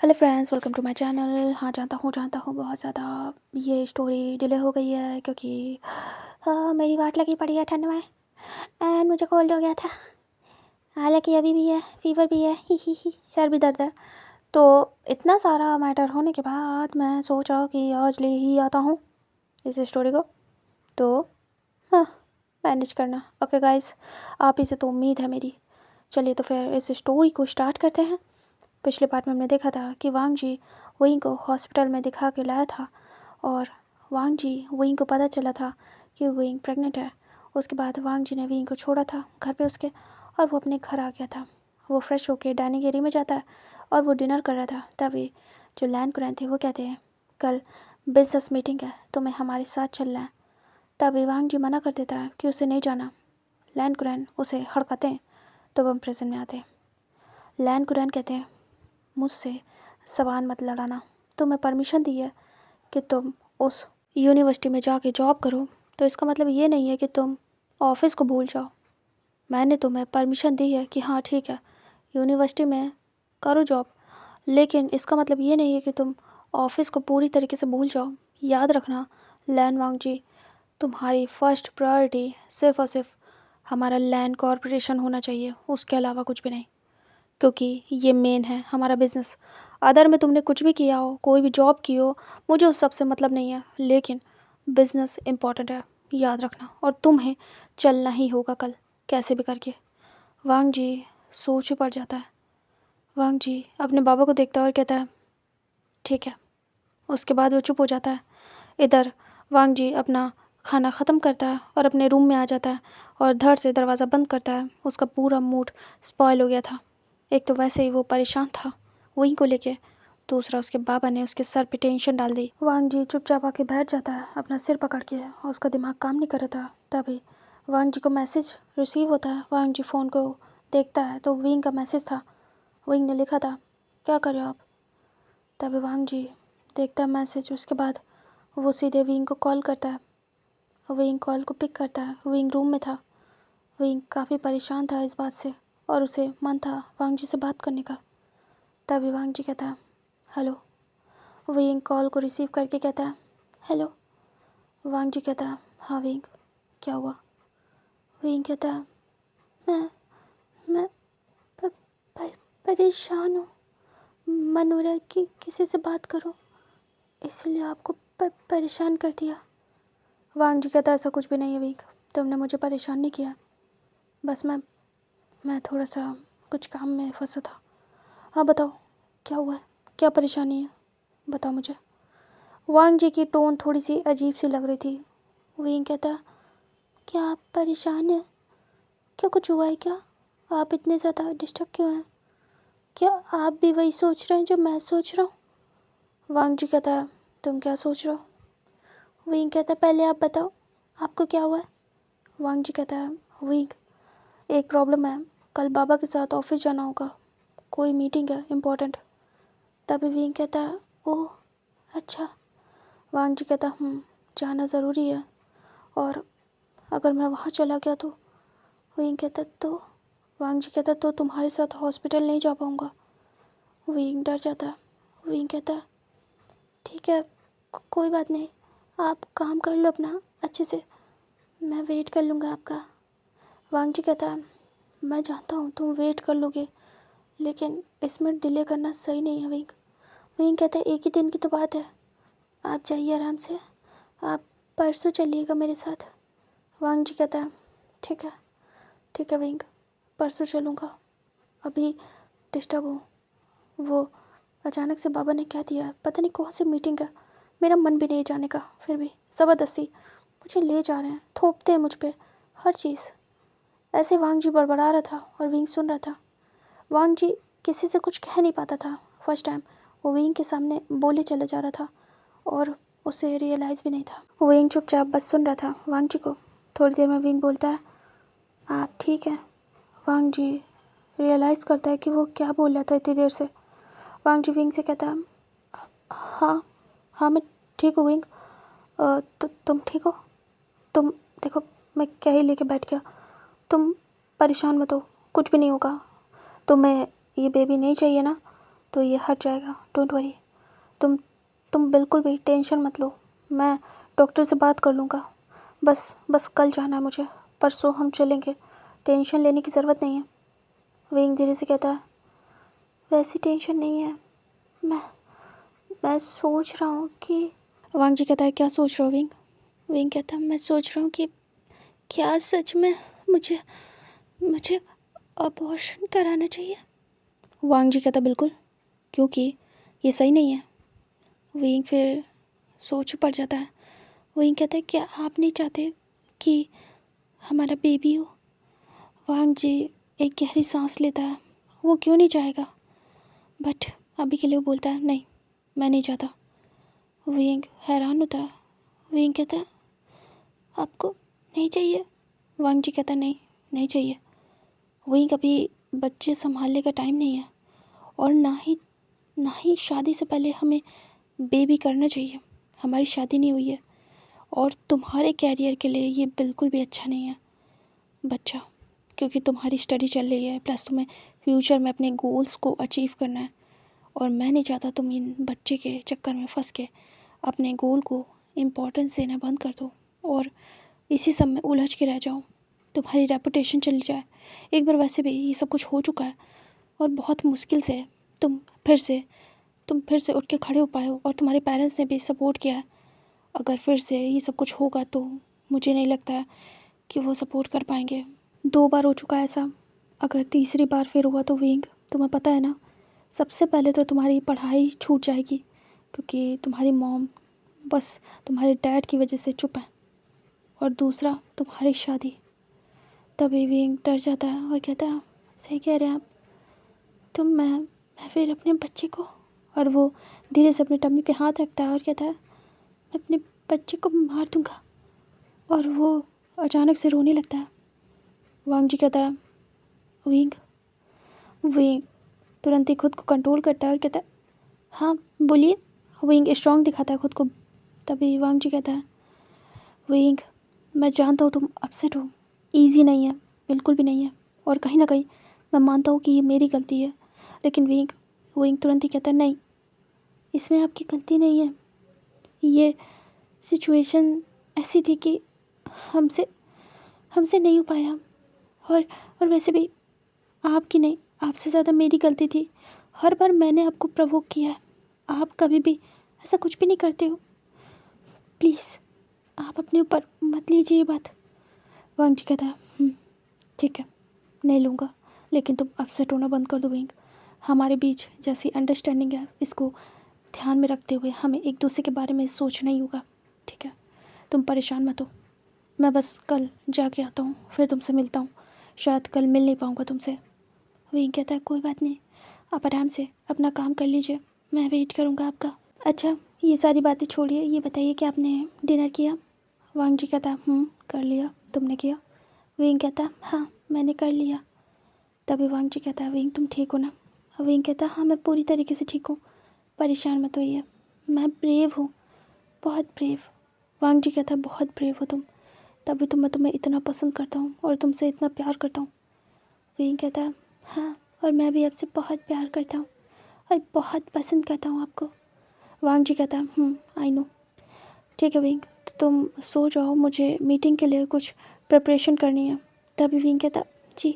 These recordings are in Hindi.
Hello friends, welcome to my channel. हाँ, जानता हूँ बहुत ज़्यादा ये स्टोरी डिले हो गई है क्योंकि मेरी वाट लगी पड़ी है ठंड में एंड मुझे कोल्ड हो गया था। हालांकि अभी भी है, फीवर भी है, ही सर भी दर्द है। तो इतना सारा मैटर होने के बाद मैं सोचा कि आज ले ही आता हूँ इस स्टोरी को। तो हाँ, मैनेज करना। ओके गाइस, आप ही से तो उम्मीद है मेरी। चलिए तो फिर इस स्टोरी को स्टार्ट करते हैं। पिछले पार्ट में हमने देखा था कि वांग जी वहीं को हॉस्पिटल में दिखा के लाया था और वांग जी वहीं को पता चला था कि विंग प्रेग्नेंट है। उसके बाद वांग जी ने विंग को छोड़ा था घर पे उसके और वो अपने घर आ गया था। वो फ्रेश होके डाइनिंग एरिया में जाता है और वो डिनर कर रहा था। तभी जो लैन कुरैन थे वो कहते हैं, कल बिजनेस मीटिंग है, तुम्हें हमारे साथ चलना है। तभी वांग जी मना कर देता है कि उसे नहीं जाना। लैन कुरैन उसे हड़काते हैं तो वो प्रेजेंट में आते हैं। लैन कुरैन कहते हैं, मुझसे सवाल मत लड़ाना। तुम्हें परमिशन दी है कि तुम उस यूनिवर्सिटी में जाके जॉब करो, तो इसका मतलब ये नहीं है कि तुम ऑफिस को भूल जाओ। मैंने तुम्हें परमिशन दी है कि हाँ ठीक है, यूनिवर्सिटी में करो जॉब, लेकिन इसका मतलब ये नहीं है कि तुम ऑफिस को पूरी तरीके से भूल जाओ। याद रखना लैन वांग जी, तुम्हारी फर्स्ट प्रायोरिटी सिर्फ और सिर्फ हमारा लैंड कॉरपोरेशन होना चाहिए, उसके अलावा कुछ भी नहीं, क्योंकि ये मेन है हमारा बिज़नेस। अदर में तुमने कुछ भी किया हो, कोई भी जॉब की हो, मुझे उस सब से मतलब नहीं है, लेकिन बिज़नेस इम्पॉर्टेंट है, याद रखना। और तुम्हें चलना ही होगा कल, कैसे भी करके। वांग जी सोच में पड़ जाता है। वांग जी अपने बाबा को देखता है और कहता है, ठीक है। उसके बाद वो चुप हो जाता है। इधर वांग जी अपना खाना ख़त्म करता है और अपने रूम में आ जाता है और धड़ से दरवाज़ा बंद करता है। उसका पूरा मूड स्पॉइल हो गया था। एक तो वैसे ही वो परेशान था वहीं को लेके, दूसरा उसके बाबा ने उसके सर पे टेंशन डाल दी। वांग जी चुपचाप आके बैठ जाता है अपना सिर पकड़ के और उसका दिमाग काम नहीं कर रहा था। तभी वांग जी को मैसेज रिसीव होता है। वांग जी फ़ोन को देखता है तो विंग का मैसेज था। विंग ने लिखा था, क्या कर रहे हो आप। तभी वांग जी देखता है मैसेज। उसके बाद वो सीधे विंग को कॉल करता है। विंग कॉल को पिक करता है। विंग रूम में था। विंग काफ़ी परेशान था इस बात से और उसे मन था वांग जी से बात करने का। तभी वांग जी कहता है, हेलो। विंग कॉल को रिसीव करके कहता है, हेलो। वांग जी कहता है, हाँ विंग, क्या हुआ। विंग कहता है, मैं मैं प, प, परेशान हूँ। मन हो रहा है कि किसी से बात करो, इसलिए आपको परेशान कर दिया। वांग जी कहता है, ऐसा कुछ भी नहीं है विंग, तुमने मुझे परेशान नहीं किया। बस मैं थोड़ा सा कुछ काम में फंसा था। हाँ बताओ, क्या हुआ है, क्या परेशानी है, बताओ मुझे। वांग जी की टोन थोड़ी सी अजीब सी लग रही थी। विंग कहता, क्या आप परेशान हैं, क्या कुछ हुआ है क्या, आप इतने ज़्यादा डिस्टर्ब क्यों हैं, क्या आप भी वही सोच रहे हैं जो मैं सोच रहा हूँ। वांग जी कहता है, तुम क्या सोच रहे हो। विंग कहता है, पहले आप बताओ आपको क्या हुआ है। वांग जी कहता है, विंग एक प्रॉब्लम है, कल बाबा के साथ ऑफिस जाना होगा, कोई मीटिंग है इम्पोर्टेंट। तभी विंग कहता है, ओह अच्छा। वांग जी कहता, जाना ज़रूरी है, और अगर मैं वहाँ चला गया तो। विंग कहता, तो। वांग जी कहता, तो तुम्हारे साथ हॉस्पिटल नहीं जा पाऊँगा। विंग डर जाता है। विंग कहता, ठीक है, कोई बात नहीं, आप काम कर लो अपना अच्छे से, मैं वेट कर लूँगा आपका। वांग जी कहता, मैं जानता हूँ तुम वेट कर लोगे, लेकिन इसमें डिले करना सही नहीं है विंग। विंग कहता है, एक ही दिन की तो बात है, आप जाइए आराम से, आप परसों चलिएगा मेरे साथ। वांग जी कहता है, ठीक है विंग, परसों चलूँगा, अभी डिस्टर्ब हूँ। वो अचानक से बाबा ने कह दिया, पता नहीं कौन सी मीटिंग है, मेरा मन भी नहीं जाने का, फिर भी ज़बरदस्ती मुझे ले जा रहे हैं, थोपते हैं मुझ पे हर चीज़। ऐसे वांग जी बड़बड़ा रहा था और विंग सुन रहा था। वांग जी किसी से कुछ कह नहीं पाता था। फर्स्ट टाइम वो विंग के सामने बोले चले जा रहा था और उसे रियलाइज़ भी नहीं था। विंग चुपचाप बस सुन रहा था वांग जी को। थोड़ी देर में विंग बोलता है, आप ठीक है। वांग जी रियलाइज़ करता है कि वो क्या बोल रहा था इतनी देर से। वांग जी विंग से कहता है, हाँ हाँ मैं ठीक हूँ विंग, तुम ठीक हो। तुम देखो, मैं क्या ही लेके बैठ गया, तुम परेशान मत हो, कुछ भी नहीं होगा। तुम्हें ये बेबी नहीं चाहिए ना, तो ये हट जाएगा। Don't worry. तुम बिल्कुल भी टेंशन मत लो, मैं डॉक्टर से बात कर लूँगा। बस कल जाना है मुझे, परसों हम चलेंगे, टेंशन लेने की ज़रूरत नहीं है। वेइंग धीरे से कहता है, वैसी टेंशन नहीं है, मैं सोच रहा हूँ कि। वांग जी कहता है, क्या सोच रहे हो वेइंग? वेइंग कहता है, मैं सोच रहा हूँ कि क्या सच में मुझे अबॉर्शन कराना चाहिए? वांग जी कहता, बिल्कुल, क्योंकि ये सही नहीं है। वेइंग फिर सोच पड़ जाता है। वेइंग कहता है, क्या आप नहीं चाहते कि हमारा बेबी हो? वांग जी एक गहरी सांस लेता है। वो क्यों नहीं चाहेगा, बट अभी के लिए वो बोलता है, नहीं, मैं नहीं चाहता। वेइंग हैरान होता है। वेइंग कहता है, आपको नहीं चाहिए? वांग जी कहता, नहीं चाहिए। वेइंग अभी बच्चे संभालने का टाइम नहीं है, और ना ही शादी से पहले हमें बेबी करना चाहिए। हमारी शादी नहीं हुई है, और तुम्हारे कैरियर के लिए ये बिल्कुल भी अच्छा नहीं है बच्चा, क्योंकि तुम्हारी स्टडी चल रही है, प्लस तुम्हें फ्यूचर में अपने गोल्स को अचीव करना है, और मैं नहीं चाहता तुम इन बच्चे के चक्कर में फंस के अपने गोल को इम्पोर्टेंस देना बंद कर दो और इसी सब में उलझ के रह जाओ, तुम्हारी रेपुटेशन चली जाए। एक बार वैसे भी ये सब कुछ हो चुका है, और बहुत मुश्किल से तुम फिर से उठ के खड़े हो पाए हो, और तुम्हारे पेरेंट्स ने भी सपोर्ट किया है। अगर फिर से ये सब कुछ होगा तो मुझे नहीं लगता है कि वो सपोर्ट कर पाएंगे। 2 बार हो चुका है ऐसा, अगर तीसरी बार फिर हुआ तो विंग, तुम्हें पता है ना, सबसे पहले तो तुम्हारी पढ़ाई छूट जाएगी, क्योंकि तुम्हारी मॉम बस तुम्हारे डैड की वजह से चुप है, और दूसरा तुम्हारी शादी। तभी विंग डर जाता है और कहता है, सही कह रहे हैं आप, तो मैं फिर अपने बच्चे को। और वो धीरे से अपनी टम्मी पे हाथ रखता है और कहता है, मैं अपने बच्चे को मार दूंगा। और वो अचानक से रोने लगता है। वांग जी कहता है, विंग तुरंत ही खुद को कंट्रोल करता है और कहता है, हाँ बोलिए। विंग स्ट्रांग दिखाता है खुद को। तभी वांग जी कहता है, विंग मैं जानता हूँ तुम अपसेट हो, ईजी नहीं है, बिल्कुल भी नहीं है, और कहीं ना कहीं मैं मानता हूँ कि ये मेरी गलती है, लेकिन विंग तुरंत ही कहता है, नहीं, इसमें आपकी गलती नहीं है, ये सिचुएशन ऐसी थी कि हमसे नहीं हो पाया, और वैसे भी आपकी नहीं, आपसे ज़्यादा मेरी गलती थी। हर बार मैंने आपको प्रवोक किया है, आप कभी भी ऐसा कुछ भी नहीं करते हो। प्लीज़ आप अपने ऊपर मत लीजिए ये बात। वांग जी कहता है, ठीक है, नहीं लूँगा, लेकिन तुम अपसेट होना बंद कर दो विंग। हमारे बीच जैसी अंडरस्टैंडिंग है, इसको ध्यान में रखते हुए हमें एक दूसरे के बारे में सोचना ही होगा, ठीक है? तुम परेशान मत हो, मैं बस कल जाके आता हूँ, फिर तुमसे मिलता हूँ। शायद कल मिल नहीं पाऊँगा तुमसे। विंग कहता है, कोई बात नहीं, आप आराम से अपना काम कर लीजिए, मैं वेट करूँगा आपका। अच्छा, ये सारी बातें छोड़िए, ये बताइए कि आपने डिनर किया? वांग जी कहता है, कर लिया, तुमने किया? विंग कहता है, हाँ मैंने कर लिया। तभी वांग जी कहता है, विंग तुम ठीक हो ना? विंग कहता है, हाँ मैं पूरी तरीके से ठीक हूँ, परेशान मत होइए, मैं ब्रेव हूँ, बहुत ब्रेव। वांग जी कहता है, बहुत ब्रेव हो तुम, तभी तो मैं तुम्हें इतना पसंद करता हूँ और तुमसे इतना प्यार करता हूँ। विंग कहता है, हाँ, और मैं भी आपसे बहुत प्यार करता हूँ और बहुत पसंद करता हूँ आपको। वांग जी कहता है, आई नो। ठीक है विंग, तो तुम सो जाओ, मुझे मीटिंग के लिए कुछ प्रिपरेशन करनी है। तभी विंग कहता, जी।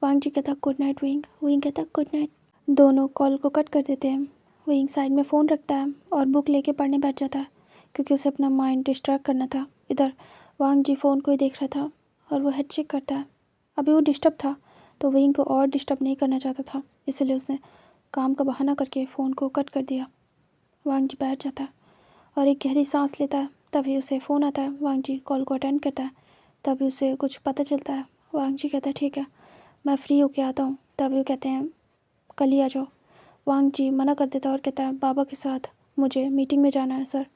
वांग जी कहता, गुड नाइट विंग। विंग कहता, गुड नाइट। दोनों कॉल को कट कर देते हैं। विंग साइड में फ़ोन रखता है और बुक लेके पढ़ने बैठ जाता है, क्योंकि उसे अपना माइंड डिस्ट्रैक्ट करना था। इधर वांग जी फ़ोन को ही देख रहा था और वो हेड चेक करता है। अभी वो डिस्टर्ब था, तो विंग को और डिस्टर्ब नहीं करना चाहता था, इसलिए उसने काम का बहाना करके फ़ोन को कट कर दिया। वांग जी बैठ जाता है और एक गहरी सांस लेता है। तभी उसे फ़ोन आता है। वांग जी कॉल को अटेंड करता है। तभी उसे कुछ पता चलता है। वांग जी कहता है, ठीक है, मैं फ्री होके आता हूँ। तभी वो कहते हैं, कल ही आ जाओ। वांग जी मना कर देता है और कहता है, बाबा के साथ मुझे मीटिंग में जाना है सर,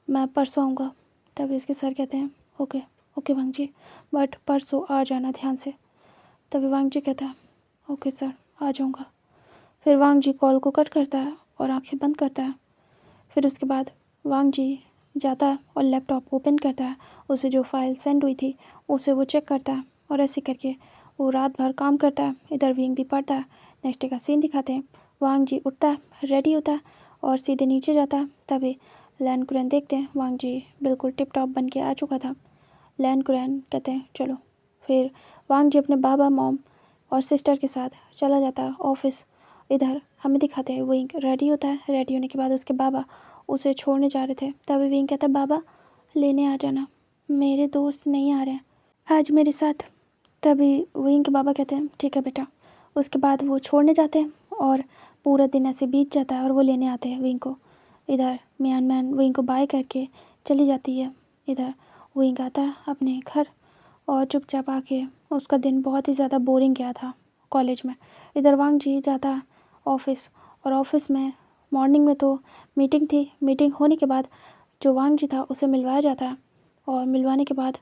मैं परसों आऊँगा। तभी उसके सर कहते हैं, okay okay Wang ji, but परसों आ जाना ध्यान से। तभी वांग जी कहता है, ओके सर, आ जाऊँगा। फिर वांग जी कॉल को कट करता है और आंखें बंद करता है। फिर उसके बाद वांग जी जाता है और लैपटॉप ओपन करता है। उसे जो फाइल सेंड हुई थी उसे वो चेक करता है, और ऐसे करके वो रात भर काम करता है। इधर विंग भी पढ़ता है। नेक्स्ट डे का सीन दिखाते हैं। वांग जी उठता है, रेडी होता है और सीधे नीचे जाता है। तभी लैन कुरैन देखते हैं वांग जी बिल्कुल टिप टॉप बन के आ चुका था। लैन कुरैन कहते हैं चलो। फिर वांग जी अपने बाबा, मॉम और सिस्टर के साथ चला जाता है ऑफिस। इधर हमें दिखाते हैं विंग रेडी होता है। रेडी होने के बाद उसके बाबा उसे छोड़ने जा रहे थे। तभी विंग कहता है बाबा लेने आ जाना, मेरे दोस्त नहीं आ रहे हैं आज मेरे साथ। तभी विंग के बाबा कहते हैं ठीक है बेटा। उसके बाद वो छोड़ने जाते हैं और पूरा दिन ऐसे बीत जाता है और वो लेने आते हैं विंग को। इधर मियान मैन विंग को बाय करके चली जाती है। इधर विंग आता है अपने घर और चुपचाप आके उसका दिन बहुत ही ज़्यादा बोरिंग गया था कॉलेज में। इधर वांग जी जाता है ऑफिस और ऑफिस में मॉर्निंग में तो मीटिंग थी। मीटिंग होने के बाद जो वांग जी था उसे मिलवाया जाता है और मिलवाने के बाद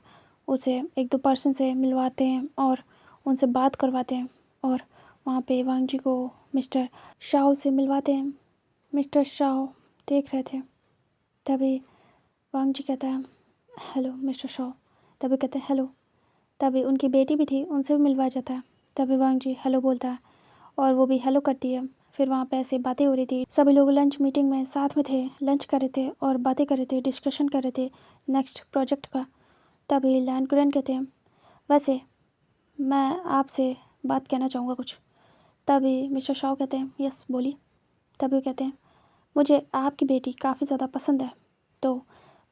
उसे एक दो पर्सन से मिलवाते हैं और उनसे बात करवाते हैं। और वहाँ पे वांग जी को मिस्टर शाओ से मिलवाते हैं। मिस्टर शाओ देख रहे थे। तभी वांग जी कहता है हेलो मिस्टर शाओ। तभी कहते हैं हेलो। तभी उनकी बेटी भी थी, उनसे भी मिलवाया जाता है। तभी वांग जी हेलो बोलता है और वो भी हेलो करती है। फिर वहाँ पे ऐसे बातें हो रही थी। सभी लोग लंच मीटिंग में साथ में थे, लंच कर रहे थे और बातें कर रहे थे, डिस्कशन कर रहे थे नेक्स्ट प्रोजेक्ट का। तभी लैन कुरैन कहते हैं वैसे मैं आपसे बात कहना चाहूँगा कुछ। तभी मिस्टर शाओ कहते हैं यस बोलिए। तभी वो कहते हैं मुझे आपकी बेटी काफ़ी ज़्यादा पसंद है, तो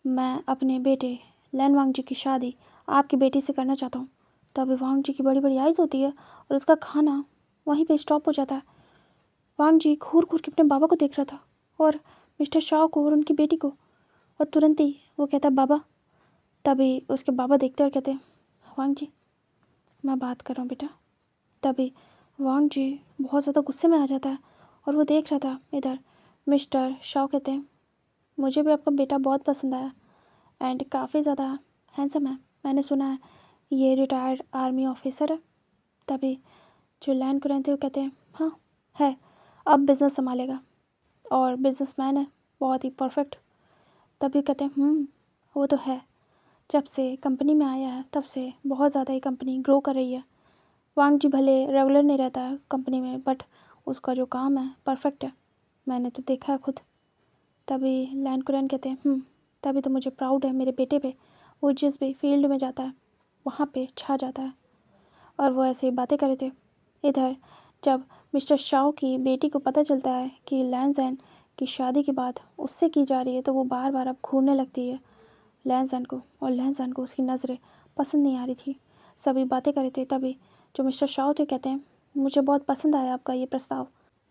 मैं अपने बेटे लैन वांग जी की शादी आपकी बेटी से करना चाहता हूँ। तभी वांग जी की बड़ी बड़ी आइज़ होती है और उसका खाना वहीं पे स्टॉप हो जाता है। वांग जी घूर घूर के अपने बाबा को देख रहा था और मिस्टर शाओ को और उनकी बेटी को, और तुरंत ही वो कहता है बाबा। तभी उसके बाबा देखते और कहते हैं वांग जी मैं बात कर रहा हूँ बेटा। तभी वांग जी बहुत ज़्यादा गुस्से में आ जाता है और वो देख रहा था। इधर मिस्टर शाओ कहते हैं मुझे भी आपका बेटा बहुत पसंद आया एंड काफ़ी ज़्यादा हैंडसम है, मैंने सुना है ये रिटायर्ड आर्मी ऑफिसर है। तभी जो लैन कुरैन थे वो कहते हैं हाँ है, अब बिज़नेस संभालेगा और बिजनेसमैन है बहुत ही परफेक्ट। तभी कहते हैं वो तो है, जब से कंपनी में आया है तब से बहुत ज़्यादा ही कंपनी ग्रो कर रही है। वांग जी भले रेगुलर नहीं रहता है कंपनी में बट उसका जो काम है परफेक्ट है, मैंने तो देखा है खुद। तभी लैन कुरैन कहते हैं तभी तो मुझे प्राउड है मेरे बेटे पे, वो जिस भी फील्ड में जाता है वहाँ पे छा जाता है। और वो ऐसे बातें कर रहे थे। इधर जब मिस्टर शाओ की बेटी को पता चलता है कि लैन ज़ैन की शादी की बात उससे की जा रही है तो वो बार बार अब घूरने लगती है लैन ज़ैन को, और लैन ज़ैन को उसकी नज़रें पसंद नहीं आ रही थी। सभी बातें कर रहे थे। तभी जो मिस्टर शाओ थे कहते हैं मुझे बहुत पसंद आया आपका ये प्रस्ताव,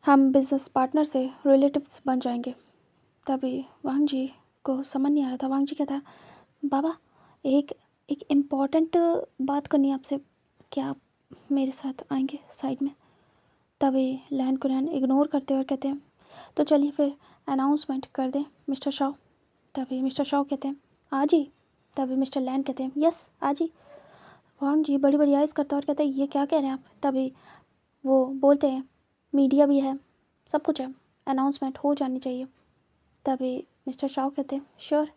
हम बिज़नेस पार्टनर से रिलेटिव्स बन जाएंगे। तभी वांग जी को समझ नहीं आ रहा था। वांग जी कहता है बाबा एक एक इम्पॉर्टेंट बात करनी है आपसे, क्या आप मेरे साथ आएंगे साइड में। तभी लैन कुरैन इग्नोर करते और कहते हैं तो चलिए फिर अनाउंसमेंट कर दें मिस्टर शाओ। तभी मिस्टर शाओ कहते हैं आज ही। तभी मिस्टर लैन कहते हैं यस आज ही। वांग जी बड़ी बड़ी आइज़ करता और कहते हैं ये क्या कह रहे हैं आप। तभी वो बोलते हैं मीडिया भी है, सब कुछ है, अनाउंसमेंट हो जानी चाहिए। तभी मिस्टर शाओ कहते हैं श्योर।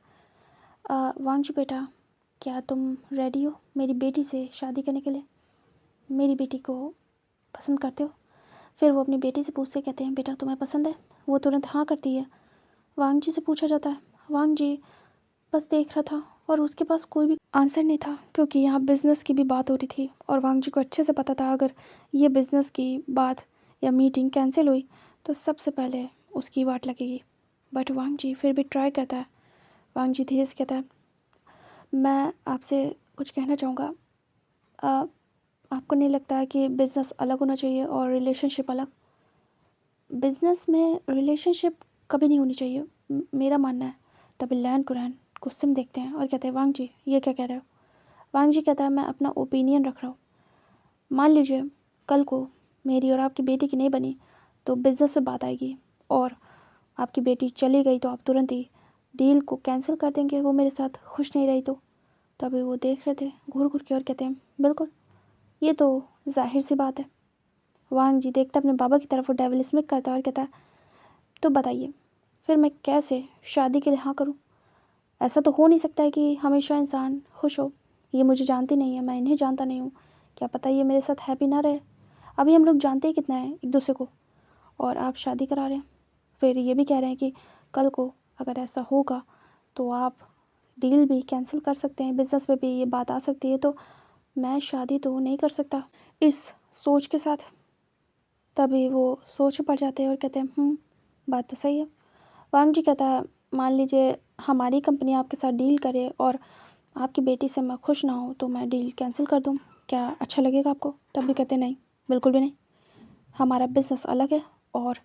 वांग जी बेटा क्या तुम रेडी हो मेरी बेटी से शादी करने के लिए, मेरी बेटी को पसंद करते हो। फिर वो अपनी बेटी से पूछते कहते हैं बेटा तुम्हें पसंद है। वो तुरंत हाँ करती है। वांग जी से पूछा जाता है। वांग जी बस देख रहा था और उसके पास कोई भी आंसर नहीं था क्योंकि यहाँ बिज़नेस की भी बात हो रही थी और वांग जी को अच्छे से पता था अगर ये बिज़नेस की बात या मीटिंग कैंसिल हुई तो सबसे पहले उसकी वाट लगेगी। बट वांग जी फिर भी ट्राई करता है। वांग जी धीरे से कहता है मैं आपसे कुछ कहना चाहूँगा, आपको नहीं लगता है कि बिज़नेस अलग होना चाहिए और रिलेशनशिप अलग। बिज़नेस में रिलेशनशिप कभी नहीं होनी चाहिए, मेरा मानना है। तभी लैन कुरैन गुस्से में देखते हैं और कहते हैं वांग जी ये क्या कह रहे हो। वांग जी कहता है मैं अपना ओपिनियन रख रहा हूँ, मान लीजिए कल को मेरी और आपकी बेटी की नहीं बनी तो बिज़नेस पे बात आएगी और आपकी बेटी चली गई तो आप तुरंत ही डील को कैंसिल कर देंगे, वो मेरे साथ खुश नहीं रही तो। तभी वो देख रहे थे घूर घूर के और कहते हैं बिल्कुल ये तो जाहिर सी बात है। वांग जी देखता अपने बाबा की तरफ वो डेविल स्मिक करता है और कहता है तो बताइए फिर मैं कैसे शादी के लिए हाँ करूँ। ऐसा तो हो नहीं सकता है कि हमेशा इंसान खुश हो, ये मुझे जानती नहीं है, मैं इन्हें जानता नहीं हूँ, क्या पता ये मेरे साथ हैप्पी ना रहे। अभी हम लोग जानते ही कितना है एक दूसरे को और आप शादी करा रहे हैं। फिर ये भी कह रहे हैं कि कल को अगर ऐसा होगा तो आप डील भी कैंसिल कर सकते हैं, बिज़नेस में भी ये बात आ सकती है। तो मैं शादी तो नहीं कर सकता इस सोच के साथ। तभी वो सोच में पड़ जाते हैं और कहते हैं बात तो सही है। वांग जी कहता है मान लीजिए हमारी कंपनी आपके साथ डील करे और आपकी बेटी से मैं खुश ना हूँ तो मैं डील कैंसिल कर दूँ, क्या अच्छा लगेगा आपको? तब भी कहते नहीं, बिल्कुल भी नहीं, हमारा बिज़नेस अलग है और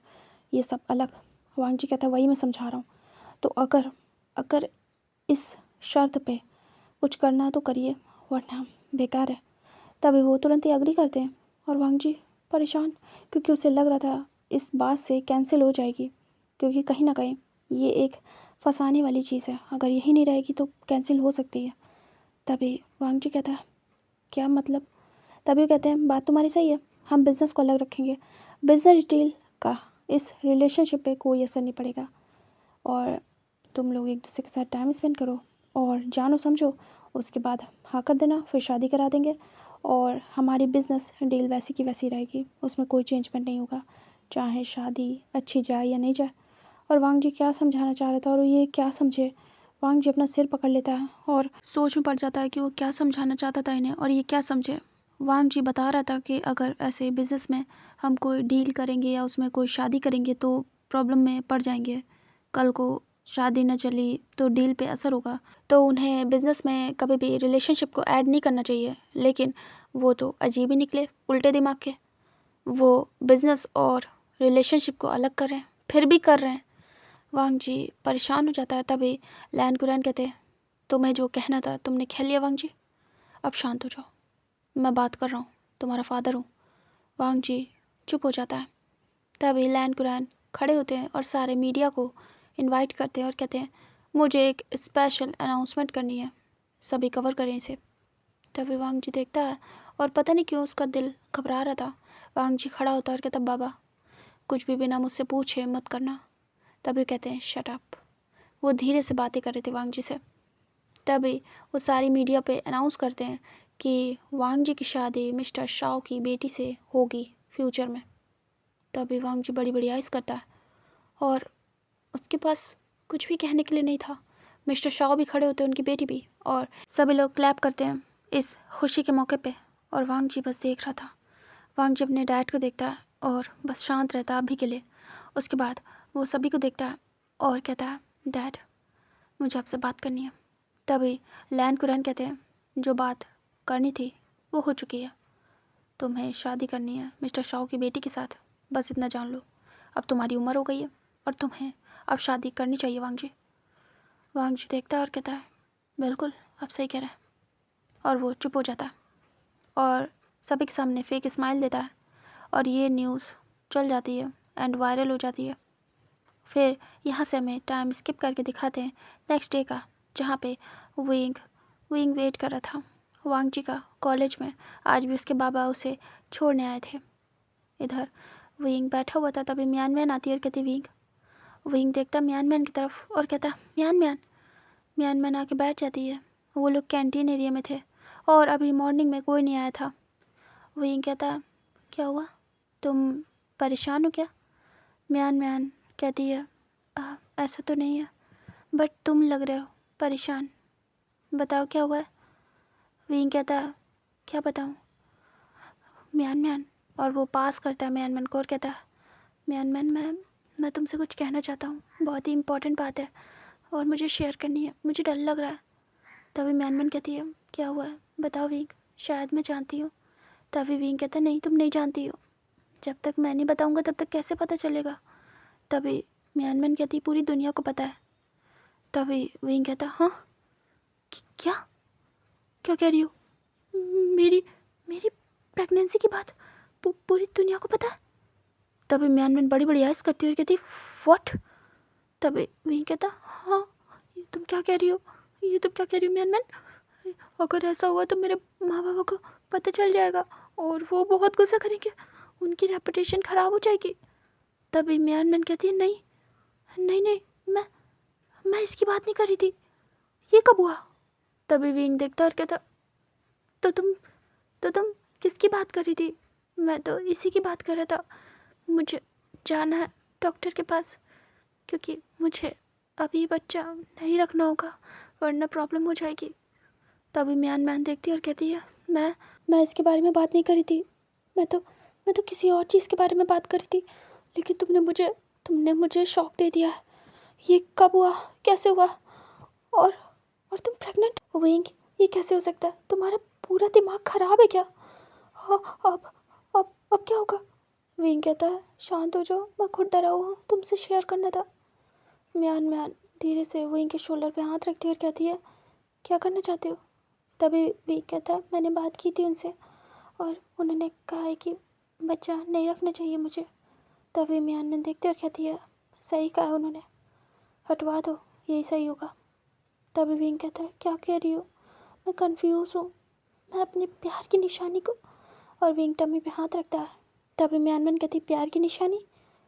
ये सब अलग। वांग जी कहता है वही मैं समझा रहा हूँ। तो अगर अगर इस शर्त पे कुछ करना है तो करिए, वरना बेकार है। तभी वो तुरंत ही अग्री करते हैं और वांग जी परेशान, क्योंकि उसे लग रहा था इस बात से कैंसिल हो जाएगी, क्योंकि कहीं ना कहीं ये एक फंसाने वाली चीज़ है, अगर यही नहीं रहेगी तो कैंसिल हो सकती है। तभी वांग जी कहता है क्या मतलब? तभी वो कहते हैं बात तुम्हारी सही है, हम बिज़नेस को अलग रखेंगे, बिज़नेस डील का इस रिलेशनशिप पे कोई असर नहीं पड़ेगा और तुम लोग एक दूसरे के साथ टाइम स्पेंड करो और जानो समझो, उसके बाद हाँ कर देना, फिर शादी करा देंगे और हमारी बिज़नेस डील वैसी की वैसी रहेगी, उसमें कोई चेंजमेंट नहीं होगा, चाहे शादी अच्छी जाए या नहीं जाए। और वांग जी क्या समझाना चाह रहा था और ये क्या समझे? वांग जी अपना सिर पकड़ लेता है और सोच में पड़ जाता है कि वो क्या समझाना चाहता था इन्हें और ये क्या समझे। वांग जी बता रहा था कि अगर ऐसे बिज़नेस में हम कोई डील करेंगे या उसमें कोई शादी करेंगे तो प्रॉब्लम में पड़ जाएंगे, कल को शादी न चली तो डील पे असर होगा, तो उन्हें बिज़नेस में कभी भी रिलेशनशिप को ऐड नहीं करना चाहिए। लेकिन वो तो अजीब ही निकले, उल्टे दिमाग के, वो बिज़नेस और रिलेशनशिप को अलग कर रहे हैं, फिर भी कर रहे हैं। वांग जी परेशान हो जाता है। तभी लैन कुरैन कहते हैं तुम्हें जो कहना था तुमने कह लिया वांग जी, अब शांत हो जाओ, मैं बात कर रहा हूँ, तुम्हारा फादर हूँ। वांग जी चुप हो जाता है। तभी लैन कुरैन खड़े होते हैं और सारे मीडिया को इनवाइट करते हैं और कहते हैं मुझे एक स्पेशल अनाउंसमेंट करनी है, सभी कवर करें इसे। तभी वांग जी देखता है और पता नहीं क्यों उसका दिल घबरा रहा था। वांग जी खड़ा होता है और कहता बाबा कुछ भी बिना मुझसे पूछे मत करना। तभी कहते हैं शट अप। वो धीरे से बातें कर रहे थे वांग जी से। तभी वो सारी मीडिया पे अनाउंस करते हैं कि वांग जी की शादी मिस्टर शाओ की बेटी से होगी फ्यूचर में। तभी वांग जी बड़ी बड़ी आइज़ करता है और उसके पास कुछ भी कहने के लिए नहीं था। मिस्टर शाओ भी खड़े होते हैं, उनकी बेटी भी, और सभी लोग क्लैप करते हैं इस खुशी के मौके पे। और वांग जी बस देख रहा था। वांग जी अपने डैड को देखता है और बस शांत रहता है अभी के लिए। उसके बाद वो सभी को देखता है और कहता है डैड मुझे आपसे बात करनी है। तभी लैन कुरैन कहते हैं जो बात करनी थी वो हो चुकी है, तुम्हें शादी करनी है मिस्टर शाओ की बेटी के साथ, बस इतना जान लो। अब तुम्हारी उम्र हो गई है और तुम्हें अब शादी करनी चाहिए वांग जी। वांग जी देखता है और कहता है बिल्कुल आप सही कह रहे हैं, और वो चुप हो जाता है और सभी के सामने फेक स्माइल देता है और ये न्यूज़ चल जाती है एंड वायरल हो जाती है। फिर यहाँ से हमें टाइम स्किप करके दिखाते हैं नेक्स्ट डे का, जहाँ पे विंग विंग वेट कर रहा था वांग जी का कॉलेज में। आज भी उसके बाबा उसे छोड़ने आए थे। इधर विंग बैठा हुआ था। तभी म्यान म्यान आती है और कहती विंग। विंग देखता म्यान म्यान की तरफ और कहता म्यान म्यान। म्यान म्यान आके बैठ जाती है। वो लोग कैंटीन एरिया में थे और अभी मॉर्निंग में कोई नहीं आया था। विंग कहता क्या हुआ, तुम परेशान हो क्या? म्यान म्यान कहती है ऐसा तो नहीं है, बट तुम लग रहे हो परेशान, बताओ क्या हुआ है। विंग कहता क्या बताऊँ म्यान म्यान, और वो पास करता है म्यान म्यान को और कहता म्यान म्यान मैं तुमसे कुछ कहना चाहता हूँ, बहुत ही इंपॉर्टेंट बात है और मुझे शेयर करनी है, मुझे डर लग रहा है। तभी म्यान म्यान कहती है क्या हुआ है बताओ विंग, शायद मैं जानती हूँ। तभी विंग कहता नहीं तुम नहीं जानती हो, जब तक मैं नहीं बताऊँगा तब तक कैसे पता चलेगा। तभी म्यान म्यान कहती पूरी दुनिया को पता है। तभी विंग कहता हाँ क्या क्या कह रही हो, मेरी मेरी प्रेगनेंसी की बात पूरी दुनिया को पता है। तभी म्यान म्यान बड़ी बड़ी आइज़ करती हुई कहती व्हाट। तभी वही कहता हाँ ये तुम क्या कह रही हो, ये तुम क्या कह रही हो म्यान म्यान, अगर ऐसा हुआ तो मेरे माँ बाबा को पता चल जाएगा और वो बहुत गुस्सा करेंगे, उनकी रेपुटेशन ख़राब हो जाएगी। तभी म्यान म्यान कहती है नहीं नहीं नहीं मैं इसकी बात नहीं कर रही थी, ये कब हुआ। तभी विंग देखता और कहता तो तुम किसकी बात कर रही थी, मैं तो इसी की बात कर रहा था, मुझे जाना है डॉक्टर के पास, क्योंकि मुझे अभी बच्चा नहीं रखना होगा वरना प्रॉब्लम हो जाएगी। तभी म्यान देखती है और कहती है, मैं इसके बारे में बात नहीं करी थी, मैं तो किसी और चीज़ के बारे में बात करी थी, लेकिन तुमने मुझे शॉक दे दिया। ये कब हुआ, कैसे हुआ? और तुम प्रेग्नेंट? विंग, ये कैसे हो सकता है? तुम्हारा पूरा दिमाग खराब है क्या? हाँ, अब क्या होगा? विंग कहता है, शांत हो जाओ, मैं खुद डरा हुआ हूँ, तुमसे शेयर करना था। म्यान धीरे से विंग के शोल्डर पे हाथ रखती है और कहती है, क्या करना चाहते हो? तभी विंग कहता है, मैंने बात की थी उनसे और उन्होंने कहा है कि बच्चा नहीं रखना चाहिए मुझे। तभी म्यान देखती है और कहती है, सही कहा है उन्होंने, हटवा दो, यही सही होगा। तभी विंग कहता है, क्या कह रही हो? मैं कंफ्यूज हूँ, मैं अपने प्यार की निशानी को। और विंग टम्मी पे हाथ रखता है। तभी म्यान कहती, प्यार की निशानी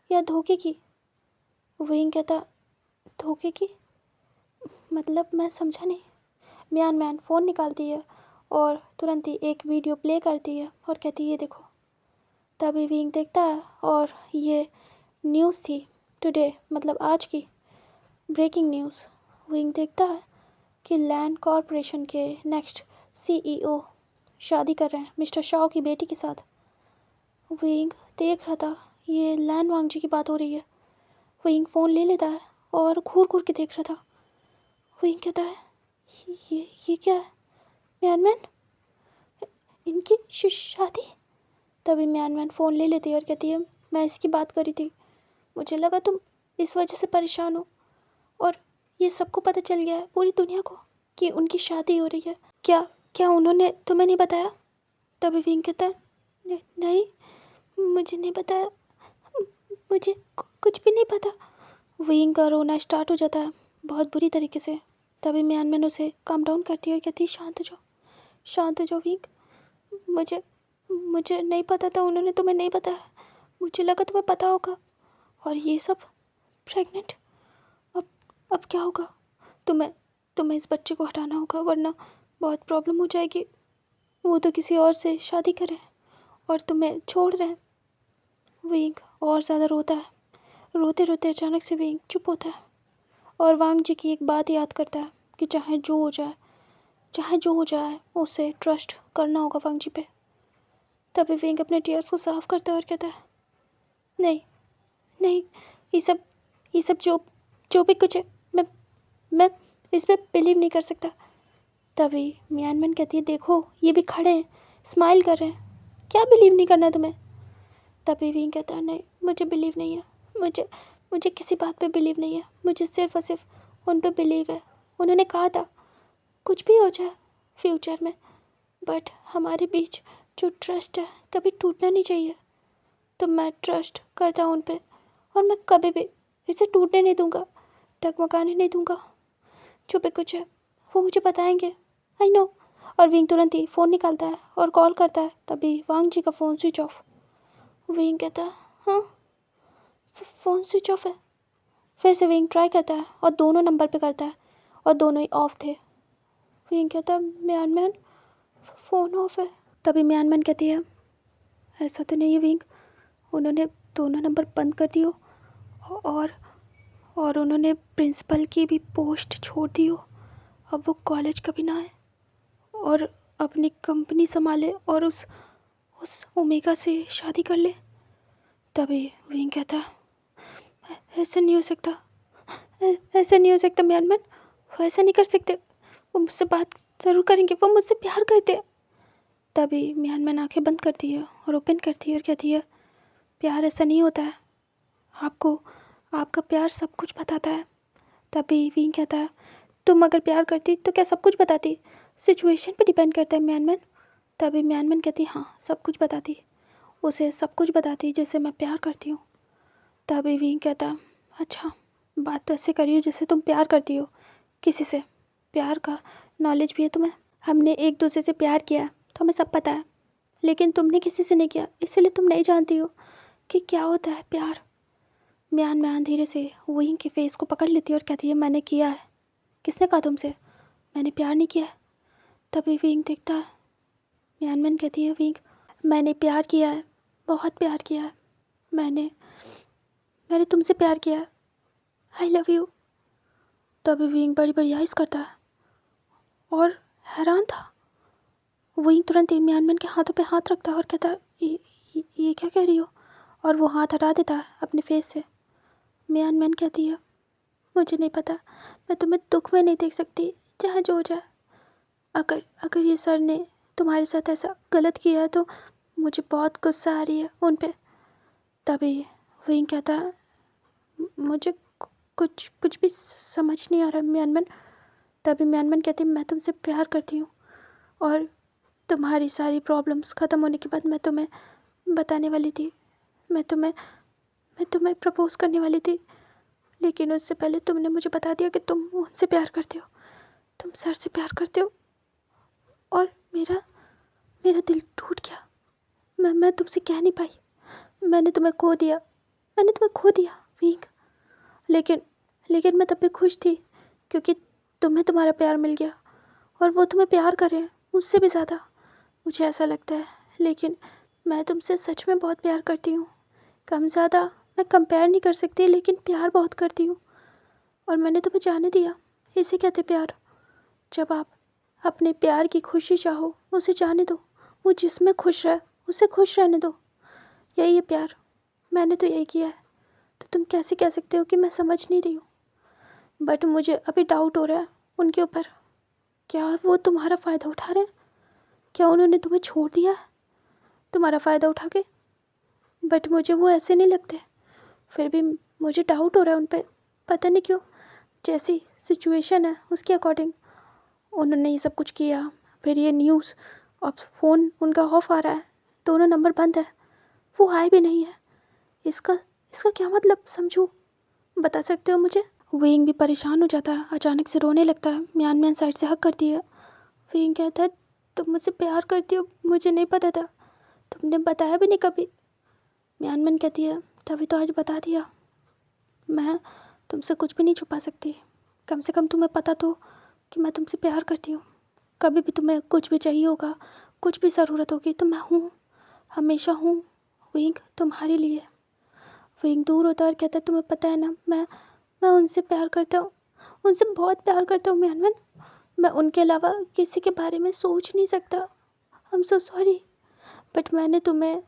या धोखे की? विंग कहता, धोखे की मतलब मैं समझा नहीं। म्यान फ़ोन निकालती है और तुरंत ही एक वीडियो प्ले करती है और कहती है, ये देखो। तभी विंग देखता है और ये न्यूज़ थी टुडे, मतलब आज की ब्रेकिंग न्यूज़। विंग देखता है कि लैंड कॉरपोरेशन के नेक्स्ट CEO शादी कर रहे हैं मिस्टर शाओ की बेटी के साथ। विंग देख रहा था ये लैंड वांगजी की बात हो रही है। विंग फ़ोन ले लेता है और घूर घूर के देख रहा था। विंग कहता है, ये क्या है? म्यान इनकी शादी? तभी म्यान फ़ोन ले लेती है और कहती है, मैं इसकी बात करी थी, मुझे लगा तुम इस वजह से परेशान हो और ये सबको पता चल गया है, पूरी दुनिया को, कि उनकी शादी हो रही है। क्या उन्होंने तुम्हें नहीं बताया? तभी विंग कहता है, नहीं, मुझे नहीं बताया, मुझे कुछ भी नहीं पता। विंग का रोना स्टार्ट हो जाता है बहुत बुरी तरीके से। तभी म्यान उसे काम डाउन करती है और कहती है, शांत हो जाओ विंग, मुझे नहीं पता था उन्होंने तुम्हें नहीं बताया, मुझे लगा तुम्हें पता होगा। और ये सब प्रेग्नेंट, अब क्या होगा? तुम्हें इस बच्चे को हटाना होगा वरना बहुत प्रॉब्लम हो जाएगी। वो तो किसी और से शादी कर रहे हैं और तुम्हें छोड़ रहे हैं। विंग और ज़्यादा रोता है। रोते रोते अचानक से विंग चुप होता है और वांग जी की एक बात याद करता है कि चाहे जो हो जाए उसे ट्रस्ट करना होगा वांग जी पे। तभी विंग अपने टीयर्स को साफ करता है और कहता है, नहीं, ये सब जो भी कुछ है, मैं इस पर बिलीव नहीं कर सकता। तभी म्यान कहती है, देखो ये भी खड़े हैं, स्माइल कर रहे हैं, क्या बिलीव नहीं करना तुम्हें? तभी विंग कहता है, नहीं, मुझे बिलीव नहीं है, मुझे किसी बात पे बिलीव नहीं है, मुझे सिर्फ और सिर्फ उन पे बिलीव है। उन्होंने कहा था कुछ भी हो जाए फ्यूचर में, बट हमारे बीच जो ट्रस्ट है कभी टूटना नहीं चाहिए। तो मैं ट्रस्ट करता हूँ उन पे और मैं कभी भी इसे टूटने नहीं दूँगा, डगमगाने नहीं दूँगा। जो भी कुछ है वो मुझे बताएंगे, आई नो। और विंग तुरंत ही फ़ोन निकालता है और कॉल करता है। तभी वांग जी का फ़ोन स्विच ऑफ। विंग कहता है, हाँ, फ़ोन स्विच ऑफ है। फिर से विंग ट्राई करता है और दोनों नंबर पे करता है और दोनों ही ऑफ थे। विंग कहता है, म्यान फ़ोन ऑफ है। तभी म्यान कहती है, ऐसा तो नहीं है विंग, उन्होंने दोनों नंबर बंद कर दिए और उन्होंने प्रिंसिपल की भी पोस्ट छोड़ दी हो। अब वो कॉलेज कभी ना आए और अपनी कंपनी संभाले और उस ओमेगा से शादी कर ले। तभी विंग कहता है, ऐसा नहीं हो सकता, ऐसा नहीं हो सकता म्यान, वो ऐसा नहीं कर सकते, वो मुझसे बात ज़रूर करेंगे, वो मुझसे प्यार करते हैं। तभी म्यान आंखें बंद करती है और ओपन करती है और कहती है, प्यार ऐसा नहीं होता है, आपको आपका प्यार सब कुछ बताता है। तभी विंग कहता है, तुम अगर प्यार करती तो क्या सब कुछ बताती? सिचुएशन पे डिपेंड करता है म्यान। तभी म्यान कहती, हाँ, सब कुछ बताती, उसे सब कुछ बताती जैसे मैं प्यार करती हूँ। तभी विंग कहता, अच्छा, बात तो ऐसे करिए जैसे तुम प्यार करती हो किसी से, प्यार का नॉलेज भी है तुम्हें। हमने एक दूसरे से प्यार किया तो हमें सब पता है, लेकिन तुमने किसी से नहीं किया, इसलिए तुम नहीं जानती हो कि क्या होता है प्यार। म्यान धीरे से विंग के फेस को पकड़ लेती है और कहती है, मैंने किया है। किसने कहा तुमसे? मैंने प्यार नहीं किया है। तभी विंग देखता है। म्यान कहती है, विंग, मैंने प्यार किया है, बहुत प्यार किया है। मैंने मैंने तुमसे प्यार किया है, आई लव यू। तभी विंग बड़ी बड़ी आइज करता है और हैरान था। विंग तुरंत ही म्यानमैन के हाथों पे हाथ रखता है और कहता है, ये क्या कह रही हो? और वो हाथ हटा देता है अपने फेस से। म्यानमैन कहती है, मुझे नहीं पता, मैं तुम्हें दुख में नहीं देख सकती, चाहे जो हो जाए। अगर अगर ये सर ने तुम्हारे साथ ऐसा गलत किया है तो मुझे बहुत गुस्सा आ रही है उन पे। तभी विंग कहता है, मुझे कुछ कुछ भी समझ नहीं आ रहा म्यानमैन। तभी म्यानमैन कहती है, मैं तुमसे प्यार करती हूँ और तुम्हारी सारी प्रॉब्लम्स ख़त्म होने के बाद मैं तुम्हें बताने वाली थी, मैं तुम्हें प्रपोज करने वाली थी, लेकिन उससे पहले तुमने मुझे बता दिया कि तुम उनसे प्यार करते हो, तुम सर से प्यार करते हो। और मेरा मेरा दिल टूट गया। मैं तुमसे कह नहीं पाई, मैंने तुम्हें खो दिया, मैंने तुम्हें खो दिया विंग। लेकिन लेकिन मैं तब भी खुश थी क्योंकि तुम्हें तुम्हारा प्यार मिल गया और वो तुम्हें प्यार कर रहे हैं मुझसे भी ज़्यादा, मुझे ऐसा लगता है। लेकिन मैं तुमसे सच में बहुत प्यार करती हूँ, कम ज़्यादा मैं कंपेयर नहीं कर सकती, लेकिन प्यार बहुत करती हूँ। और मैंने तुम्हें जाने दिया, इसे कहते प्यार। जब आप अपने प्यार की खुशी चाहो उसे जाने दो, वो जिसमें खुश रहे उसे खुश रहने दो, यही है प्यार। मैंने तो यही किया है, तो तुम कैसे कह सकते हो कि मैं समझ नहीं रही हूँ? बट मुझे अभी डाउट हो रहा है उनके ऊपर। क्या वो तुम्हारा फ़ायदा उठा रहे हैं? क्या उन्होंने तुम्हें छोड़ दिया है तुम्हारा फ़ायदा उठा के? बट मुझे वो ऐसे नहीं लगते, फिर भी मुझे डाउट हो रहा है उन पर, पता नहीं क्यों। जैसी सिचुएशन है उसके अकॉर्डिंग उन्होंने ये सब कुछ किया। फिर ये न्यूज़, अब फ़ोन उनका ऑफ आ रहा है, दोनों नंबर बंद है, वो आए भी नहीं है। इसका इसका क्या मतलब समझूँ, बता सकते हो मुझे? विंग भी परेशान हो जाता है, अचानक से रोने लगता है। म्यान साइड से हक करती है। विंग कहता है, तुम मुझसे प्यार करती हो, मुझे नहीं पता था, तुमने बताया भी नहीं कभी। म्यानमैन कहती है, तभी तो आज बता दिया। मैं तुमसे कुछ भी नहीं छुपा सकती, कम से कम तुम्हें पता तो कि मैं तुमसे प्यार करती हूँ। कभी भी तुम्हें कुछ भी चाहिए होगा, कुछ भी ज़रूरत होगी तो मैं हूँ, हमेशा हूँ विंग तुम्हारे लिए। विंग दूर होता है और कहता है, तुम्हें पता है ना, मैं उनसे प्यार करता हूँ, उनसे बहुत प्यार करता हूँ म्यानमैन। मैं उनके अलावा किसी के बारे में सोच नहीं सकता। I am so sorry, but मैंने तुम्हें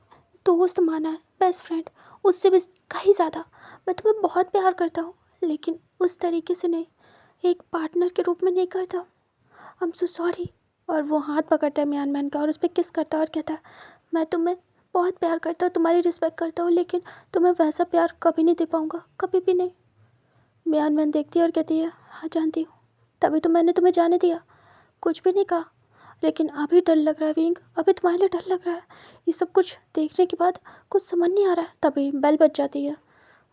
दोस्त माना है, बेस्ट फ्रेंड, उससे भी कहीं ज़्यादा। मैं तुम्हें बहुत प्यार करता हूँ, लेकिन उस तरीके से नहीं, एक पार्टनर के रूप में नहीं करता हूँ। I am so sorry. और वो हाथ पकड़ता है म्यानमैन का और उस पर किस करता है और कहता है, मैं तुम्हें बहुत प्यार करता हूँ, तुम्हारी रिस्पेक्ट करता हूँ, लेकिन तुम्हें वैसा प्यार कभी नहीं दे पाऊँगा, कभी भी नहीं। म्यानमैन देखती है और कहती है, हाँ जानती हूँ, तभी तो मैंने तुम्हें जाने दिया, कुछ भी नहीं कहा। लेकिन अभी डर लग रहा है विंग, अभी तुम्हारे लिए डर लग रहा है। ये सब कुछ देखने के बाद कुछ समझ नहीं आ रहा है। तभी बेल बज जाती है।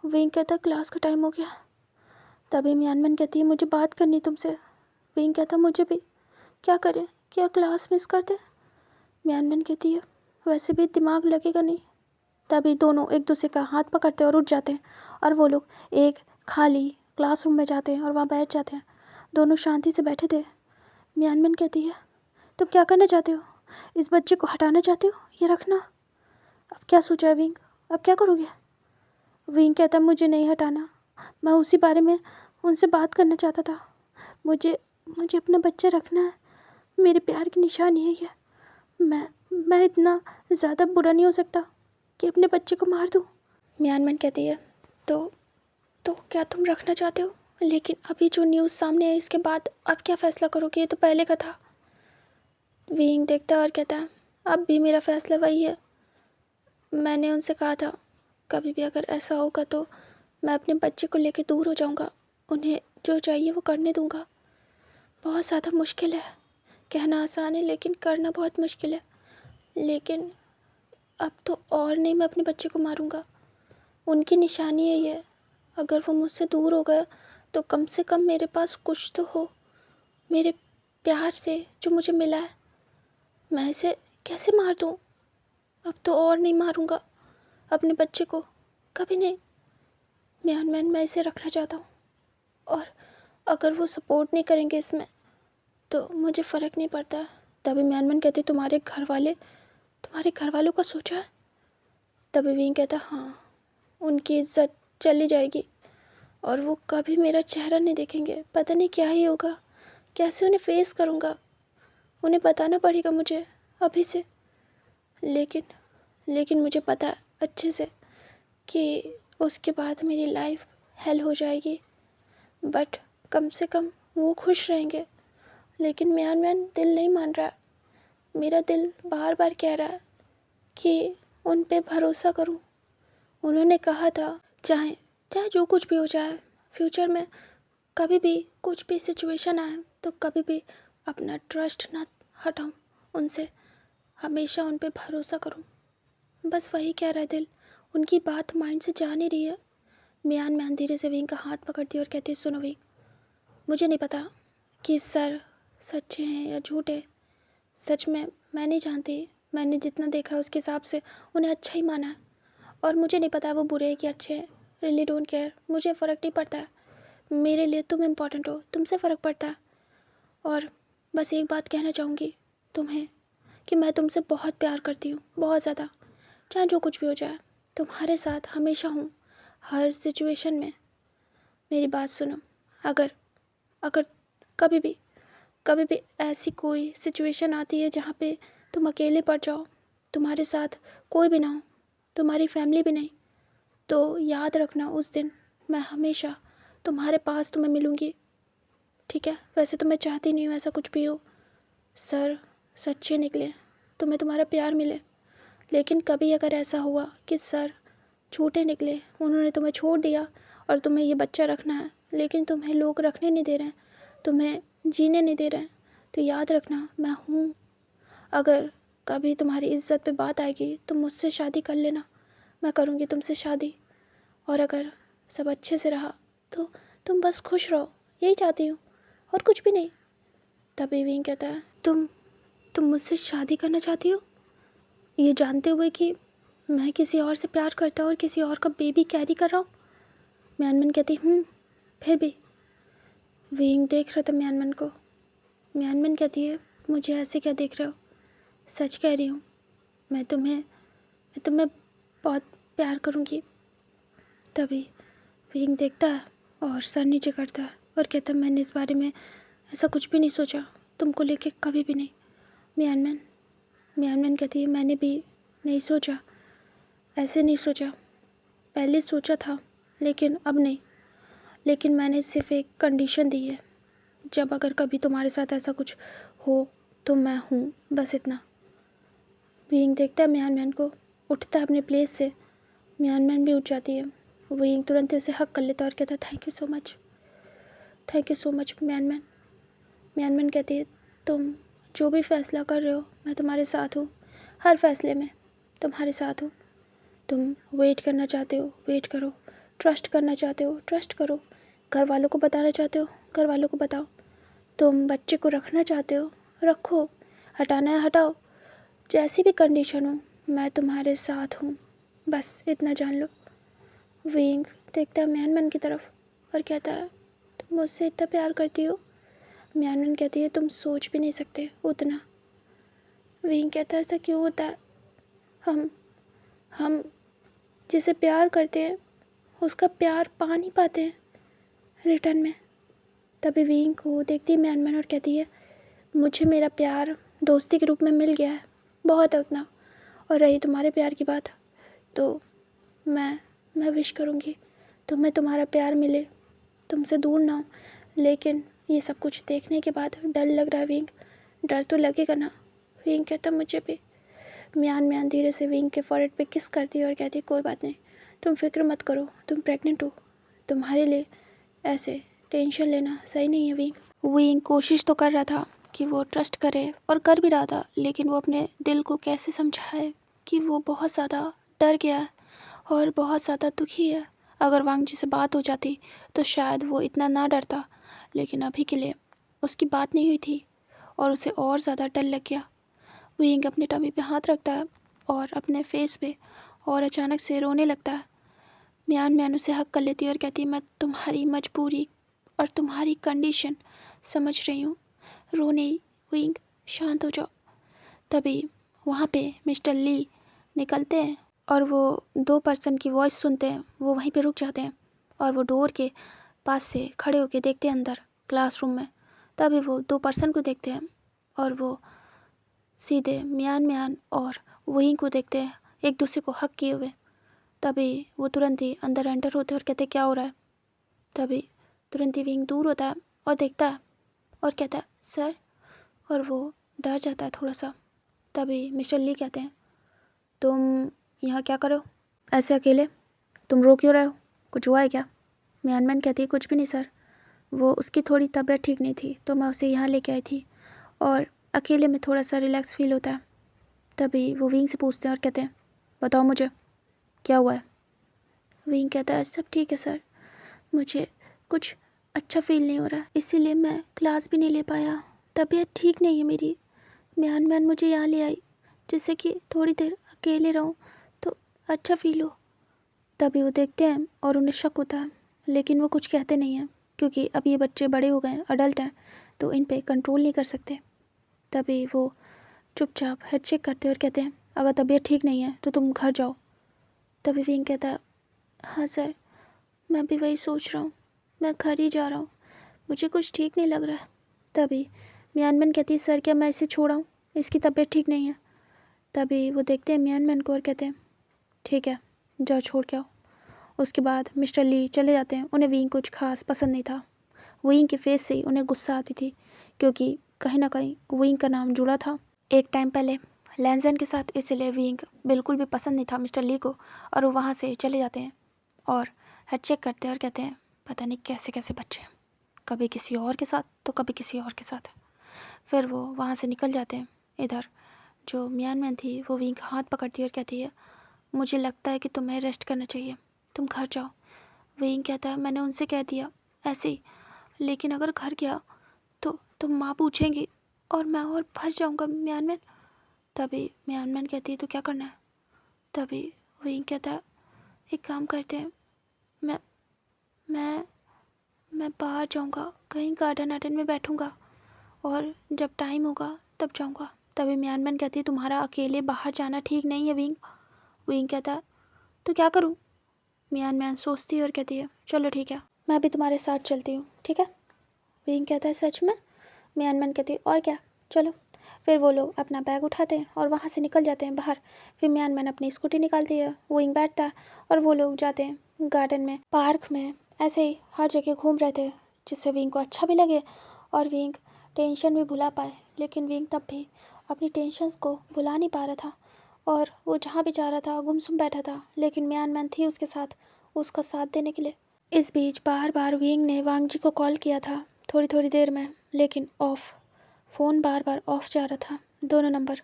विंग कहता है, क्लास का टाइम हो गया। तभी म्यानमैन कहती है, मुझे बात करनी तुमसे। विंग कहता है, मुझे भी। क्या करें, क्या क्लास मिस कर दें? म्यानमैन कहती है, वैसे भी दिमाग लगेगा नहीं। तभी दोनों एक दूसरे का हाथ पकड़ते हैं और उठ जाते हैं और वो लोग एक खाली क्लासरूम में जाते हैं और वहाँ बैठ जाते हैं। दोनों शांति से बैठे थे। म्यानमैन कहती है, तुम क्या करना चाहते हो? इस बच्चे को हटाना चाहते हो? ये रखना। अब क्या सोचा है विंग, अब क्या करोगे? विंग कहता है, मुझे नहीं हटाना, मैं उसी बारे में उनसे बात करना चाहता था। मुझे मुझे अपना बच्चा रखना है, मेरे प्यार की निशानी है ये। मैं इतना ज़्यादा बुरा नहीं हो सकता कि अपने बच्चे को मार दूँ। म्यानमैन कहती है, तो क्या तुम रखना चाहते हो? लेकिन अभी जो न्यूज़ सामने आई उसके बाद अब क्या फ़ैसला करोगे? ये तो पहले का था। विंग देखता है और कहता है, अब भी मेरा फ़ैसला वही है। मैंने उनसे कहा था, कभी भी अगर ऐसा होगा तो मैं अपने बच्चे को लेकर दूर हो जाऊंगा, उन्हें जो चाहिए वो करने दूंगा। बहुत ज़्यादा मुश्किल है, कहना आसान है लेकिन करना बहुत मुश्किल है। लेकिन अब तो और नहीं, मैं अपने बच्चे को मारूंगा, उनकी निशानी है ये। अगर वो मुझसे दूर हो गया तो कम से कम मेरे पास कुछ तो हो, मेरे प्यार से जो मुझे मिला है। मैं इसे कैसे मार दूँ? अब तो और नहीं मारूंगा अपने बच्चे को, कभी नहीं। म्यानमैन, मैं इसे रखना चाहता हूँ, और अगर वो सपोर्ट नहीं करेंगे इसमें तो मुझे फ़र्क नहीं पड़ता। तभी म्यानमैन कहते, तुम्हारे घर वालों का सोचा है? तभी विंग कहता, हाँ, उनकी इज्जत चली जाएगी और वो कभी मेरा चेहरा नहीं देखेंगे। पता नहीं क्या ही होगा, कैसे उन्हें फेस करूँगा। उन्हें बताना पड़ेगा मुझे अभी से। लेकिन मुझे पता है अच्छे से कि उसके बाद मेरी लाइफ हेल हो जाएगी। बट कम से कम वो खुश रहेंगे। लेकिन म्यान दिल नहीं मान रहा। मेरा दिल बार बार कह रहा है कि उन पे भरोसा करूं। उन्होंने कहा था चाहे चाहे जो कुछ भी हो जाए, फ्यूचर में कभी भी कुछ भी सिचुएशन आए तो कभी भी अपना ट्रस्ट ना हटाऊं उनसे, हमेशा उन पे भरोसा करूं। बस वही कह रहा है दिल। उनकी बात माइंड से जा नहीं रही है। म्यान धीरे से विंग का हाथ पकड़ती है और कहती है, सुनो विंग, मुझे नहीं पता कि सर सच्चे हैं या झूठे। सच में मैं नहीं जानती। मैंने जितना देखा उसके हिसाब से उन्हें अच्छा ही माना है। और मुझे नहीं पता वो बुरे हैं कि अच्छे हैं। Really don't care. मुझे फ़र्क नहीं पड़ता है। मेरे लिए तुम इम्पोर्टेंट हो, तुमसे फ़र्क पड़ता है। और बस एक बात कहना चाहूँगी तुम्हें कि मैं तुमसे बहुत प्यार करती हूँ, बहुत ज़्यादा। चाहे जो कुछ भी हो जाए, तुम्हारे साथ हमेशा हूँ, हर सिचुएशन में। मेरी बात सुनो। अगर अगर कभी भी ऐसी कोई सिचुएशन आती है जहाँ पे तुम अकेले पड़ जाओ, तुम्हारे साथ कोई भी ना हो, तुम्हारी फैमिली भी नहीं, तो याद रखना उस दिन मैं हमेशा तुम्हारे पास तुम्हें मिलूँगी। ठीक है? वैसे तो मैं चाहती नहीं हूँ ऐसा कुछ भी हो। सर सच्चे निकले, तुम्हें तुम्हारा प्यार मिले। लेकिन कभी अगर ऐसा हुआ कि सर झूठे निकले, उन्होंने तुम्हें छोड़ दिया और तुम्हें ये बच्चा रखना है, लेकिन तुम्हें लोग रखने नहीं दे रहे हैं, तुम्हें जीने नहीं दे रहे हैं, तो याद रखना मैं हूँ। अगर कभी तुम्हारी इज्जत पे बात आएगी तो मुझसे शादी कर लेना, मैं करूँगी तुमसे शादी। और अगर सब अच्छे से रहा तो तुम बस खुश रहो, यही चाहती हूँ और कुछ भी नहीं। तभी विंग कहता है, तुम मुझसे शादी करना चाहती हो, ये जानते हुए कि मैं किसी और से प्यार करता हूँ और किसी और का बेबी कैरी कर रहा हूँ। म्यानमन कहती फिर भी। विंग देख रहा था म्यानमन को। म्यानमन कहती है, मुझे ऐसे क्या देख रहे हो, सच कह रही हूँ। मैं तुम्हें बहुत प्यार करूँगी। तभी विंग देखता है और सर नीचे करता है और कहता है, मैंने इस बारे में ऐसा कुछ भी नहीं सोचा, तुमको लेके कभी भी नहीं। म्यानमन कहती है, मैंने भी नहीं सोचा, ऐसे नहीं सोचा। पहले सोचा था लेकिन अब नहीं। लेकिन मैंने सिर्फ एक कंडीशन दी है, जब अगर कभी तुम्हारे साथ ऐसा कुछ हो तो मैं हूँ, बस इतना। विंग देखता है म्यानमैन को, उठता है अपने प्लेस से। म्यानमैन भी उठ जाती है। विंग तुरंत उसे हक कर लेता है और कहता है, थैंक यू सो मच म्यानमैन। म्यानमैन कहती है, तुम जो भी फैसला कर रहे हो मैं तुम्हारे साथ हूँ, हर फैसले में तुम्हारे साथ हूँ। तुम वेट करना चाहते हो, वेट करो। ट्रस्ट करना चाहते हो, ट्रस्ट करो। घर वालों को बताना चाहते हो, घर वालों को बताओ। तुम बच्चे को रखना चाहते हो, रखो। हटाना है हटाओ। जैसी भी कंडीशन हो मैं तुम्हारे साथ हूँ, बस इतना जान लो। विंग देखता है म्यानमन की तरफ और कहता है, तुम मुझसे इतना प्यार करती हो। म्यानमन कहती है, तुम सोच भी नहीं सकते उतना। विंग कहता है, ऐसा क्यों होता है? हम जिसे प्यार करते हैं उसका प्यार पा नहीं पाते हैं रिटर्न में। तभी विंग को देखती है म्यानमन और कहती है, मुझे मेरा प्यार दोस्ती के रूप में मिल गया है, बहुत है उतना। और रही तुम्हारे प्यार की बात, तो मैं विश करूँगी तुम्हें तुम्हारा प्यार मिले, तुमसे दूर ना हो। लेकिन ये सब कुछ देखने के बाद डर लग रहा है विंग। डर तो लगेगा ना। विंग कहता, मुझे भी। म्यान धीरे से विंग के फॉरहेड पे किस करती है और कहती है, कोई बात नहीं, तुम फिक्र मत करो, तुम प्रेग्नेंट हो। तुम्हारे लिए ऐसे टेंशन लेना सही नहीं है विंग। विंग कोशिश तो कर रहा था कि वो ट्रस्ट करे और कर भी रहा था, लेकिन वो अपने दिल को कैसे समझाए कि वो बहुत ज़्यादा डर गया है और बहुत ज़्यादा दुखी है। अगर वांग जी से बात हो जाती तो शायद वो इतना ना डरता, लेकिन अभी के लिए उसकी बात नहीं हुई थी और उसे और ज़्यादा डर लग गया। विंग अपने टमी पे हाथ रखता है और अपने फेस पे और अचानक से रोने लगता है। म्यान उसे हक कर लेती है और कहती है, मैं तुम्हारी मजबूरी और तुम्हारी कंडीशन समझ रही हूँ, रो नहीं विंग, शांत हो जाओ। तभी वहाँ पे मिस्टर ली निकलते हैं और वो 2 पर्सन की वॉइस सुनते हैं, वो वहीं पे रुक जाते हैं और वो डोर के पास से खड़े होके देखते हैं अंदर क्लासरूम में। तभी वो 2 पर्सन को देखते हैं और वो सीधे मियान मियान और वहीं को देखते हैं, एक दूसरे को हक किए हुए। तभी वो तुरंत ही अंदर एंटर होते हैं और कहते क्या हो रहा है। तभी तुरंत ही विंग दूर होता है और देखता है और कहता है सर, और वो डर जाता है थोड़ा सा। तभी मिस्टर ली कहते हैं तुम यहाँ क्या करो ऐसे अकेले, तुम रो क्यों रहे हो, कुछ हुआ है क्या। मियान मैन कहती है कुछ भी नहीं सर, वो उसकी थोड़ी तबीयत ठीक नहीं थी तो मैं उसे यहाँ लेके आई थी और अकेले में थोड़ा सा रिलैक्स फील होता है। तभी वो विंग से पूछते हैं और कहते हैं बताओ मुझे क्या हुआ है। विंग कहता है सब ठीक है सर, मुझे कुछ अच्छा फील नहीं हो रहा इसीलिए मैं क्लास भी नहीं ले पाया, तबीयत ठीक नहीं है मेरी। मियान मैन मुझे यहाँ ले आई जिससे कि थोड़ी देर अकेले रहूँ तो अच्छा फील हो। तभी वो देखते हैं और उन्हें शक होता है, लेकिन वो कुछ कहते नहीं हैं क्योंकि अब ये बच्चे बड़े हो गए हैं, अडल्ट हैं, तो इन पे कंट्रोल नहीं कर सकते। तभी वो चुपचाप हेड चेक करते हैं और कहते हैं अगर तबीयत ठीक नहीं है तो तुम घर जाओ। तभी विंग कहता है हाँ सर, मैं भी वही सोच रहा हूँ, मैं घर ही जा रहा हूँ, मुझे कुछ ठीक नहीं लग रहा है। तभी मियानमैन कहती है सर क्या मैं इसे छोड़ाऊँ, इसकी तबीयत ठीक नहीं है। तभी वो देखते हैं मियानमैन को और कहते हैं ठीक है जाओ छोड़ के आओ। उसके बाद मिस्टर ली चले जाते हैं। उन्हें विंग कुछ खास पसंद नहीं था, विंग के फेस से ही उन्हें गुस्सा आती थी क्योंकि कहीं ना कहीं विंग का नाम जुड़ा था एक टाइम पहले लैंजन के साथ, इसलिए विंग बिल्कुल भी पसंद नहीं था मिस्टर ली को। और वो वहाँ से चले जाते हैं और हेड चेक करते हैं और कहते हैं पता नहीं कैसे कैसे बच्चे हैं, कभी किसी और के साथ तो कभी किसी और के साथ। फिर वो वहाँ से निकल जाते हैं। इधर जो मियान मैन थी वो विंग का हाथ पकड़ती है और कहती है मुझे लगता है कि तुम्हें रेस्ट करना चाहिए, तुम घर जाओ। विंग कहता है मैंने उनसे कह दिया ऐसे ही, लेकिन अगर घर गया तो माँ पूछेंगी और मैं और फंस जाऊँगा मियान मैन। तभी मियान मैन कहती है तो क्या करना है। तभी विंग कहता है एक काम करते हैं, मैं मैं मैं बाहर जाऊँगा, कहीं गार्डन वार्डन में बैठूँगा और जब टाइम होगा तब जाऊँगा। तभी मियान मैन कहती है तुम्हारा अकेले बाहर जाना ठीक नहीं है विंग। विंग कहता है तो क्या करूँ। मियान मैन सोचती है और कहती है चलो ठीक है मैं भी तुम्हारे साथ चलती हूँ, ठीक है। विंग कहता है सच में। मियान मैन कहती है और क्या चलो। फिर वो लोग अपना बैग उठाते हैं और वहाँ से निकल जाते हैं बाहर। फिर मियान मैन अपनी स्कूटी निकालती है, विंग बैठता है और वो लोग जाते हैं गार्डन में, पार्क में, ऐसे ही हर जगह घूम रहे थे जिससे विंग को अच्छा भी लगे और विंग टेंशन भी भुला पाए। लेकिन विंग तब भी अपनी टेंशन्स को भुला नहीं पा रहा था और वो जहाँ भी जा रहा था गुमसुम बैठा था, लेकिन मियान मैन थी उसके साथ, उसका साथ देने के लिए। इस बीच बार बार विंग ने वांग जी को कॉल किया था थोड़ी थोड़ी देर में, लेकिन फ़ोन बार बार ऑफ जा रहा था दोनों नंबर।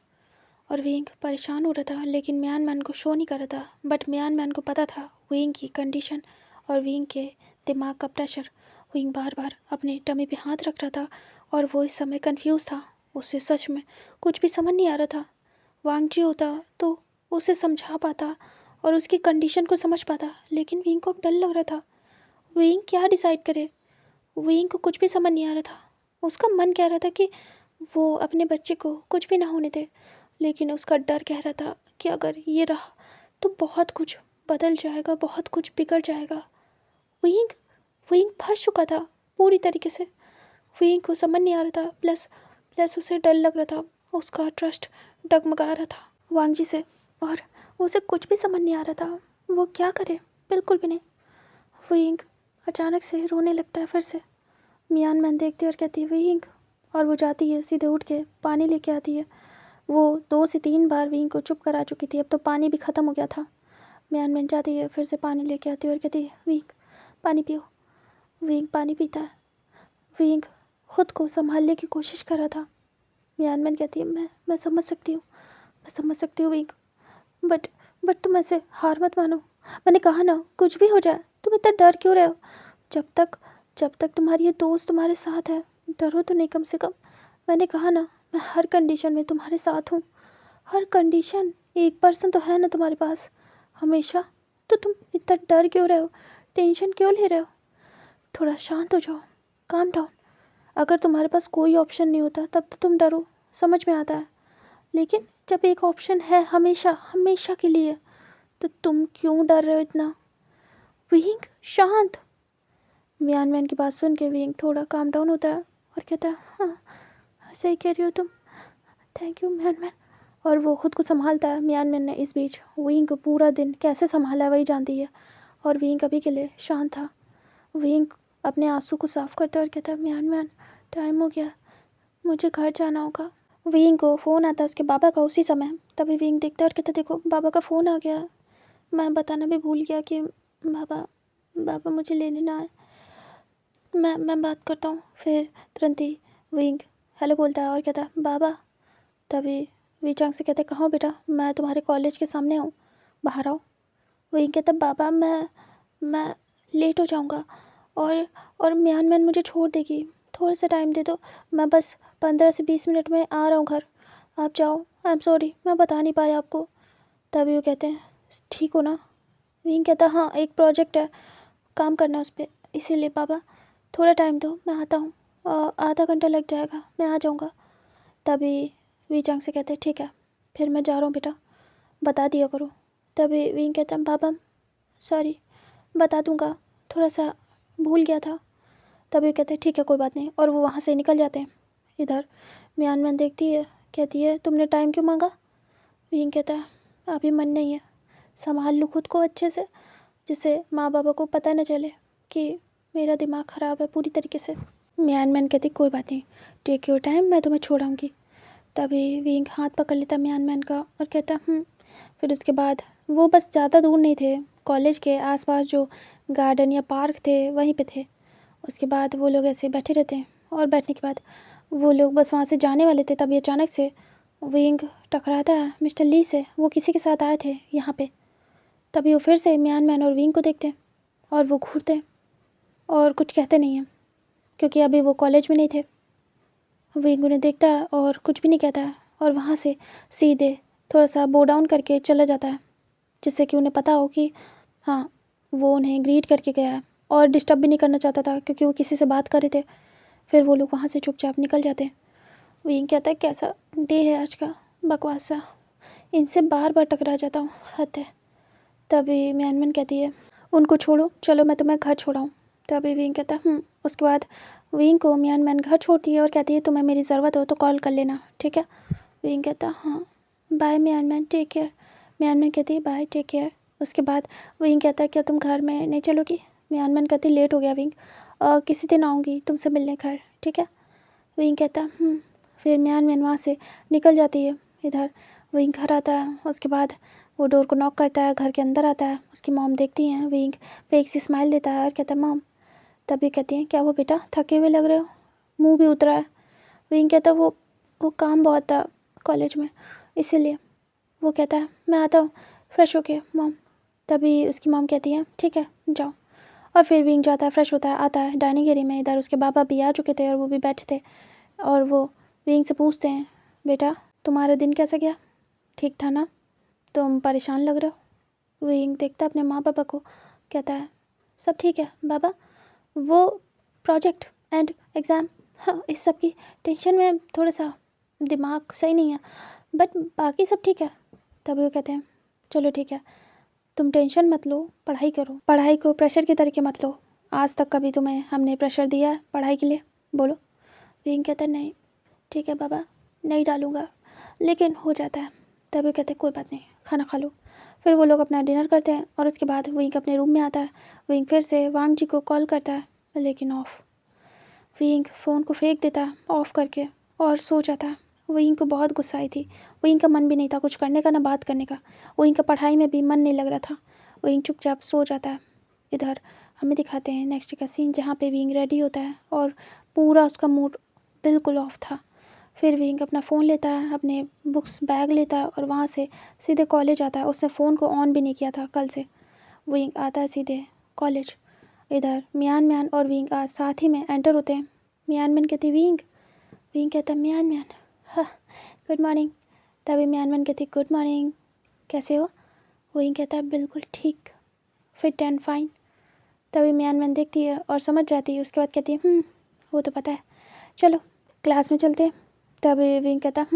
और विंग परेशान हो रहा था लेकिन मियान मैन को शो नहीं कर रहा था। बट मियान मैन को पता था विंग की कंडीशन और विंग के दिमाग का प्रेशर। विंग बार बार अपने टमी पे हाथ रख रहा था और वो इस समय कंफ्यूज था, उसे सच में कुछ भी समझ नहीं आ रहा था। वांग जी होता तो उसे समझा पाता और उसकी कंडीशन को समझ पाता, लेकिन विंग को डर लग रहा था। विंग क्या डिसाइड करे, विंग को कुछ भी समझ नहीं आ रहा था। उसका मन कह रहा था कि वो अपने बच्चे को कुछ भी ना होने दे, लेकिन उसका डर कह रहा था कि अगर ये रहा तो बहुत कुछ बदल जाएगा, बहुत कुछ बिगड़ जाएगा। विंग विंग फंस चुका था पूरी तरीके से। विंग को समझ नहीं आ रहा था, प्लस प्लस उसे डर लग रहा था, उसका ट्रस्ट डगमगा रहा था वांग जी से और उसे कुछ भी समझ नहीं आ रहा था वो क्या करे, बिल्कुल भी नहीं। विंग अचानक से रोने लगता है फिर से। मियान मैन देखती है और कहती है विंग, और वो जाती है सीधे उठ के पानी लेके आती है। वो 2 से 3 बार विंग को चुप करा चुकी थी, अब तो पानी भी ख़त्म हो गया था। मियान मैन जाती है फिर से पानी लेके आती है और कहती है विंग पानी पियो। विंग पानी पीता है। विंग खुद को संभालने की कोशिश कर रहा था। मियान मैन कहती है मैं समझ सकती हूँ, मैं समझ सकती हूँ विंग, बट तुम ऐसे हार मत मानो। मैंने कहा ना कुछ भी हो जाए, तुम इतना डर क्यों रहे हो। जब तक तुम्हारी ये दोस्त तुम्हारे साथ है, डरो तो नहीं कम से कम। मैंने कहा ना मैं हर कंडीशन में तुम्हारे साथ हूँ, हर कंडीशन। एक पर्सन तो है ना तुम्हारे पास हमेशा, तो तुम इतना डर क्यों रहे हो, टेंशन क्यों ले रहे हो। थोड़ा शांत हो जाओ, काम डाउन। अगर तुम्हारे पास कोई ऑप्शन नहीं होता तब तो तुम डरो, समझ में आता है, लेकिन जब एक ऑप्शन है हमेशा हमेशा के लिए, तो तुम क्यों डर रहे हो इतना? विंग शांत। मियान मैन की बात सुन के विंग थोड़ा काम डाउन होता है और कहता है हाँ सही कह रही हो तुम, थैंक यू मियान मैन। और वो खुद को संभालता है। मियान मैन ने इस बीच विंग को पूरा दिन कैसे संभाला है वही जानती है। और विंग अभी के लिए शांत था। विंग अपने आंसू को साफ करता है और कहता है मियान मैन टाइम हो गया, मुझे घर जाना होगा। विंग को फ़ोन आता है उसके बाबा का उसी समय। तभी विंग देखता है और कहता है देखो बाबा का फ़ोन आ गया, मैं बताना भी भूल गया कि बाबा बाबा मुझे लेने ना आए, मैं बात करता हूँ। फिर तुरंत ही विंग हेलो बोलता है और कहता है बाबा। तभी वीचांग से कहते कहाँ हो बेटा, मैं तुम्हारे कॉलेज के सामने हूँ, बाहर आओ। विंग कहता बाबा मैं लेट हो जाऊँगा और मियान मैन मुझे छोड़ देगी, थोड़ा सा टाइम दे दो, मैं बस 15 से 20 मिनट में आ रहा हूँ घर, आप जाओ। आई एम सॉरी मैं बता नहीं पाया आपको। तभी वो कहते हैं ठीक हो ना? विंग कहता हाँ एक प्रोजेक्ट है, काम करना है उस पर, इसीलिए बाबा थोड़ा टाइम दो, मैं आता हूँ, आधा घंटा लग जाएगा, मैं आ जाऊँगा। तभी वीचांग से कहते ठीक है फिर मैं जा रहा हूँ बेटा, बता दिया करो। तभी विंग कहता बाबा सॉरी बता दूँगा, थोड़ा सा भूल गया था। तभी कहते ठीक है कोई बात नहीं, और वो वहाँ से निकल जाते हैं। इधर मियान मैन देखती है, कहती है तुमने टाइम क्यों मांगा? विंग कहता है अभी मन नहीं है, संभाल लूँ खुद को अच्छे से, जिससे माँ बाबा को पता न चले कि मेरा दिमाग ख़राब है पूरी तरीके से। मियान मैन कहती कोई बात नहीं, टेक योर टाइम, मैं तुम्हें छोड़ाऊँगी। तभी विंग हाथ पकड़ लेता मियान मैन का और कहता फिर उसके बाद वो बस ज़्यादा दूर नहीं थे, कॉलेज के आसपास जो गार्डन या पार्क थे वहीं पे थे। उसके बाद वो लोग ऐसे बैठे रहते हैं और बैठने के बाद वो लोग बस वहाँ से जाने वाले थे। तभी अचानक से विंग टकराता है मिस्टर ली से, वो किसी के साथ आए थे यहाँ पे। तभी वो फिर से मियान मैन और विंग को देखते हैं और वो घूरते हैं और कुछ कहते नहीं हैं क्योंकि अभी वो कॉलेज में नहीं थे। विंग उन्हें देखता है और कुछ भी नहीं कहता है और वहाँ से सीधे थोड़ा सा बो डाउन करके चला जाता है, जिससे कि उन्हें पता हो कि हाँ वो उन्हें ग्रीट करके गया है और डिस्टर्ब भी नहीं करना चाहता था क्योंकि वो किसी से बात कर रहे थे। फिर वो लोग वहाँ से चुपचाप निकल जाते हैं। विंग कहता है कैसा डे है आज का, बकवास सा, इनसे बार बार टकरा जाता हूँ, हद है। तभी मियान मैन कहती है उनको छोड़ो, चलो मैं तुम्हें घर छोड़ाऊँ। तभी विंग कहता है उसके बाद विंग को मियान मैन घर छोड़ती है और कहती है तुम्हें मेरी ज़रूरत हो तो कॉल कर लेना, ठीक है? विंग कहता हाँ बाय मियान मैन, टेक केयर। मियान मैन कहती है बाय टेक केयर। उसके बाद विंग कहता है क्या तुम घर में नहीं चलोगी? मियान मैन कहती लेट हो गया विंग, किसी दिन आऊँगी तुमसे मिलने घर, ठीक है? विंग कहता फिर मियान मैन वहाँ से निकल जाती है। इधर विंग घर आता है, उसके बाद वो डोर को नॉक करता है, घर के अंदर आता है। उसकी मॉम देखती हैं, विंग फेक सी स्माइल देता है और कहता है मॉम। तभी कहती हैं क्या हुआ बेटा, थके हुए लग रहे हो, मुंह भी उतरा है। विंग कहता है वो काम बहुत था कॉलेज में इसीलिए। वो कहता है मैं आता हूँ फ्रेश होके मॉम। तभी उसकी मॉम कहती है ठीक है जाओ। और फिर विंग जाता है, फ्रेश होता है, आता है डाइनिंग एरिया में। इधर उसके बाबा भी आ चुके थे और वो भी बैठे थे और वो विंग से पूछते हैं बेटा तुम्हारा दिन कैसा गया, ठीक था ना, तुम परेशान लग रहे हो? विंग देखता है अपने माँ पापा को, कहता है सब ठीक है बाबा, वो प्रोजेक्ट एंड एग्ज़ाम, हाँ इस सब की टेंशन में थोड़ा सा दिमाग सही नहीं है, बट बाकी सब ठीक है। तभी वो कहते हैं चलो ठीक है, तुम टेंशन मत लो, पढ़ाई करो, पढ़ाई को प्रेशर के तरीके मत लो। आज तक कभी तुम्हें हमने प्रेशर दिया है पढ़ाई के लिए, बोलो? विंग कहता है नहीं ठीक है बाबा, नहीं डालूँगा, लेकिन हो जाता है। तभी कहते कोई बात नहीं, खाना खा लो। फिर वो लोग अपना डिनर करते हैं और उसके बाद विंग अपने रूम में आता है। विंग फिर से वांग जी को कॉल करता है, लेकिन ऑफ। विंग फ़ोन को फेंक देता है ऑफ़ करके और सो जाता है। विंग को बहुत गुस्सा आई थी। विंग का मन भी नहीं था कुछ करने का, ना बात करने का। विंग का पढ़ाई में भी मन नहीं लग रहा था। विंग चुपचाप सो जाता है। इधर हमें दिखाते हैं नेक्स्ट का सीन, जहाँ पे विंग रेडी होता है और पूरा उसका मूड बिल्कुल ऑफ था। फिर विंग अपना फ़ोन लेता है, अपने बुक्स बैग लेता है और वहाँ से सीधे कॉलेज आता है। उसने फ़ोन को ऑन भी नहीं किया था कल से। विंग आता है सीधे कॉलेज। इधर मियान मैन और विंग आज साथ ही में एंटर होते हैं। मियान मैन कहती विंग, विंग कहता मियान मैन हाँ गुड मॉर्निंग। तभी मियान मैन कहती गुड मॉर्निंग, कैसे हो? विंग कहता है बिल्कुल ठीक, फिट एंड फाइन। तभी मियान मैन देखती है और समझ जाती है। उसके बाद कहती है वो तो पता है, चलो क्लास में चलते हैं। तभी विंग कहता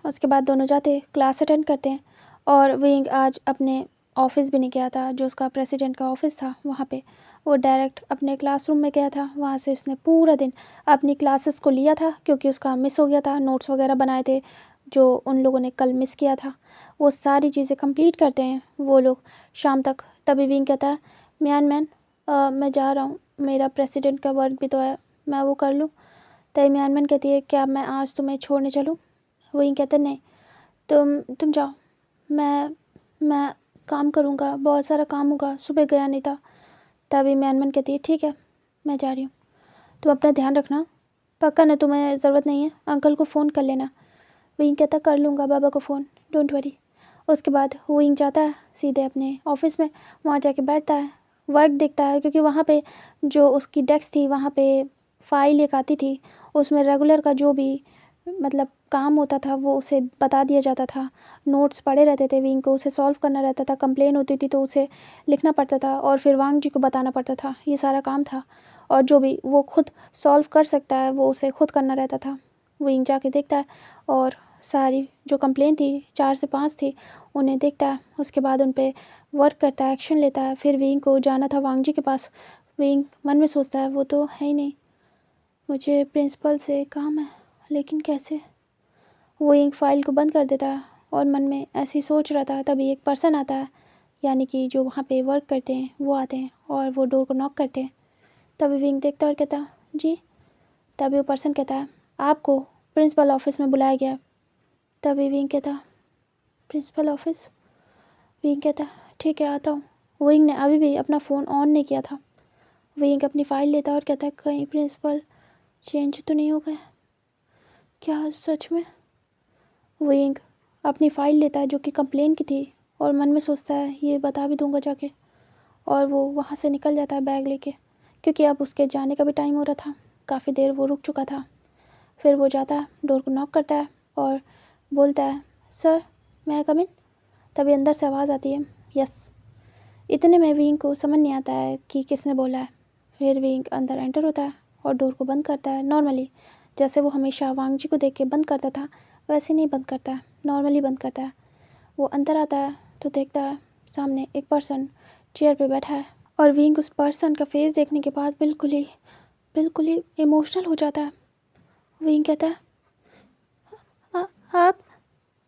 उसके बाद दोनों जाते क्लास अटेंड करते हैं। और विंग आज अपने ऑफ़िस भी नहीं गया था, जो उसका प्रेसिडेंट का ऑफ़िस था वहाँ पे। वो डायरेक्ट अपने क्लासरूम में गया था। वहाँ से उसने पूरा दिन अपनी क्लासेस को लिया था, क्योंकि उसका मिस हो गया था। नोट्स वगैरह बनाए थे जो उन लोगों ने कल मिस किया था, वो सारी चीज़ें कंप्लीट करते हैं वो लोग शाम तक। तभी विंग कहता है, मैन मैं जा रहा हूँ, मेरा प्रेसिडेंट का वर्क भी तो है, मैं वो कर लूँ। तभी मैन कहती है, क्या मैं आज तुम्हें छोड़ने चलूँ? विंग कहता है, नहीं, तुम जाओ, मैं काम करूँगा, बहुत सारा काम होगा, सुबह गया नहीं था। तभी मैन कहती है, ठीक है, मैं जा रही हूँ, तुम अपना ध्यान रखना, पक्का ना, तुम्हें ज़रूरत नहीं है, अंकल को फ़ोन कर लेना। विंग कहता, कर लूँगा बाबा को फ़ोन, डोंट वरी। उसके बाद विंग जाता है सीधे अपने ऑफिस में। वहाँ जाके बैठता है, वर्क देखता है, क्योंकि वहाँ पे जो उसकी डेस्क थी वहाँ पे फाइल एक आती थी, उसमें रेगुलर का जो भी मतलब काम होता था वो उसे बता दिया जाता था। नोट्स पड़े रहते थे, विंग को उसे सॉल्व करना रहता था। कंप्लेन होती थी तो उसे लिखना पड़ता था और फिर वांग जी को बताना पड़ता था। ये सारा काम था, और जो भी वो खुद सॉल्व कर सकता है वो उसे खुद करना रहता था। विंग जाके देखता है और सारी जो कंप्लेन थी 4 से 5 थी उन्हें देखता है। उसके बाद उन पे वर्क करता है, एक्शन लेता है। फिर विंग को जाना था वांग जी के पास। विंग मन में सोचता है, वो तो है ही नहीं, मुझे प्रिंसिपल से काम है, लेकिन कैसे? वो एक फ़ाइल को बंद कर देता है और मन में ऐसे ही सोच रहा था। तभी एक पर्सन आता है, यानी कि जो वहाँ पे वर्क करते हैं वो आते हैं और वो डोर को नॉक करते हैं। तभी विंग देखता है और कहता है, जी। तभी वो पर्सन कहता है, आपको प्रिंसिपल ऑफिस में बुलाया गया है। तभी विंग कहता, प्रिंसिपल ऑफिस? विंग कहता, ठीक है, आता हूँ। विंग ने अभी भी अपना फ़ोन ऑन नहीं किया था। विंग अपनी फ़ाइल लेता है और कहता है, कहीं प्रिंसिपल चेंज तो नहीं हो गए क्या सच में? विंग अपनी फ़ाइल लेता है जो कि कंप्लेन की थी और मन में सोचता है, ये बता भी दूंगा जाके। और वो वहाँ से निकल जाता है बैग लेके, क्योंकि अब उसके जाने का भी टाइम हो रहा था। काफ़ी देर वो रुक चुका था। फिर वो जाता है, डोर को नॉक करता है और बोलता है, सर मैं कम इन? तभी अंदर से आवाज़ आती है, यस। इतने में विंग को समझ नहीं आता है कि किसने बोला है। फिर विंग अंदर एंटर होता है और डोर को बंद करता है नॉर्मली, जैसे वो हमेशा वांग जी को देख के बंद करता था वैसे नहीं बंद करता है, नॉर्मली बंद करता है। वो अंदर आता है तो देखता है सामने एक पर्सन चेयर पे बैठा है, और विंग उस पर्सन का फेस देखने के बाद बिल्कुल ही इमोशनल हो जाता है। विंग कहता है, आप?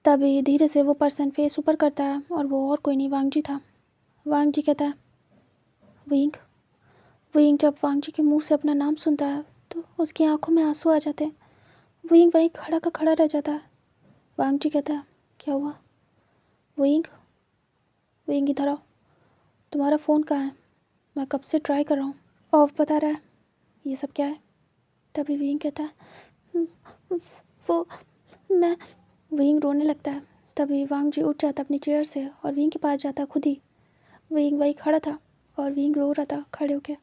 तभी धीरे से वो पर्सन फेस ऊपर करता है और वो और कोई नहीं, वांग जी था। वांग जी कहता है, विंग। विंग जब वांग जी के मुंह से अपना नाम सुनता है तो उसकी आंखों में आंसू आ जाते हैं। विंग वहीं खड़ा का खड़ा रह जाता है। वांग जी कहता है, क्या हुआ? विंग, विंग इधर आओ, तुम्हारा फ़ोन कहाँ है? मैं कब से ट्राई कर रहा हूँ, ऑफ बता रहा है, ये सब क्या है? तभी विंग कहता है, वो मैं। विंग रोने लगता है। तभी वांग जी उठ जाता अपनी चेयर से और विंग के पास जाता खुद ही। विंग वही खड़ा था और विंग रो रहा था खड़े होके।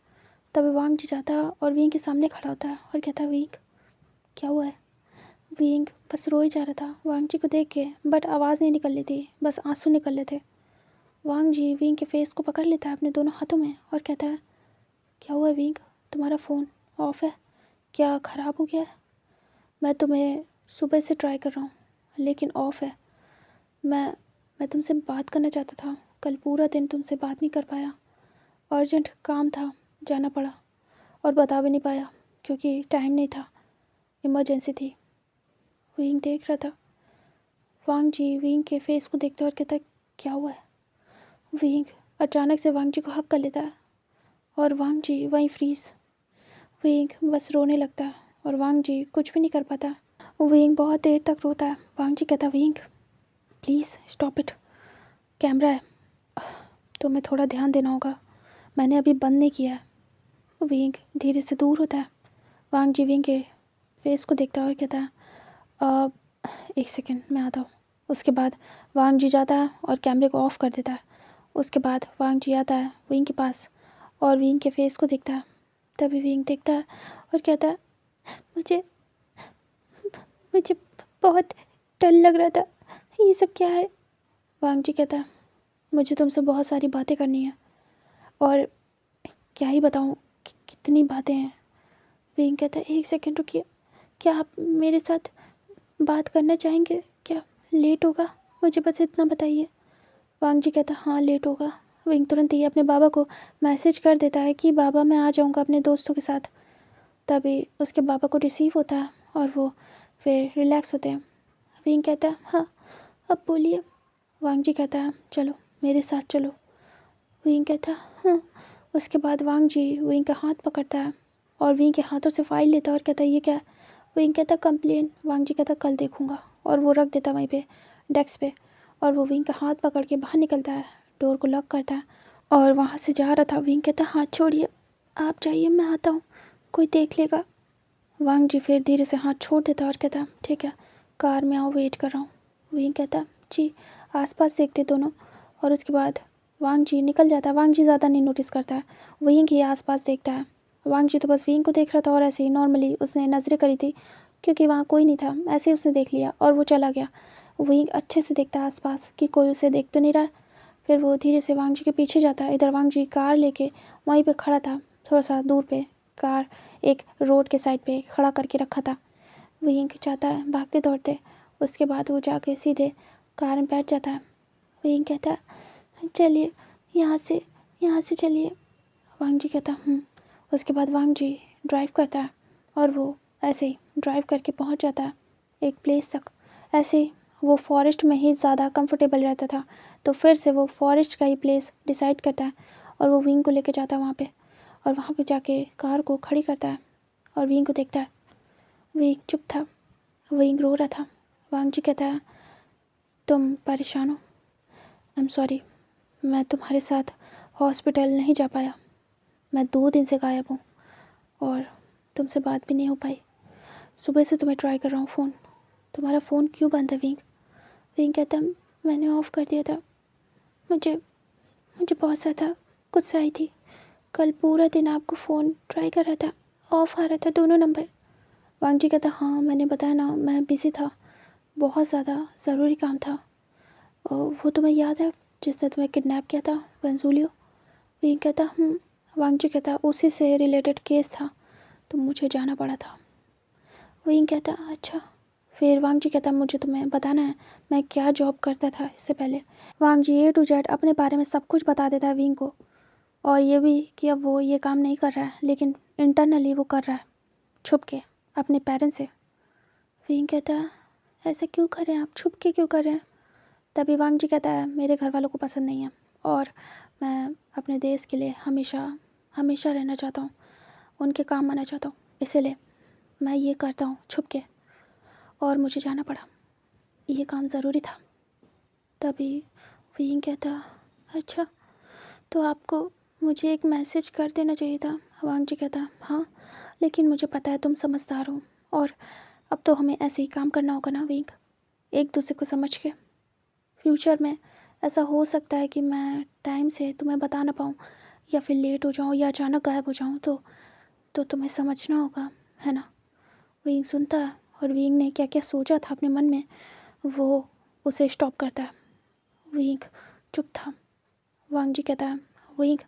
तभी वांग जी जाता और विंग के सामने खड़ा होता है और कहता, विंग क्या हुआ है? विंग बस रो ही जा रहा था वांग जी को देख के, बट आवाज़ नहीं निकल रही थी, बस आंसू निकल रहे थे। वांग जी विंग के फेस को पकड़ लेता है अपने दोनों हाथों में और कहता है, क्या हुआ है विंग? तुम्हारा फ़ोन ऑफ है, क्या ख़राब हो गया है? मैं तुम्हें सुबह से ट्राई कर रहा हूँ लेकिन ऑफ़ है। मैं तुमसे बात करना चाहता था, कल पूरा दिन तुमसे बात नहीं कर पाया, अर्जेंट काम था, जाना पड़ा, और बता भी नहीं पाया क्योंकि टाइम नहीं था, इमरजेंसी थी। विंग देख रहा था। वांग जी विंग के फेस को देखता और कहता, क्या हुआ है? विंग अचानक से वांग जी को हक कर लेता है और वांग जी वहीं फ्रीज। विंग बस रोने लगता है और वांग जी कुछ भी नहीं कर पाता। विंग बहुत देर तक रोता है। वांग जी कहता, wing please stop it, camera है, तो मैं थोड़ा ध्यान देना होगा, मैंने अभी बंद नहीं किया है। विंग धीरे से दूर होता है। वांग जी विंग के फेस को देखता है और कहता है, एक सेकेंड मैं आता हूँ। उसके बाद वांग जी जाता है और कैमरे को ऑफ कर देता है। उसके बाद वांग जी आता है विंग के पास और विंग के फेस को देखता है। तभी विंग देखता है और कहता है, मुझे मुझे बहुत डर लग रहा था, ये सब क्या है? वांग जी कहता है, मुझे तुमसे बहुत सारी बातें करनी है, और क्या ही बताऊँ कितनी बातें हैं। विंग कहता है, एक सेकेंड रुकिए, क्या आप मेरे साथ बात करना चाहेंगे क्या? लेट होगा, मुझे बस इतना बताइए। वांग जी कहता हाँ लेट होगा। विंग तुरंत ही अपने बाबा को मैसेज कर देता है कि बाबा मैं आ जाऊँगा अपने दोस्तों के साथ। तभी उसके बाबा को रिसीव होता है और वो फिर रिलैक्स होते हैं। विंग कहता है हाँ अब बोलिए। वांग जी कहता है चलो मेरे साथ चलो। विंग कहता है हाँ। उसके बाद वांग जी विंग का हाथ पकड़ता है और विंग के हाथों से फाइल लेता है और कहता है ये क्या है। विंग कहता है कंप्लेन। वांग जी कहता है कल देखूँगा और वो रख देता है वहीं पे डेस्क पे। और वो विंग का हाथ पकड़ के बाहर निकलता है, डोर को लॉक करता है और वहाँ से जा रहा था। विंग कहता है हाथ छोड़िए, आप जाइए, मैं आता हूँ, कोई देख लेगा। वांग जी फिर धीरे से हाथ छोड़ देता और कहता ठीक है कार में आओ, वेट कर रहा हूँ। विंग कहता जी। आसपास देखते दोनों और उसके बाद वांग जी निकल जाता है। वांग जी ज़्यादा नहीं नोटिस करता है, विंग ही आसपास देखता है। वांग जी तो बस विंग को देख रहा था और ऐसे ही नॉर्मली उसने नज़रें करी थी क्योंकि वहाँ कोई नहीं था, ऐसे ही उसने देख लिया और वो चला गया। विंग अच्छे से देखता है आसपास कि कोई उसे देख तो नहीं रहा। फिर वो धीरे से वांग जी के पीछे जाता है। इधर वांग जी कार लेके वहीं पे खड़ा था, थोड़ा सा दूर पे कार एक रोड के साइड पे खड़ा करके रखा था। विंग जाता है भागते दौड़ते। उसके बाद वो जाके सीधे कार में बैठ जाता है। विंग कहता है चलिए यहाँ से चलिए। वांग जी कहता उसके बाद वांग जी ड्राइव करता है और वो ऐसे ही ड्राइव करके पहुँच जाता है एक प्लेस तक। ऐसे ही वो फॉरेस्ट में ही ज़्यादा कंफर्टेबल रहता था, तो फिर से वो फॉरेस्ट का ही प्लेस डिसाइड करता है और वो विंग को लेके जाता है वहाँ पे। और वहाँ पे जाके कार को खड़ी करता है और विंग को देखता है। विंग चुप था, विंग रो रहा था। वांग जी कहता है तुम परेशान हो, आई एम सॉरी, मैं तुम्हारे साथ हॉस्पिटल नहीं जा पाया, मैं 2 दिन से गायब हूँ और तुमसे बात भी नहीं हो पाई। सुबह से तुम्हें ट्राई कर रहा हूँ फ़ोन, तुम्हारा फ़ोन क्यों बंद है विंग। विंग कहता मैंने ऑफ़ कर दिया था, मुझे बहुत ज़्यादा गुस्सा आई थी। कल पूरा दिन आपको फ़ोन ट्राई कर रहा था, ऑफ़ आ रहा था दोनों नंबर। वांग जी कहता हाँ मैंने बताया ना, मैं बिज़ी था, बहुत ज़्यादा ज़रूरी काम था। और वो तुम्हें याद है जिसने तुम्हें किडनैप किया था, वेंजुलियो। विंग कहता वांग जी कहता उसी से रिलेटेड केस था तो मुझे जाना पड़ा था। विंग कहता अच्छा। फिर वांग जी कहता मुझे तुम्हें बताना है मैं क्या जॉब करता था इससे पहले। वांग जी A to Z अपने बारे में सब कुछ बता देता है विंग को, और ये भी कि अब वो ये काम नहीं कर रहा है लेकिन इंटरनली वो कर रहा है छुप के अपने पेरेंट्स से। विंग कहता है ऐसा क्यों कर रहे हैं आप, छुप के क्यों कर रहे हैं। तभी वांग जी कहता है मेरे घर वालों को पसंद नहीं है और मैं अपने देश के लिए हमेशा हमेशा रहना चाहता हूँ, उनके काम आना चाहता हूँ, इसलिए मैं ये करता हूँ छुप के और मुझे जाना पड़ा, ये काम ज़रूरी था। तभी विंग कहता अच्छा तो आपको मुझे एक मैसेज कर देना चाहिए था। वांग जी कहता हाँ लेकिन मुझे पता है तुम समझदार हो और अब तो हमें ऐसे ही काम करना होगा ना विंग, एक दूसरे को समझ के। फ्यूचर में ऐसा हो सकता है कि मैं टाइम से तुम्हें बता ना पाऊँ या फिर लेट हो जाऊँ या अचानक गायब हो जाऊँ, तो तुम्हें समझना होगा, है ना। विंग सुनता है और विंग ने क्या क्या सोचा था अपने मन में वो उसे स्टॉप करता है। विंग चुप था। वांग जी कहता है विंग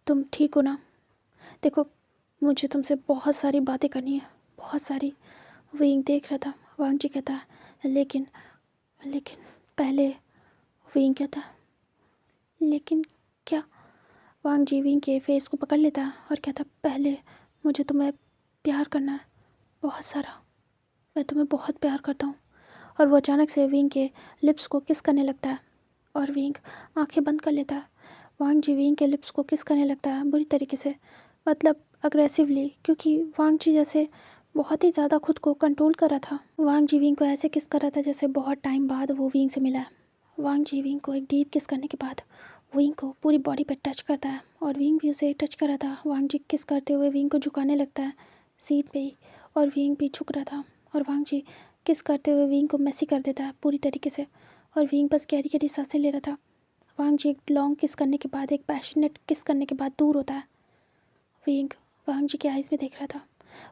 तुम ठीक हो ना, देखो मुझे तुमसे बहुत सारी बातें करनी है, बहुत सारी। विंग देख रहा था। वांग जी कहता है लेकिन लेकिन पहले। विंग कहता है लेकिन क्या। वांग जी विंग के फेस को पकड़ लेता है और कहता पहले मुझे तुम्हें प्यार करना है, बहुत सारा, मैं तुम्हें बहुत प्यार करता हूँ। और वो अचानक से विंग के लिप्स को किस करने लगता है और विंग आंखें बंद कर लेता है। वांग जी विंग के लिप्स को किस करने लगता है बुरी तरीके से, मतलब अग्रेसिवली, क्योंकि वांग जी जैसे बहुत ही ज़्यादा खुद को कंट्रोल कर रहा था। वांग जी विंग को ऐसे किस कर रहा था जैसे बहुत टाइम बाद वो विंग से मिला है। वांग जी विंग को एक डीप किस करने के बाद विंग को पूरी बॉडी पर टच करता है और विंग भी उसे टच कर रहा था। वांग जी किस करते हुए विंग को झुकाने लगता है सीट पे ही, और विंग भी झुक रहा था। और वांग जी किस करते हुए विंग को मेसी कर देता है पूरी तरीके से, और विंग बस गहरी गहरी सांसें ले रहा था। वांग जी एक लॉन्ग किस करने के बाद, एक पैशनेट किस करने के बाद दूर होता है। विंग वांग जी के आइज़ में देख रहा था।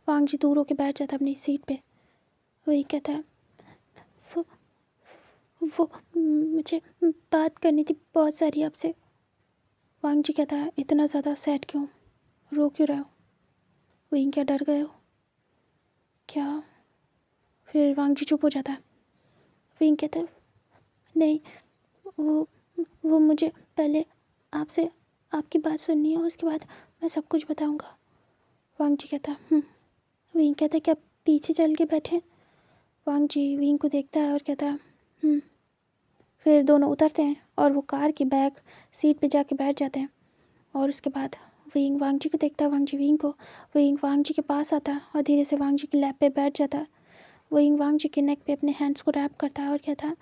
वांग जी दूर होकर बैठ जाता अपनी सीट पे। विंग कहता है वो मुझे बात करनी थी बहुत सारी आपसे। वांग जी कहता है इतना ज़्यादा सैड क्यों, रो क्यों रहे हो। विंग क्या डर गए हो क्या। फिर वांग जी चुप हो जाता है। विंग कहता है नहीं, वो वो मुझे पहले आपसे आपकी बात सुननी है, उसके बाद मैं सब कुछ बताऊंगा। वांग जी कहता विंग कहता क्या पीछे चल के बैठे? वांग जी विंग को देखता है और कहता है। फिर दोनों उतरते हैं और वो कार की बैक सीट पे जाके बैठ जाते हैं। और उसके बाद विंग वांग जी को देखता है, वांग जी विंग को। विंग वांग जी के पास आता है और धीरे से वांग जी की लैप पे बैठ जाता है। विंग वांग जी के नेक पे अपने हैंड्स को रैप करता है और कहता है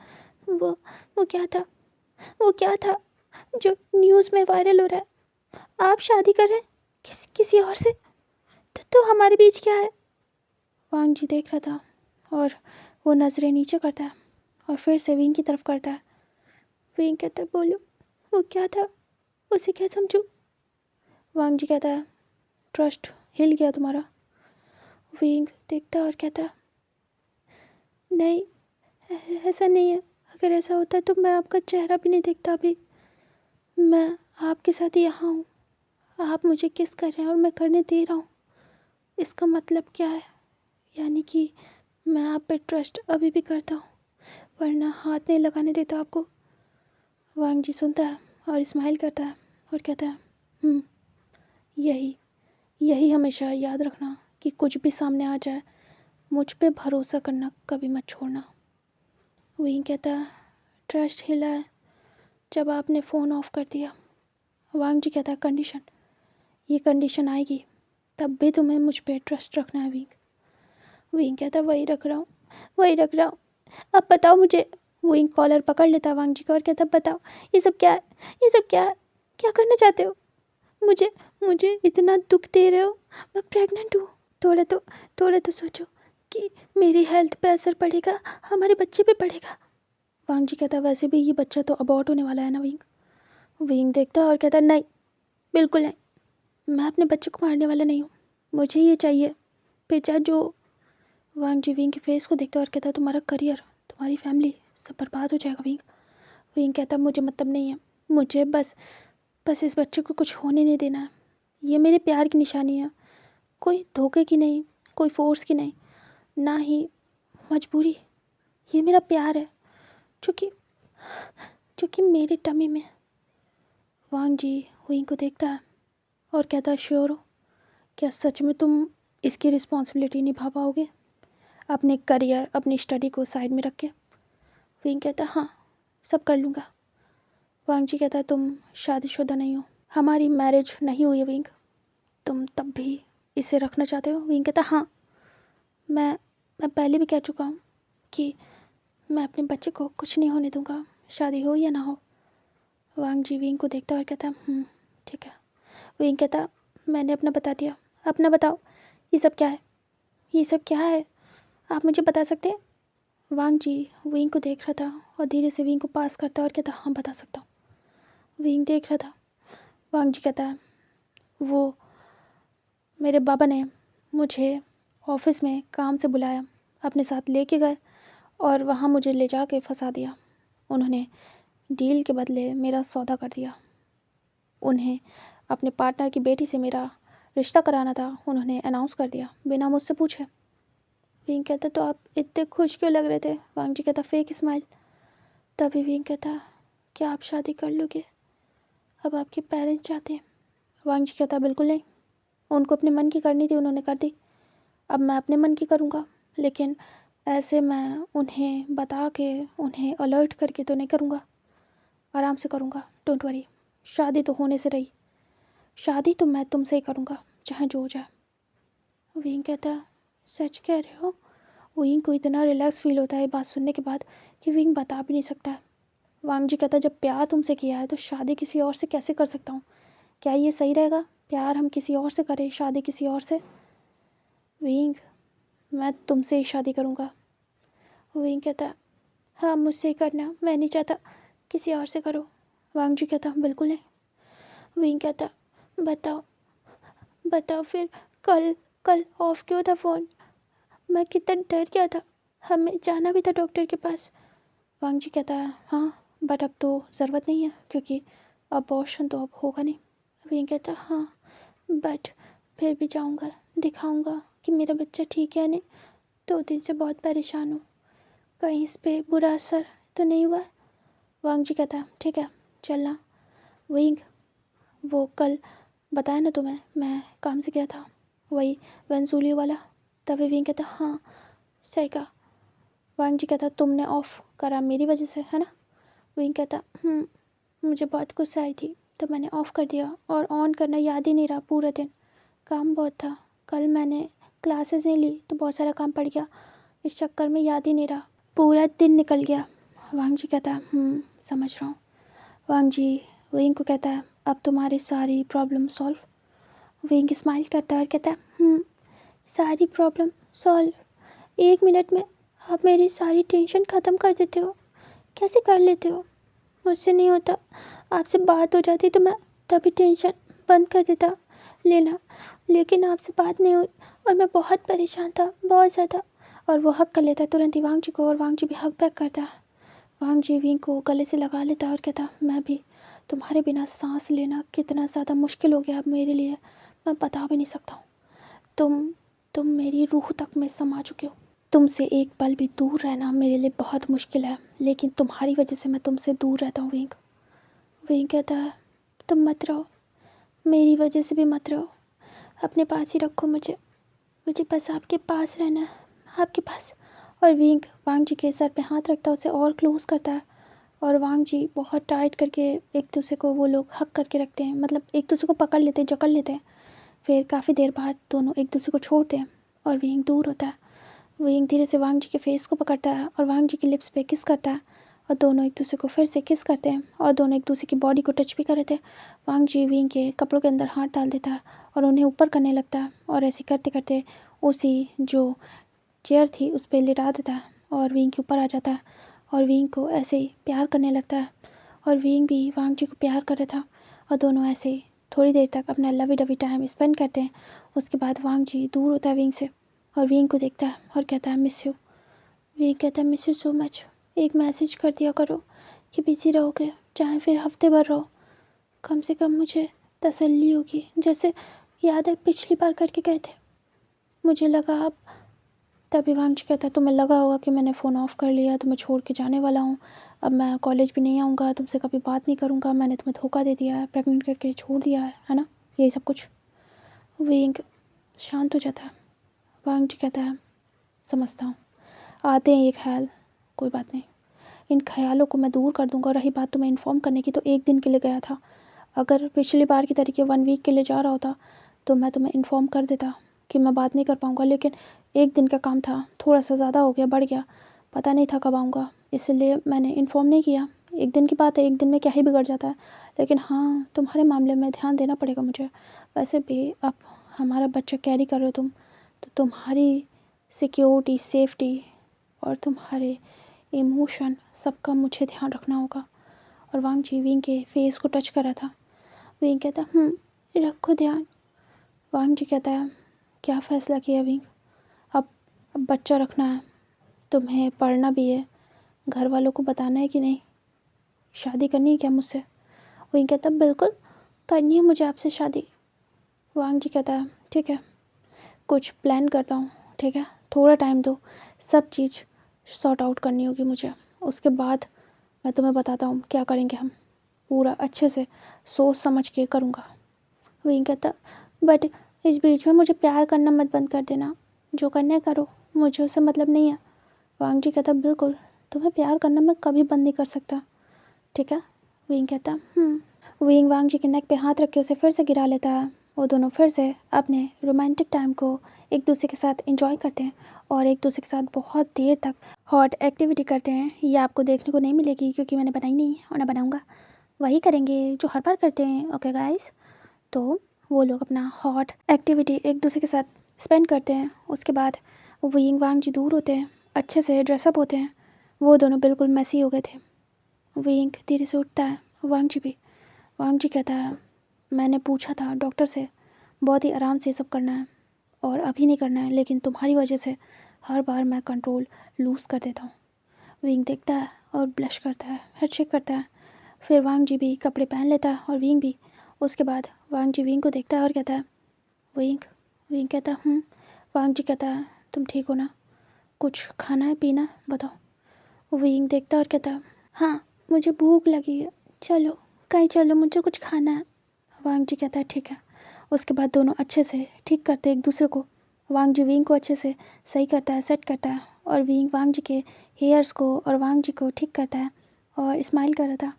वो वो क्या था, वो क्या था जो न्यूज़ में वायरल हो रहा है? आप शादी कर रहे हैं किसी और से? तो हमारे बीच क्या है? वांग जी देख रहा था और वो नज़रें नीचे करता है और फिर से विंग की तरफ करता है। विंग कहता है बोलो वो क्या था, उसे क्या समझूं? वांग जी कहता है ट्रस्ट हिल गया तुम्हारा। विंग देखता है और कहता है नहीं, ऐसा नहीं है। अगर ऐसा होता तो मैं आपका चेहरा भी नहीं देखता अभी। मैं आपके साथ यहाँ हूँ, आप मुझे किस कर रहे हैं और मैं करने दे रहा हूँ। इसका मतलब क्या है? यानी कि मैं आप पे ट्रस्ट अभी भी करता हूँ, वरना हाथ नहीं लगाने देता आपको। वांग जी सुनता है और स्माइल करता है और कहता है यही यही हमेशा याद रखना कि कुछ भी सामने आ जाए, मुझ पे भरोसा करना कभी मत छोड़ना। वहीं कहता है ट्रस्ट हिला है जब आपने फ़ोन ऑफ कर दिया। वांग जी कहता है कंडीशन, ये कंडीशन आएगी तब भी तुम्हें मुझ पे ट्रस्ट रखना है विंग। विंग कहता है वही रख रहा हूँ, वही रख रहा हूँ। अब बताओ मुझे। विंग कॉलर पकड़ लेता है वांग जी का और कहता है बताओ ये सब क्या है, ये सब क्या है, क्या करना चाहते हो? मुझे मुझे इतना दुख दे रहे हो। मैं प्रेग्नेंट हूँ। थोड़ा तो सोचो कि मेरी हेल्थ पे असर पड़ेगा, हमारे बच्चे पे पड़ेगा। वांग जी कहता है वैसे भी ये बच्चा तो अबॉर्ट होने वाला है ना विंग। विंग देखता है और कहता है नहीं, बिल्कुल नहीं, मैं अपने बच्चे को मारने वाला नहीं हूँ, मुझे ये चाहिए। फिर चाहे जो। वांग जी विंग के फेस को देखता है और कहता है तुम्हारा करियर, तुम्हारी फैमिली सब बर्बाद हो जाएगा विंग। विंग कहता है मुझे मतलब नहीं है, मुझे बस इस बच्चे को कुछ होने नहीं देना है। ये मेरे प्यार की निशानी है, कोई धोखे की नहीं, कोई फोर्स की नहीं, ना ही मजबूरी। ये मेरा प्यार है जो कि मेरे टमी में। वांग जी हुई को देखता है और कहता है श्योर हो? क्या सच में तुम इसकी रिस्पॉन्सिबिलिटी निभा पाओगे, अपने करियर अपनी स्टडी को साइड में रख के? विंग कहता है हाँ, सब कर लूँगा। वांग जी कहता है तुम शादीशुदा नहीं हो, हमारी मैरिज नहीं हुई है विंग, तुम तब भी इसे रखना चाहते हो? विंग कहता है हाँ, मैं पहले भी कह चुका हूँ कि मैं अपने बच्चे को कुछ नहीं होने दूँगा, शादी हो या ना हो। वांग जी विंग को देखता और कहता ठीक है। विंग कहता मैंने अपना बता दिया, अपना बताओ, ये सब क्या है, ये सब क्या है, आप मुझे बता सकते हैं? वांग जी विंग को देख रहा था और धीरे से विंग को पास करता और कहता हाँ बता सकता हूँ। विंग देख रहा था। वांग जी कहता है वो मेरे बाबा ने मुझे ऑफिस में काम से बुलाया, अपने साथ लेके गए और वहाँ मुझे ले जा के फंसा दिया। उन्होंने डील के बदले मेरा सौदा कर दिया। उन्हें अपने पार्टनर की बेटी से मेरा रिश्ता कराना था, उन्होंने अनाउंस कर दिया बिना मुझसे पूछे। विंग कहता तो आप इतने खुश क्यों लग रहे थे? वांग जी कहता फेक स्माइल। तभी विंग कहता क्या आप शादी कर लोगे? अब आपके पेरेंट्स चाहते हैं। वांग जी कहता बिल्कुल नहीं, उनको अपने मन की करनी थी, उन्होंने कर दी, अब मैं अपने मन की करूँगा। लेकिन ऐसे मैं उन्हें बता के उन्हें अलर्ट करके तो नहीं करूँगा, आराम से करूँगा, डोंट वरी। शादी तो होने से रही, शादी तो मैं तुमसे ही करूँगा चाहे जो हो जाए। विंग कहता सच कह रहे हो? विंग को इतना रिलैक्स फील होता है बात सुनने के बाद कि विंग बता भी नहीं सकता। वांग जी कहता जब प्यार तुमसे किया है तो शादी किसी और से कैसे कर सकता हूँ? क्या ये सही रहेगा? प्यार हम किसी और से करें, शादी किसी और से? विंग मैं तुमसे ही शादी करूँगा। विंग कहता हाँ मुझसे ही करना, मैं नहीं चाहता किसी और से करो। वांग जी कहता बिल्कुल नहीं। विंग कहता बताओ बताओ फिर कल कल ऑफ क्यों था फ़ोन? मैं कितना डर गया था, हमें जाना भी था डॉक्टर के पास। वांग जी कहता है हाँ बट अब तो ज़रूरत नहीं है क्योंकि अबॉर्शन तो अब होगा नहीं। विंग कहता हाँ बट फिर भी जाऊँगा, दिखाऊँगा कि मेरा बच्चा ठीक है नहीं। 2 दिन से बहुत परेशान हूँ, कहीं इस पे बुरा असर तो नहीं हुआ? वांग जी कहता ठीक है, चलना। विंग, वो कल बताया ना तुम्हें, मैं काम से गया था, वही वेंजूलियो वाला। तभी विंग कहता हाँ सही कहा। वांग जी कहता तुमने ऑफ करा मेरी वजह से, है ना? विंग कहता मुझे बहुत गुस्सा आई थी तो मैंने ऑफ़ कर दिया, और ऑन करना याद ही नहीं रहा पूरे दिन, काम बहुत था। कल मैंने क्लासेस नहीं ली तो बहुत सारा काम पड़ गया, इस चक्कर में याद ही नहीं रहा, पूरा दिन निकल गया। वांग जी कहता समझ रहा हूँ। वांग जी विंग को कहता है अब तुम्हारी सारी प्रॉब्लम सॉल्व। विंग स्माइल करता है और कहता है सारी प्रॉब्लम सॉल्व? 1 मिनट में आप मेरी सारी टेंशन ख़त्म कर देते हो, कैसे कर लेते हो? मुझसे नहीं होता, आपसे बात हो जाती तो मैं तभी टेंशन बंद कर देता लेना, लेकिन आपसे बात नहीं हुई और मैं बहुत परेशान था, बहुत ज़्यादा। और वो हक कर लेता है तुरंत ही वांग जी को, और वांग जी भी हक बैक करता है। वांग जी विंग को गले से लगा लेता है और कहता मैं भी, तुम्हारे बिना सांस लेना कितना ज़्यादा मुश्किल हो गया अब मेरे लिए, मैं बता भी नहीं सकता हूँ। तुम मेरी रूह तक में समा चुके हो। तुमसे एक पल भी दूर रहना मेरे लिए बहुत मुश्किल है, लेकिन तुम्हारी वजह से मैं तुमसे दूर रहता हूँ विंग। विंग कहता है तुम मत रहो, मेरी वजह से भी मत रहो, अपने पास ही रखो मुझे, मुझे बस आपके पास रहना है, आपके पास। और विंग वांग जी के सर पे हाथ रखता है, उसे और क्लोज करता है, और वांग जी बहुत टाइट करके एक दूसरे को वो लोग हक करके रखते हैं, मतलब एक दूसरे को पकड़ लेते हैं, जकड़ लेते हैं। फिर काफ़ी देर बाद दोनों एक दूसरे को छोड़ते हैं और विंग दूर होता है। विंग धीरे से वांग जी के फेस को पकड़ता है और वांग जी की लिप्स पे किस करता है, और दोनों एक दूसरे को फिर से किस करते हैं, और दोनों एक दूसरे की बॉडी को टच भी कर रहे थे। वांग जी विंग के कपड़ों के अंदर हाथ डाल देता है और उन्हें ऊपर करने लगता है, और ऐसे करते करते उसी जो चेयर थी उस पर लिटा देता है और विंग के ऊपर आ जाता है, और विंग को ऐसे ही प्यार करने लगता है, और विंग भी वांग जी को प्यार कर रहा था, और दोनों ऐसे ही थोड़ी देर तक अपना लवी डवी टाइम स्पेंड करते हैं। उसके बाद वांग जी दूर होता है विंग से, और विंग को देखता है और कहता है मिस यू। विंग कहता है मिस यू सो मच, एक मैसेज कर दिया करो कि बिज़ी रहोगे, चाहे फिर हफ्ते भर रहो, कम से कम मुझे तसल्ली होगी, जैसे याद है पिछली बार करके गए थे। मुझे लगा अब, तभी वांग जी कहता है तुम्हें लगा होगा कि मैंने फ़ोन ऑफ़ कर लिया, तुम्हें छोड़ के जाने वाला हूँ, अब मैं कॉलेज भी नहीं आऊँगा, तुमसे कभी बात नहीं करूँगा, मैंने तुम्हें धोखा दे दिया है, प्रेग्नेंट करके छोड़ दिया है ना, यही सब कुछ। विंग शांत हो जाता है। वांग जी कहता है समझता हूँ, आते हैं ये ख्याल, कोई बात नहीं, इन ख्यालों को मैं दूर कर दूँगा। रही बात तुम्हें इन्फॉर्म करने की, तो 1 दिन के लिए गया था, अगर पिछली बार की तरीके 1 वीक के लिए जा रहा होता तो मैं तुम्हें इन्फॉर्म कर देता कि मैं बात नहीं कर पाऊँगा, लेकिन 1 दिन का काम था, थोड़ा सा ज़्यादा हो गया, बढ़ गया, पता नहीं था कब आऊँगा, इसलिए मैंने इन्फॉर्म नहीं किया। 1 दिन की बात है, 1 दिन में क्या ही बिगड़ जाता है, लेकिन हाँ तुम्हारे मामले में ध्यान देना पड़ेगा मुझे। वैसे भी अब हमारा बच्चा कैरी कर रहे हो तुम, तो तुम्हारी सिक्योरिटी, सेफ्टी और तुम्हारे इमोशन सबका मुझे ध्यान रखना होगा। और वांग जी विंग के फेस को टच कर रहा था। विंग कहता रखो ध्यान। वांग जी कहता है क्या फ़ैसला किया विंग? अब बच्चा रखना है, तुम्हें पढ़ना भी है, घर वालों को बताना है कि नहीं, शादी करनी है क्या मुझसे? विंग कहता बिल्कुल करनी है मुझे आपसे शादी। वांग जी कहता है ठीक है, कुछ प्लान करता हूँ, ठीक है, थोड़ा टाइम दो, सब चीज़ सॉर्ट आउट करनी होगी मुझे, उसके बाद मैं तुम्हें बताता हूँ क्या करेंगे हम, पूरा अच्छे से सोच समझ के करूँगा। विंग कहता बट इस बीच में मुझे प्यार करना मत बंद कर देना, जो करना है करो, मुझे उससे मतलब नहीं है। वांग जी कहता बिल्कुल, तुम्हें प्यार करना मैं कभी बंद नहीं कर सकता, ठीक है। विंग कहता विंग वांग जी के नेक पे हाथ रख के उसे फिर से गिरा लेता है। वो दोनों फिर से अपने रोमांटिक टाइम को एक दूसरे के साथ एंजॉय करते हैं और एक दूसरे के साथ बहुत देर तक हॉट एक्टिविटी करते हैं। ये आपको देखने को नहीं मिलेगी क्योंकि मैंने बनाई नहीं है और ना बनाऊँगा, वही करेंगे जो हर बार करते हैं। ओके गाइस, तो वो लोग अपना हॉट एक्टिविटी एक दूसरे के साथ स्पेंड करते हैं। उसके बाद विंग वांग जी दूर होते हैं, अच्छे से ड्रेसअप होते हैं, वो दोनों बिल्कुल मैसी हो गए थे। विंग धीरे से उठता है, वांग जी भी। वांग जी कहता है मैंने पूछा था डॉक्टर से, बहुत ही आराम से सब करना है और अभी नहीं करना है, लेकिन तुम्हारी वजह से हर बार मैं कंट्रोल लूज़ कर देता हूँ। विंग देखता है और ब्लश करता है, हेड शेक करता है। फिर वांग जी भी कपड़े पहन लेता है और विंग भी। उसके बाद वांग जी विंग को देखता है और कहता है विंग। विंग कहता है वांग जी कहता है तुम ठीक हो ना, कुछ खाना है पीना बताओ। विंग देखता है और कहता है हाँ मुझे भूख लगी है, चलो कहीं चलो, मुझे कुछ खाना है। वांग जी कहता है ठीक है। उसके बाद दोनों अच्छे से ठीक करते एक दूसरे को। वांग जी विंग को अच्छे से सही करता है, सेट करता है, और विंग वांग जी के हेयर्स को और वांग जी को ठीक करता है और स्माइल कर रहा था।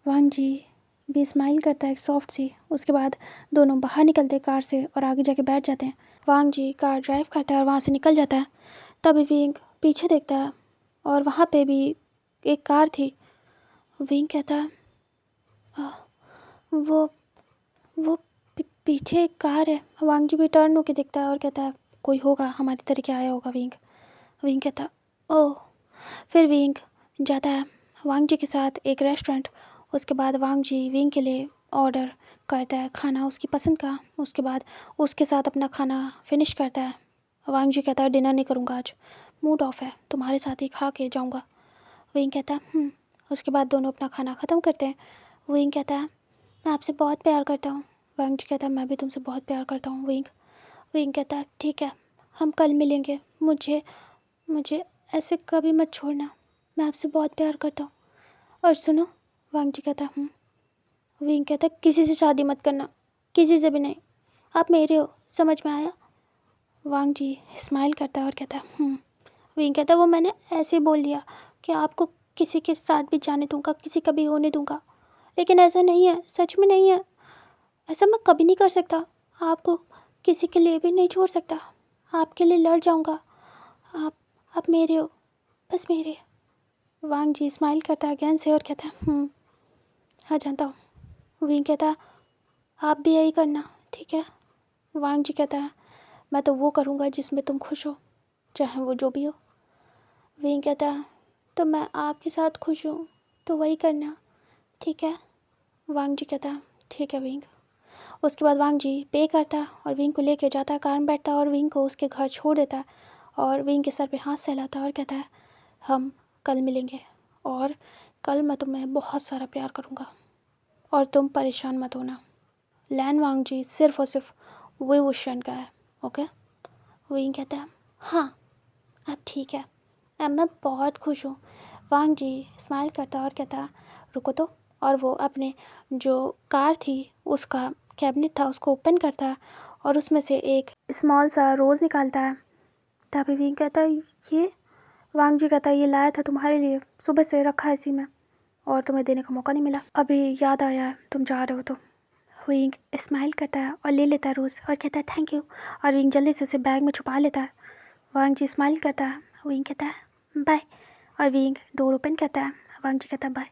वांग जी भी स्माइल करता है सॉफ्ट सी। उसके बाद दोनों बाहर निकलते हैं कार से और आगे जाके बैठ जाते हैं। वांग जी कार ड्राइव करता है और वहाँ से निकल जाता है। तभी विंग पीछे देखता है और वहाँ पे भी एक कार थी। विंग कहता है "आ, वो वो पीछे एक कार है। वांग जी भी टर्न होके देखता है और कहता है कोई होगा, हमारी तरह के आया होगा विंग। विंग कहता है ओह। फिर विंग जाता है वांग जी के साथ एक रेस्टोरेंट। उसके बाद वांग जी विंग के लिए ऑर्डर करता है खाना उसकी पसंद का। उसके बाद उसके साथ अपना खाना फिनिश करता है। वांग जी कहता है डिनर नहीं करूँगा आज, मूड ऑफ है, तुम्हारे साथ ही खा के जाऊँगा। विंग कहता है। उसके बाद दोनों अपना खाना ख़त्म करते हैं। विंग कहता है मैं आपसे बहुत प्यार करता हूँ। वांग जी कहता है मैं भी तुमसे बहुत प्यार करता हूँ विंग। विंग कहता है ठीक है, हम कल मिलेंगे। मुझे मुझे ऐसे कभी मत छोड़ना, मैं आपसे बहुत प्यार करता हूँ। और सुनो, वांग जी कहता है विंग कहता है किसी से शादी मत करना, किसी से भी नहीं, आप मेरे हो, समझ में आया। वांग जी स्माइल करता है और कहता है विंग कहता है वो मैंने ऐसे ही बोल दिया कि आपको किसी के साथ भी जाने दूंगा, किसी का भी होने दूंगा, लेकिन ऐसा नहीं है, सच में नहीं है। ऐसा मैं कभी नहीं कर सकता, आपको किसी के लिए भी नहीं छोड़ सकता, आपके लिए लड़ जाऊंगा। आप मेरे हो, बस मेरे। वांग जी स्माइल करता है अगेन से और कहता है हाँ जानता हूँ। विंग कहता है आप भी यही करना, ठीक है। वांग जी कहता है मैं तो वो करूँगा जिसमें तुम खुश हो, चाहे वो जो भी हो। विंग कहता है तो मैं आपके साथ खुश हूँ, तो वही करना, ठीक है। वांग जी कहता है ठीक है विंग। उसके बाद वांग जी पे करता है और विंग को लेके जाता है, कार में बैठता है और विंग को उसके घर छोड़ देता है और विंग के सर पे हाथ सहलाता है और कहता है हम कल मिलेंगे और कल मैं तुम्हें बहुत सारा प्यार करूँगा और तुम परेशान मत होना। लैन वांग जी सिर्फ और सिर्फ वही वुशन का है, ओके। विंग कहता है हाँ अब ठीक है, अब मैं बहुत खुश हूँ। वांग जी स्माइल करता और कहता रुको तो, और वो अपने जो कार थी उसका कैबिनेट था उसको ओपन करता है और उसमें से एक स्मॉल सा रोज़ निकालता है। तभी विंग कहता है ये। वांग जी कहता है ये लाया था तुम्हारे लिए, सुबह से रखा है इसी में और तुम्हें देने का मौका नहीं मिला, अभी याद आया है तुम जा रहे हो तो। विंग स्माइल करता है और ले लेता है रोज़ और कहता है थैंक यू, और विंग जल्दी से उसे बैग में छुपा लेता है। वांग जी स्माइल करता है, विंग कहता है बाय, और विंग डोर ओपन करता है। वांग जी कहता है बाय।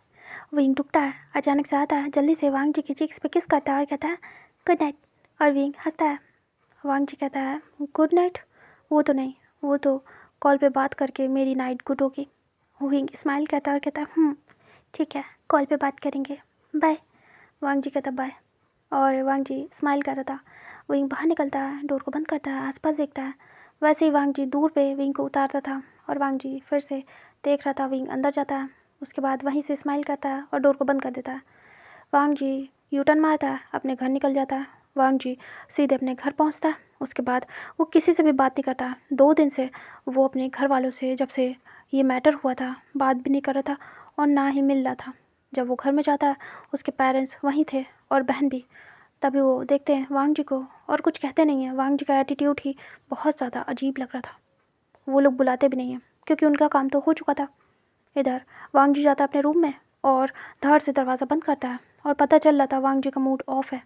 विंग रुकता है, अचानक से आता है, जल्दी से वांग जी की चिक्स पे किस करता है और कहता है गुड नाइट, और विंग हंसता है। वांग जी कहता है गुड नाइट, वो तो नहीं, वो तो कॉल पे बात करके मेरी नाइट गुड होगी। विंग स्माइल करता है और कहता है ठीक है, कॉल पे बात करेंगे, बाय। वांग जी कहता बाय, और वांग जी स्माइल कर रहा था। विंग बाहर निकलता है, डोर को बंद करता है, आसपास देखता है। वैसे ही वांग जी दूर पे विंग को उतारता था और वांग जी फिर से देख रहा था। विंग अंदर जाता है, उसके बाद वहीं से स्माइल करता है और डोर को बंद कर देता है। वांग जी यू टर्न मारता है, अपने घर निकल जाता है। वांग जी सीधे अपने घर पहुंचता है। उसके बाद वो किसी से भी बात नहीं करता। 2 दिन से वो अपने घर वालों से, जब से ये मैटर हुआ था, बात भी नहीं कर रहा था और ना ही मिल रहा था। जब वो घर में जाता है उसके पेरेंट्स वहीं थे और बहन भी। तभी वो देखते हैं वांग जी को और कुछ कहते नहीं हैं। वांग जी का एटीट्यूड ही बहुत ज़्यादा अजीब लग रहा था। वो लोग बुलाते भी नहीं हैं क्योंकि उनका काम तो हो चुका था। इधर वांग जी जाता है अपने रूम में और धड़ से दरवाज़ा बंद करता है और पता चल रहा था वांग जी का मूड ऑफ है।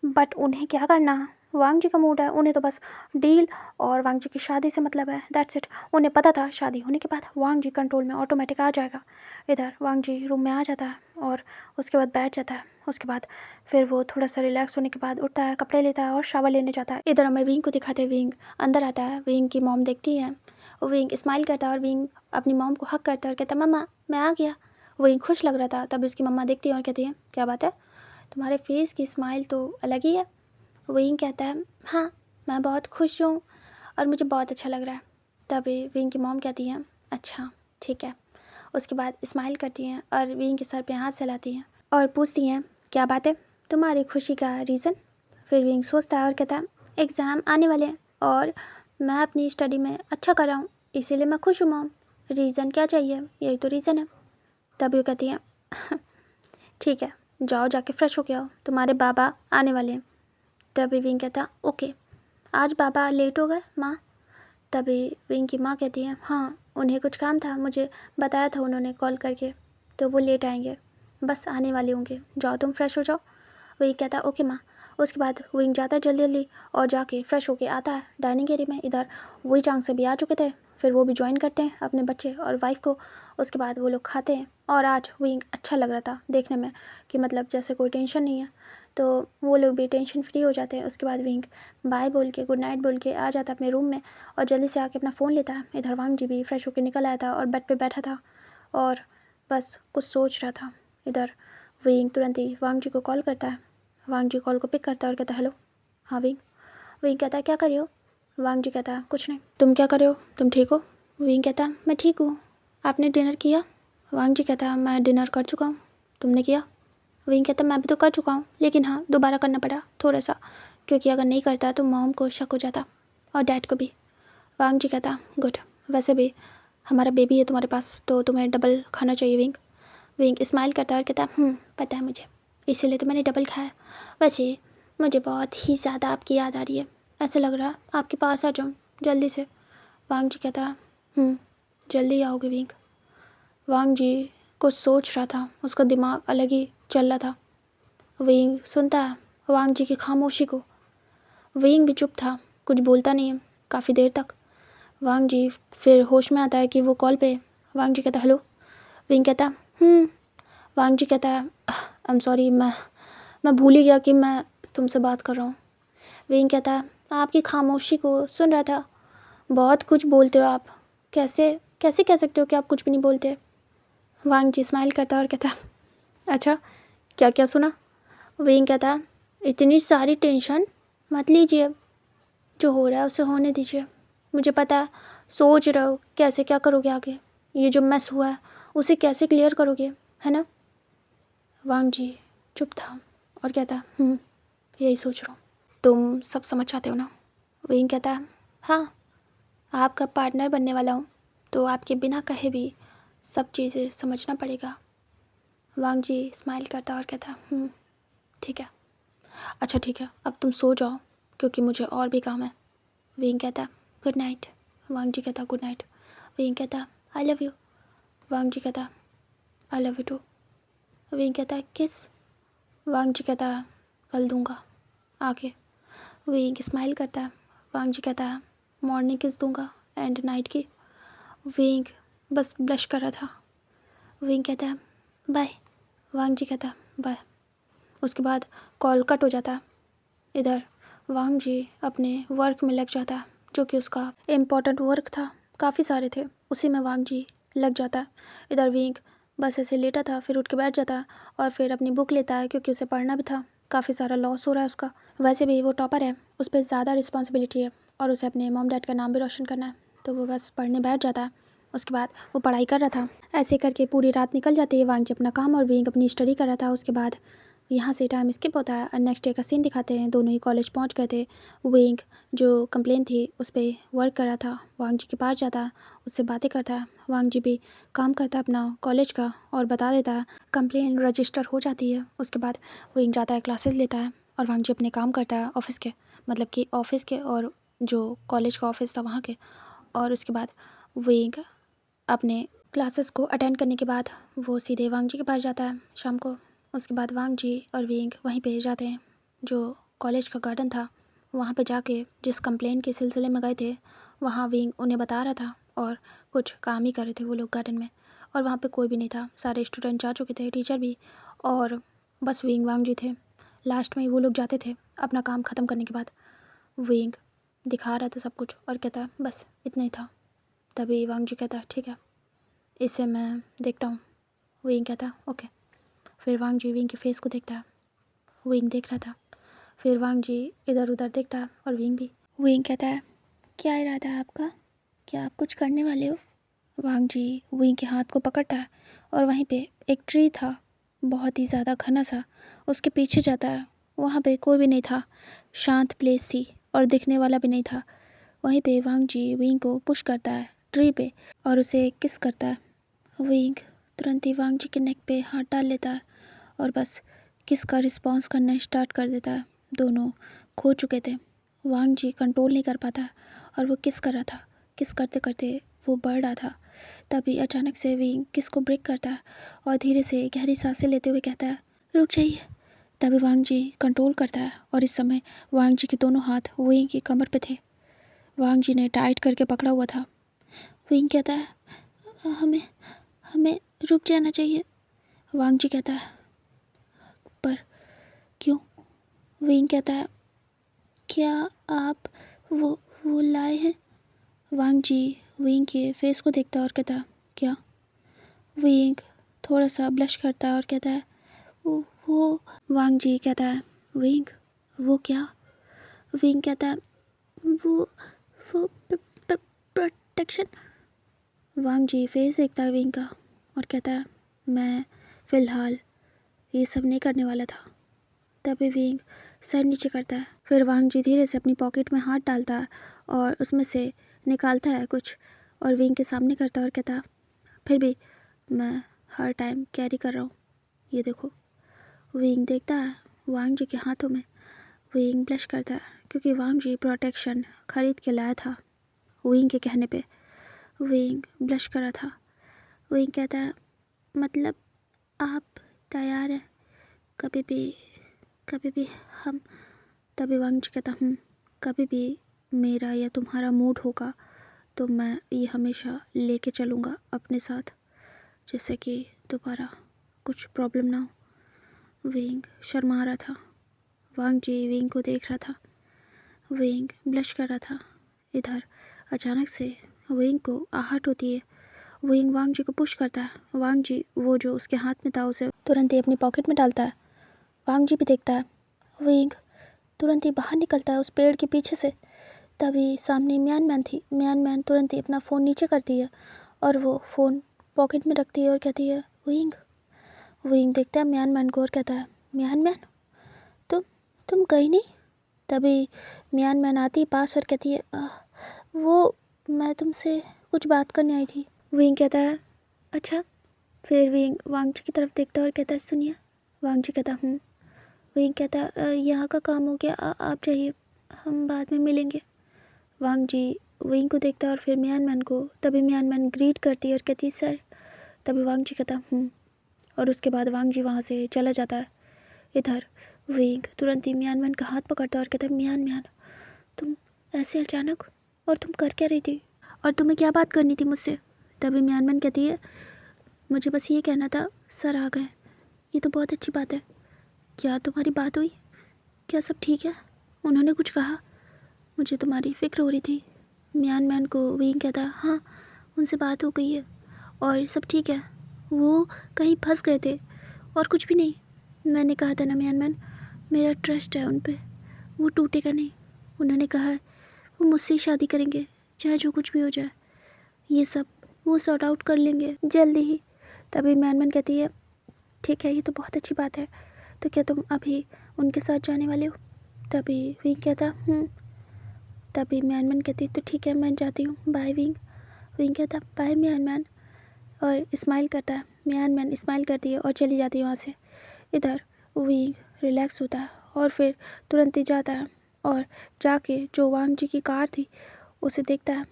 बट उन्हें क्या करना, वांग जी का मूड है, उन्हें तो बस डील और वांग जी की शादी से मतलब है, दैट्स इट। उन्हें पता था शादी होने के बाद वांग जी कंट्रोल में ऑटोमेटिक आ जाएगा। इधर वांग जी रूम में आ जाता है और उसके बाद बैठ जाता है। उसके बाद फिर वो थोड़ा सा रिलैक्स होने के बाद उठता है, कपड़े लेता है और शावर लेने जाता है। इधर हमें विंग को दिखाते हैं, विंग अंदर आता है। विंग की मॉम देखती है, विंग स्माइल करता है और विंग अपनी मॉम को हक करता है और कहता है मम्मा मैं आ गया। विंग खुश लग रहा था। तभी उसकी मम्मा देखती है और कहती है क्या बात है, तुम्हारे फेस की स्माइल तो अलग ही है। विंग कहता है हाँ मैं बहुत खुश हूँ और मुझे बहुत अच्छा लग रहा है। तभी विंग की मॉम कहती है अच्छा ठीक है। उसके बाद स्माइल करती हैं और विंग के सर पे हाथ सहलाती हैं और पूछती हैं क्या बात है, तुम्हारी खुशी का रीज़न। फिर विंग सोचता है और कहता है एग्ज़ाम आने वाले हैं और मैं अपनी स्टडी में अच्छा कर रहा हूँ, इसीलिए मैं खुश हूँ मॉम। रीज़न क्या चाहिए, यही तो रीज़न है। तभी वो कहती हैं ठीक है, जाओ जाके फ्रेश हो के आओ, तुम्हारे बाबा आने वाले हैं। तभी विंग कहता ओके। आज बाबा लेट हो गए माँ? तभी विंग की माँ कहती है हाँ उन्हें कुछ काम था, मुझे बताया था उन्होंने कॉल करके, तो वो लेट आएंगे, बस आने वाले होंगे, जाओ तुम फ्रेश हो जाओ। विंग कहता ओके माँ। उसके बाद विंग जाता है जल्दी जल्दी और जाके फ्रेश होके आता है डाइनिंग एरिया में। इधर वही चांग से भी आ चुके थे, फिर वो भी ज्वाइन करते हैं अपने बच्चे और वाइफ को। उसके बाद वो लोग खाते हैं और आज विंग अच्छा लग रहा था देखने में कि मतलब जैसे कोई टेंशन नहीं है, तो वो लोग भी टेंशन फ्री हो जाते हैं। उसके बाद विंग बाय बोल के गुड नाइट बोल के आ जाता है अपने रूम में और जल्दी से आके अपना फ़ोन लेता है। इधर वांग जी भी फ्रेश होकर निकल आया था और बेड पे बैठा था और बस कुछ सोच रहा था। इधर विंग तुरंत ही वांग जी को कॉल करता है। वांग जी कॉल को पिक करता है और कहता है हेलो। हाँ विंग। विंग कहता है क्या कर रहे हो? वांग जी कहता है कुछ नहीं। तुम क्या कर रहे हो, तुम ठीक हो? विंग कहता है मैं ठीक हूँ। आपने डिनर किया? वांग जी कहता है मैं डिनर कर चुका हूँ, तुमने किया? विंग कहता मैं भी तो कर चुका हूँ, लेकिन हाँ दोबारा करना पड़ा थोड़ा सा, क्योंकि अगर नहीं करता तो मॉम को शक हो जाता और डैड को भी। वांग जी कहता गुड, वैसे भी हमारा बेबी है तुम्हारे पास तो तुम्हें डबल खाना चाहिए विंग। विंग स्माइल करता है और कहता पता है मुझे, इसीलिए तो मैंने डबल खाया। वैसे मुझे बहुत ही ज़्यादा आपकी याद आ रही है, ऐसा लग रहा आपके पास आ जाऊँ जल्दी से। वांग जी कहता जल्दी आओगे विंग। वांग जी कुछ सोच रहा था, उसका दिमाग अलग ही चल रहा था। विंग सुनता है वांग जी की खामोशी को। विंग भी चुप था, कुछ बोलता नहीं है काफ़ी देर तक। वांग जी फिर होश में आता है कि वो कॉल पे। वांग जी कहता हेलो। विंग कहता वांग जी कहता है आई एम सॉरी, मैं भूल ही गया कि मैं तुमसे बात कर रहा हूँ। विंग कहता है आपकी खामोशी को सुन रहा था, बहुत कुछ बोलते हो आप, कैसे कैसे कह सकते हो कि आप कुछ भी नहीं बोलते? वांग जी स्माइल करता है और कहता अच्छा क्या क्या सुना? विंग कहता है इतनी सारी टेंशन मत लीजिए, जो हो रहा है उसे होने दीजिए। मुझे पता है सोच रहे हो कैसे क्या करोगे आगे, ये जो मैस हुआ है उसे कैसे क्लियर करोगे, है ना? वांग जी चुप था और कहता यही सोच रहा हूँ। तुम सब समझ चाहते हो ना? विंग कहता है हाँ, आपका पार्टनर बनने वाला हूँ तो आपके बिना कहे भी सब चीज़ें समझना पड़ेगा। वांग जी स्माइल करता और कहता ठीक है, अच्छा ठीक है, अब तुम सो जाओ क्योंकि मुझे और भी काम है। विंग कहता गुड नाइट। वांग जी कहता गुड नाइट। विंग कहता I love you. Wang ji कहता आई लव यू टू। विंग कहता किस? वांग जी कहता कल दूंगा आके। विंग स्माइल करता है। वांग जी कहता मॉर्निंग किस दूंगा एंड नाइट की। विंग बस ब्लश कर रहा था। विंग कहता बाय। वांग जी कहता बाय। उसके बाद कॉल कट हो जाता। इधर वांग जी अपने वर्क में लग जाता, जो कि उसका इम्पोर्टेंट वर्क था, काफ़ी सारे थे, उसी में वांग जी लग जाता है। इधर विंग बस ऐसे लेटा था, फिर उठ के बैठ जाता और फिर अपनी बुक लेता है क्योंकि उसे पढ़ना भी था, काफ़ी सारा लॉस हो रहा है उसका। वैसे भी वो टॉपर है, उस पर ज़्यादा रिस्पॉन्सिबिलिटी है और उसे अपने मॉम डैड का नाम भी रोशन करना है, तो वो बस पढ़ने बैठ जाता है। उसके बाद वो पढ़ाई कर रहा था, ऐसे करके पूरी रात निकल जाती है। वांग जी अपना काम और विंग अपनी स्टडी कर रहा था। उसके बाद यहाँ से टाइम स्किप होता है और नेक्स्ट डे का सीन दिखाते हैं। दोनों ही कॉलेज पहुँच गए थे। विंग जो कंप्लेन थी उस पर वर्क कर रहा था, वांग जी के पास जाता है, उससे बातें करता है। वांग जी भी काम करता है अपना कॉलेज का और बता देता है, कंप्लेन रजिस्टर हो जाती है। उसके बाद विंग जाता है, क्लासेस लेता है और वांग जी अपने काम करता है ऑफिस के, मतलब कि ऑफिस के और जो कॉलेज का ऑफिस था वहाँ के। और उसके बाद विंग अपने क्लासेस को अटेंड करने के बाद वो सीधे वांग जी के पास जाता है शाम को। उसके बाद वांग जी और विंग वहीं पे जाते हैं, जो कॉलेज का गार्डन था वहाँ पे जाके जिस कंप्लेन के सिलसिले में गए थे वहाँ विंग उन्हें बता रहा था और कुछ काम ही कर रहे थे वो लोग गार्डन में, और वहाँ पे कोई भी नहीं था, सारे स्टूडेंट जा चुके थे, टीचर भी, और बस विंग वांग जी थे। लास्ट में वो लोग जाते थे अपना काम ख़त्म करने के बाद। विंग दिखा रहा था सब कुछ और कहता बस इतना ही था। तभी वांग जी कहता ठीक है, इसे मैं देखता हूँ। विंग कहता ओके। फिर वांग जी विंग के फेस को देखता है, विंग देख रहा था। फिर वांग जी इधर उधर देखता है और विंग भी। विंग कहता है क्या इरादा है आपका, क्या आप कुछ करने वाले हो? वांग जी विंग के हाथ को पकड़ता है और वहीं पे एक ट्री था, बहुत ही ज़्यादा घना सा, उसके पीछे जाता है। वहाँ पे कोई भी नहीं था, शांत प्लेस थी और दिखने वाला भी नहीं था। वहीं पे वांग जी विंग को पुश करता है ट्री पे और उसे किस करता है। विंग तुरंत ही वांग जी के नेक पे हाथ डाल लेता है और बस किस का रिस्पॉन्स करना स्टार्ट कर देता है। दोनों खो चुके थे। वांग जी कंट्रोल नहीं कर पाता और वो किस कर रहा था। किस करते करते वो बढ़ रहा था। तभी अचानक से विंग किस को ब्रेक करता है और धीरे से गहरी सांसें लेते हुए कहता है, रुक जाइए। तभी वांग जी कंट्रोल करता है और इस समय वांग जी के दोनों हाथ विंग की कमर पे थे। वांग जी ने टाइट करके पकड़ा हुआ था। विंग कहता है, हमें हमें रुक जाना चाहिए। वांग जी कहता है, पर क्यों? विंग कहता है, क्या आप वो लाए हैं? वांग जी विंग के फेस को देखता है और कहता है, क्या? विंग थोड़ा सा ब्लश करता है और कहता है, वो वांग जी कहता है, विंग वो क्या? विंग कहता है, वो प्रोटेक्शन। वांग जी फेस देखता है विंग का और कहता है, मैं फ़िलहाल ये सब नहीं करने वाला था। तभी विंग सर नीचे करता है। फिर वांग जी धीरे से अपनी पॉकेट में हाथ डालता है और उसमें से निकालता है कुछ और विंग के सामने करता है और कहता है, फिर भी मैं हर टाइम कैरी कर रहा हूँ, ये देखो। विंग देखता है वांग जी के हाथों में। विंग ब्लश करता है क्योंकि वांग जी प्रोटेक्शन खरीद के लाया था। विंग के कहने पे विंग ब्लश कर रहा था। विंग कहता है, मतलब आप तैयार हैं कभी भी हम? तभी वांग जी कहता, कभी भी मेरा या तुम्हारा मूड होगा तो मैं ये हमेशा लेके चलूँगा अपने साथ, जैसे कि दोबारा कुछ प्रॉब्लम ना हो। विंग शर्मा रहा था। वांग जी विंग को देख रहा था। विंग ब्लश कर रहा था। इधर अचानक से विंग को आहट होती है। विंग वांग जी को पुश करता है। वांग जी वो जो उसके हाथ में था उसे तुरंत ही अपनी पॉकेट में डालता है। वांग जी भी देखता है। विंग तुरंत ही बाहर निकलता है उस पेड़ के पीछे से। तभी सामने म्यान मैन थी। म्यान मैन तुरंत ही अपना फ़ोन नीचे करती है और वो फ़ोन पॉकेट में रखती है और कहती है, विंग। विंग देखता है म्यान मैन को और कहता है, म्यान मैन तुम गई नहीं? तभी म्यान मैन आती पास और कहती है, वो मैं तुमसे कुछ बात करने आई थी। विंग कहता है, अच्छा। फिर विंग वांग जी की तरफ देखता है और कहता है, सुनिए। वांग जी कहता, विंग कहता है, यहाँ का काम हो गया, आप जाइए, हम बाद में मिलेंगे। वांग जी विंग को देखता है और फिर म्यान मैन को। तभी म्यान मैन ग्रीट करती है और कहती है, सर। तभी वांग जी कहता, और उसके बाद वांग जी वहाँ से चला जाता है। इधर विंग तुरंत ही म्यान मैन का हाथ पकड़ता है और कहता है, म्यान तुम ऐसे अचानक, और तुम कर क्या रही थी, और तुम्हें क्या बात करनी थी मुझसे? तभी म्यान मैन कहती है, मुझे बस ये कहना था, सर आ गए, ये तो बहुत अच्छी बात है। क्या तुम्हारी बात हुई? क्या सब ठीक है? उन्होंने कुछ कहा? मुझे तुम्हारी फ़िक्र हो रही थी। म्यान मैन को विंग कहता है, हाँ उनसे बात हो गई है और सब ठीक है। वो कहीं फंस गए थे और कुछ भी नहीं। मैंने कहा था ना म्यान मैन, मेरा ट्रस्ट है उन पे, वो टूटेगा नहीं। उन्होंने कहा है वो मुझसे ही शादी करेंगे, चाहे जो कुछ भी हो जाए। ये सब वो सॉर्ट आउट कर लेंगे जल्दी ही। तभी म्यान मैन कहती है, ठीक है, ये तो बहुत अच्छी बात है। तो क्या तुम अभी उनके साथ जाने वाले हो? तभी विंग कहता, तभी म्यान मैन कहती, तो ठीक है, मैं जाती हूँ, बाय विंग। विंग कहता, बाय म्यान मैन, और स्माइल करता है। म्यान मैन स्माइल करती है और चली जाती है वहाँ से। इधर विंग रिलैक्स होता है और फिर तुरंत ही जाता है और जाके जो वांग जी की कार थी उसे देखता है,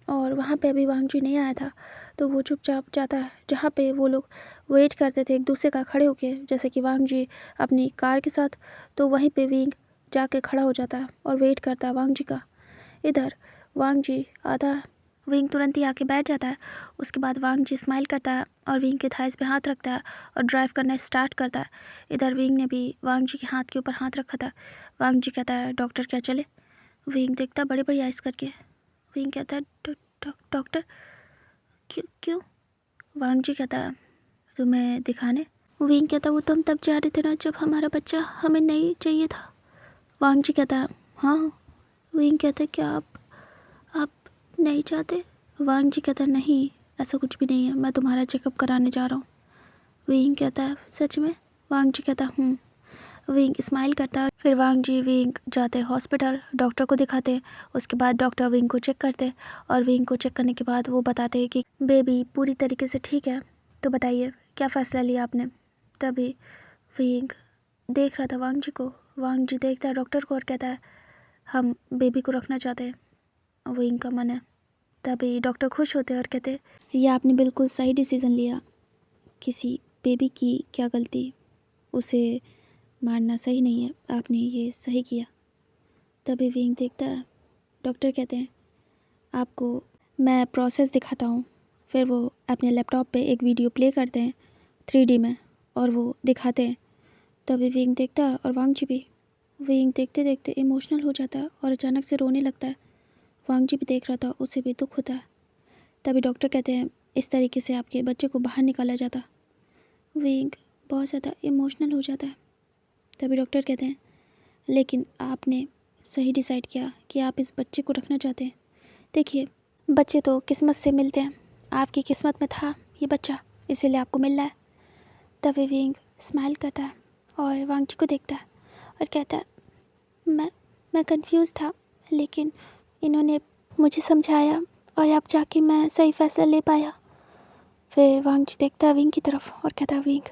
और वहाँ पे अभी वांग जी नहीं आया था। तो वो चुपचाप जाता है जहाँ पे वो लोग वेट करते थे एक दूसरे का खड़े होके, जैसे कि वांग जी अपनी कार के साथ। तो वहीं पे विंग जाके खड़ा हो जाता है और वेट करता है वांग जी का। इधर वांग जी आधा, विंग तुरंत ही आके बैठ जाता है। उसके बाद वांग जी स्माइल करता है और विंग के थाइस पे हाथ रखता है और ड्राइव करना स्टार्ट करता है। इधर विंग ने भी वांग जी के हाथ के ऊपर हाथ रखा था। वांग जी कहता है, डॉक्टर क्या चले? विंग देखता बड़े बड़े आइस करके। विंग कहता है, डॉक्टर क्यों? वांग जी कहता है, तुम्हें दिखाने। विंग कहता, वो तो हम तब जा रहे थे ना जब हमारा बच्चा हमें नहीं चाहिए था। वांग जी कहता है, हाँ। विंग कहता है, क्या आप नहीं चाहते? वांग जी कहता है, नहीं, ऐसा कुछ भी नहीं है, मैं तुम्हारा चेकअप कराने जा रहा हूँ। विंग कहता है, सच में? वांग जी कहता है, विंग स्माइल करता है। फिर वांग जी विंग जाते हॉस्पिटल, डॉक्टर को दिखाते हैं। उसके बाद डॉक्टर विंग को चेक करते और विंग को चेक करने के बाद वो बताते हैं कि बेबी पूरी तरीके से ठीक है। तो बताइए क्या फ़ैसला लिया आपने? तभी विंग देख रहा था वांग जी को। वांग जी देखता है डॉक्टर को और कहता है हम बेबी को रखना चाहते हैं, विंग का मन है। तभी डॉक्टर खुश होते हैं और कहते हैं ये आपने बिल्कुल सही डिसीज़न लिया, किसी बेबी की क्या गलती, उसे मारना सही नहीं है, आपने ये सही किया। तभी विंग देखता है, डॉक्टर कहते हैं आपको मैं प्रोसेस दिखाता हूँ। फिर वो अपने लैपटॉप पे एक वीडियो प्ले करते हैं 3D में और वो दिखाते हैं। तभी विंग देखता है और वांग जी भी। विंग देखते देखते इमोशनल हो जाता है और अचानक से रोने लगता है। वांग जी भी देख रहा था, उसे भी दुख होता है। तभी डॉक्टर कहते हैं इस तरीके से आपके बच्चे को बाहर निकाला जाता। विंग बहुत ज़्यादा इमोशनल हो जाता है। तभी डॉक्टर कहते हैं लेकिन आपने सही डिसाइड किया कि आप इस बच्चे को रखना चाहते हैं। देखिए बच्चे तो किस्मत से मिलते हैं, आपकी किस्मत में था ये बच्चा, इसीलिए आपको मिल रहा है। तभी विंग स्माइल करता है और वांग जी को देखता है और कहता है मैं कंफ्यूज था, लेकिन इन्होंने मुझे समझाया और अब जाके मैं सही फैसला ले पाया। फिर वांग जी देखता है विंग की तरफ और कहता है विंग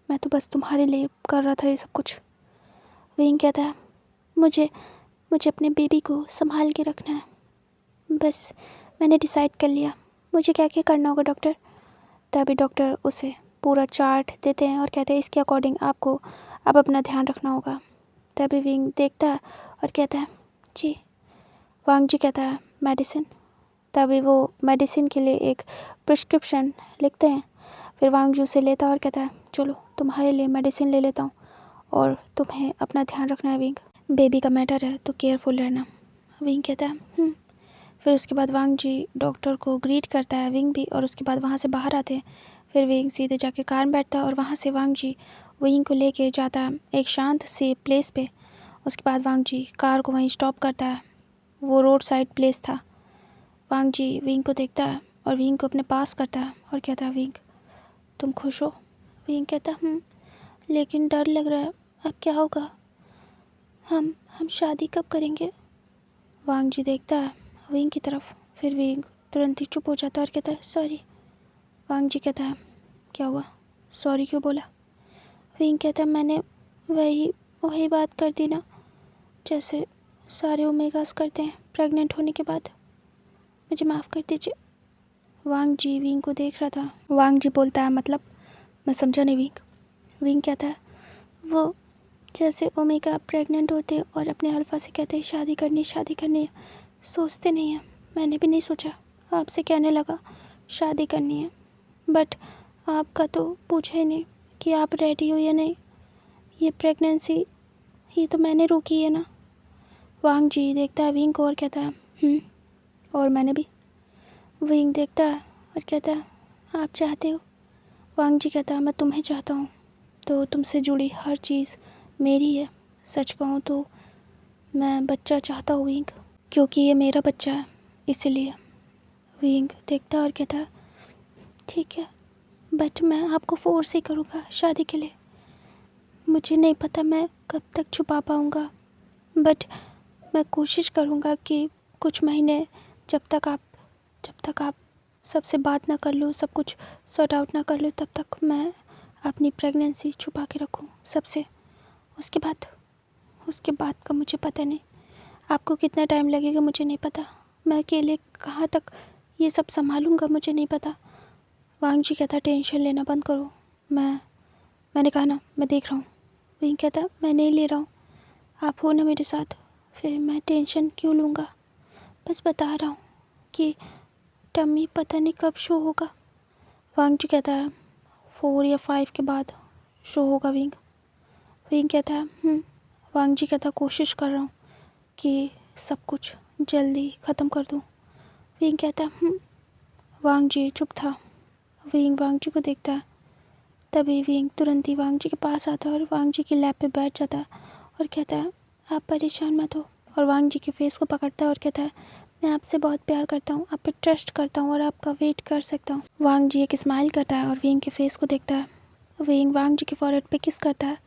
मैं तो बस तुम्हारे लिए कर रहा था ये सब कुछ। विंग कहता है मुझे मुझे अपने बेबी को संभाल के रखना है, बस मैंने डिसाइड कर लिया, मुझे क्या क्या करना होगा डॉक्टर। तभी डॉक्टर उसे पूरा चार्ट देते हैं और कहते हैं इसके अकॉर्डिंग आपको अब अपना ध्यान रखना होगा। तभी विंग देखता है और कहता है जी। वांग जी कहता है मेडिसिन। तभी वो मेडिसिन के लिए एक प्रिस्क्रिप्शन लिखते हैं। फिर वांग जी उसे लेता है और कहता है चलो तुम्हारे लिए मेडिसिन ले लेता हूँ और तुम्हें अपना ध्यान रखना है विंग, बेबी का मैटर है तो केयरफुल रहना। विंग कहता है फिर उसके बाद वांग जी डॉक्टर को ग्रीट करता है विंग भी, और उसके बाद वहाँ से बाहर आते हैं। फिर विंग सीधे जाके कार में बैठता है और वहाँ से वांग जी विंग को लेके जाता है एक शांत से प्लेस पे। उसके बाद वांग जी कार को वहीं स्टॉप करता है, वो रोड साइड प्लेस था। वांग जी विंग को देखता है और विंग को अपने पास करता है और कहता है विंग तुम खुश हो। विंग कहता है लेकिन डर लग रहा है, अब क्या होगा, हम शादी कब करेंगे। वांग जी देखता है विंग की तरफ, फिर विंग तुरंत ही चुप हो जाता है और कहता है सॉरी। वांग जी कहता है क्या हुआ, सॉरी क्यों बोला। विंग कहता है मैंने वही बात कर दी ना जैसे सारे ओमेगास करते हैं प्रेग्नेंट होने के बाद, मुझे माफ़ कर दीजिए। वांग जी विंग को देख रहा था। वांग जी बोलता है मतलब, मैं समझा नहीं विंग। विंग कहता है वो जैसे ओमेगा प्रेग्नेंट होते और अपने अल्फा से कहते हैं शादी करनी है, सोचते नहीं हैं। मैंने भी नहीं सोचा, आपसे कहने लगा शादी करनी है, बट आपका तो पूछा ही नहीं कि आप रेडी हो या नहीं। ये प्रेगनेंसी ये तो मैंने रोकी है ना। वांग जी देखता है विंग को और कहता है और मैंने भी। विंग देखता है और कहता है आप चाहते हो। वांग जी कहता है मैं तुम्हें चाहता हूँ, तो तुमसे जुड़ी हर चीज़ मेरी है। सच कहूँ तो मैं बच्चा चाहता हूँ विंग, क्योंकि ये मेरा बच्चा है इसलिए। विंग देखता है और कहता है ठीक है, बट मैं आपको फोर्स ही करूँगा शादी के लिए। मुझे नहीं पता मैं कब तक छुपा पाऊँगा, बट मैं कोशिश करूँगा कि कुछ महीने जब तक आप सबसे बात ना कर लो, सब कुछ सॉर्ट आउट ना कर लो, तब तक मैं अपनी प्रेगनेंसी छुपा के रखूँ सबसे। उसके बाद का मुझे पता नहीं, आपको कितना टाइम लगेगा मुझे नहीं पता, मैं अकेले कहाँ तक ये सब संभालूँगा मुझे नहीं पता। वांग जी कहता टेंशन लेना बंद करो, मैंने कहा ना मैं देख रहा हूँ। विंग कहता मैं नहीं ले रहा हूँ, आप हो ना मेरे साथ, फिर मैं टेंशन क्यों लूँगा, बस बता रहा हूँ कि टम्मी पता नहीं कब शो होगा। वांग जी कहता है 4 या 5 के बाद शो होगा विंग। विंग कहता है वांग जी कहता कोशिश कर रहा हूँ कि सब कुछ जल्दी ख़त्म कर दूँ। विंग कहता वांग जी चुप था। विंग वांग जी को देखता है। तभी विंग तुरंत ही वांग जी के पास आता है और वांग जी की लैप पे बैठ जाता है और कहता है आप परेशान मत हो, और वांग जी के फेस को पकड़ता है और कहता है मैं आपसे बहुत प्यार करता हूँ, आप पे ट्रस्ट करता हूँ और आपका वेट कर सकता हूँ। वांग जी एक स्माइल करता है और विंग के फेस को देखता है। विंग वांग जी के फॉरहेड पे किस करता है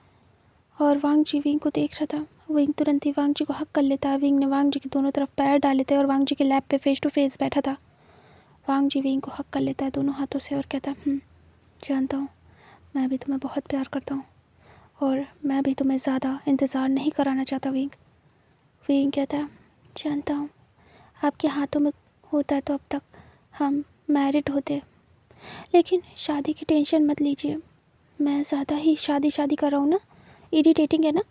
और वांग जी विंग को देख रहा था। विंग तुरंत ही वांग जी को हक कर लेता है। विंग ने वांग जी की दोनों तरफ पैर डाले थे और वांग जी के लैप पे फेस टू फेस बैठा था। वांग जी विंग को हक कर लेता है दोनों हाथों से और कहता है जानता हूँ मैं भी तुम्हें बहुत प्यार करता हूँ और मैं भी तुम्हें ज़्यादा इंतज़ार नहीं कराना चाहता विंग। विंग कहता है जानता हूँ, आपके हाथों में होता तो अब तक हम मैरिड होते, लेकिन शादी की टेंशन मत लीजिए। मैं ज़्यादा ही शादी कर रहा हूँ ना, इरिटेटिंग है ना।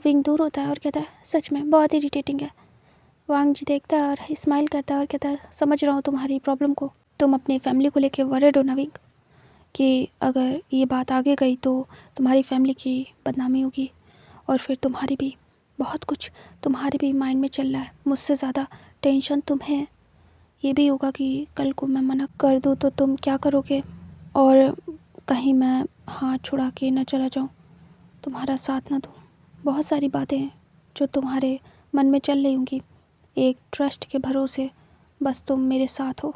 विंग दूर होता है और कहता है सच में बहुत इरिटेटिंग है। वांग जी देखता है और स्माइल करता है और कहता है समझ रहा हूँ तुम्हारी प्रॉब्लम को, तुम अपनी फैमिली को लेके वरिड हो ना विंग, कि अगर ये बात आगे गई तो तुम्हारी फैमिली की बदनामी होगी और फिर तुम्हारी भी बहुत कुछ तुम्हारे भी माइंड में चल रहा है। मुझसे ज़्यादा टेंशन तुम्हें ये भी होगा कि कल को मैं मना कर दूँ तो तुम क्या करोगे, और कहीं मैं हाथ छुड़ा के न चला जाऊँ, तुम्हारा साथ ना दूँ। बहुत सारी बातें हैं जो तुम्हारे मन में चल रही होंगी, एक ट्रस्ट के भरोसे बस तुम मेरे साथ हो।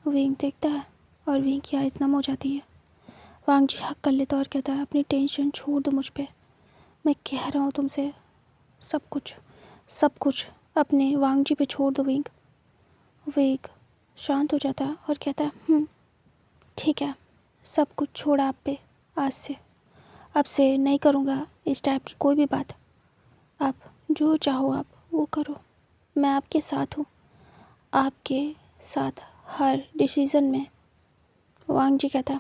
विंग देखता है और विंग की आइज़ नम हो जाती है। वांग जी हक कर लेता और कहता है अपनी टेंशन छोड़ दो मुझ पे, मैं कह रहा हूँ तुमसे, सब कुछ अपने वांग जी पे छोड़ दो विंग। विंग शांत हो जाता है और कहता है ठीक है, सब कुछ छोड़ा आप पे, आज से अब से नहीं करूँगा इस टाइप की कोई भी बात। आप जो चाहो आप वो करो, मैं आपके साथ हूँ, आपके साथ हर डिसीज़न में। वांग जी कहता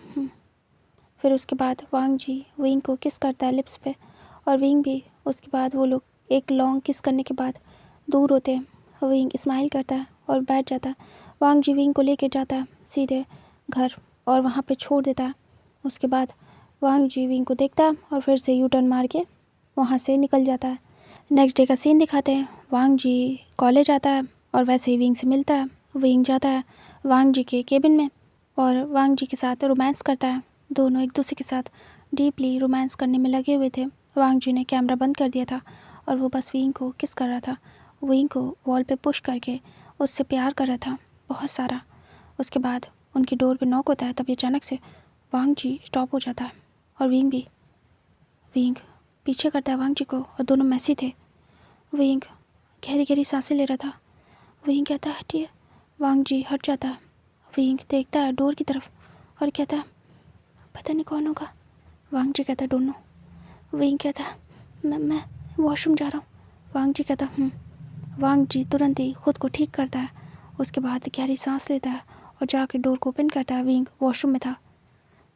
फिर उसके बाद वांग जी विंग को किस करता है लिप्स पे, और विंग भी। उसके बाद वो लोग एक लॉन्ग किस करने के बाद दूर होते हैं। विंग स्माइल करता है और बैठ जाता है। वांग जी विंग को लेके जाता है सीधे घर और वहाँ पे छोड़ देता है। उसके बाद वांग जी विंग को देखता है और फिर से यू टर्न मार के वहाँ से निकल जाता है। नेक्स्ट डे का सीन दिखाते हैं। वांग जी कॉलेज आता है और वैसे ही विंग से मिलता है। विंग जाता है वांग जी के केबिन में और वांग जी के साथ रोमांस करता है। दोनों एक दूसरे के साथ डीपली रोमांस करने में लगे हुए थे। वांग जी ने कैमरा बंद कर दिया था और वो बस विंग को किस कर रहा था, विंग को वॉल पे पुश करके उससे प्यार कर रहा था बहुत सारा। उसके बाद उनकी डोर पे नॉक होता है, तभी अचानक से वांग जी स्टॉप हो जाता है और विंग भी। विंग पीछे करता है वांग जी को और दोनों मैसी थे। विंग गहरी गहरी सांसें ले रहा था। विंग कहता है हटिए, वांग जी हट जाता है। विंग देखता है डोर की तरफ और कहता है पता नहीं कौन होगा। वांग जी कहता है डोंट नो। विंग कहता है मैं वॉशरूम जा रहा हूँ। वांग जी कहता वांग जी तुरंत ही खुद को ठीक करता है। उसके बाद गहरी सांस लेता है और जाके डोर को ओपन करता है। विंग वॉशरूम में था।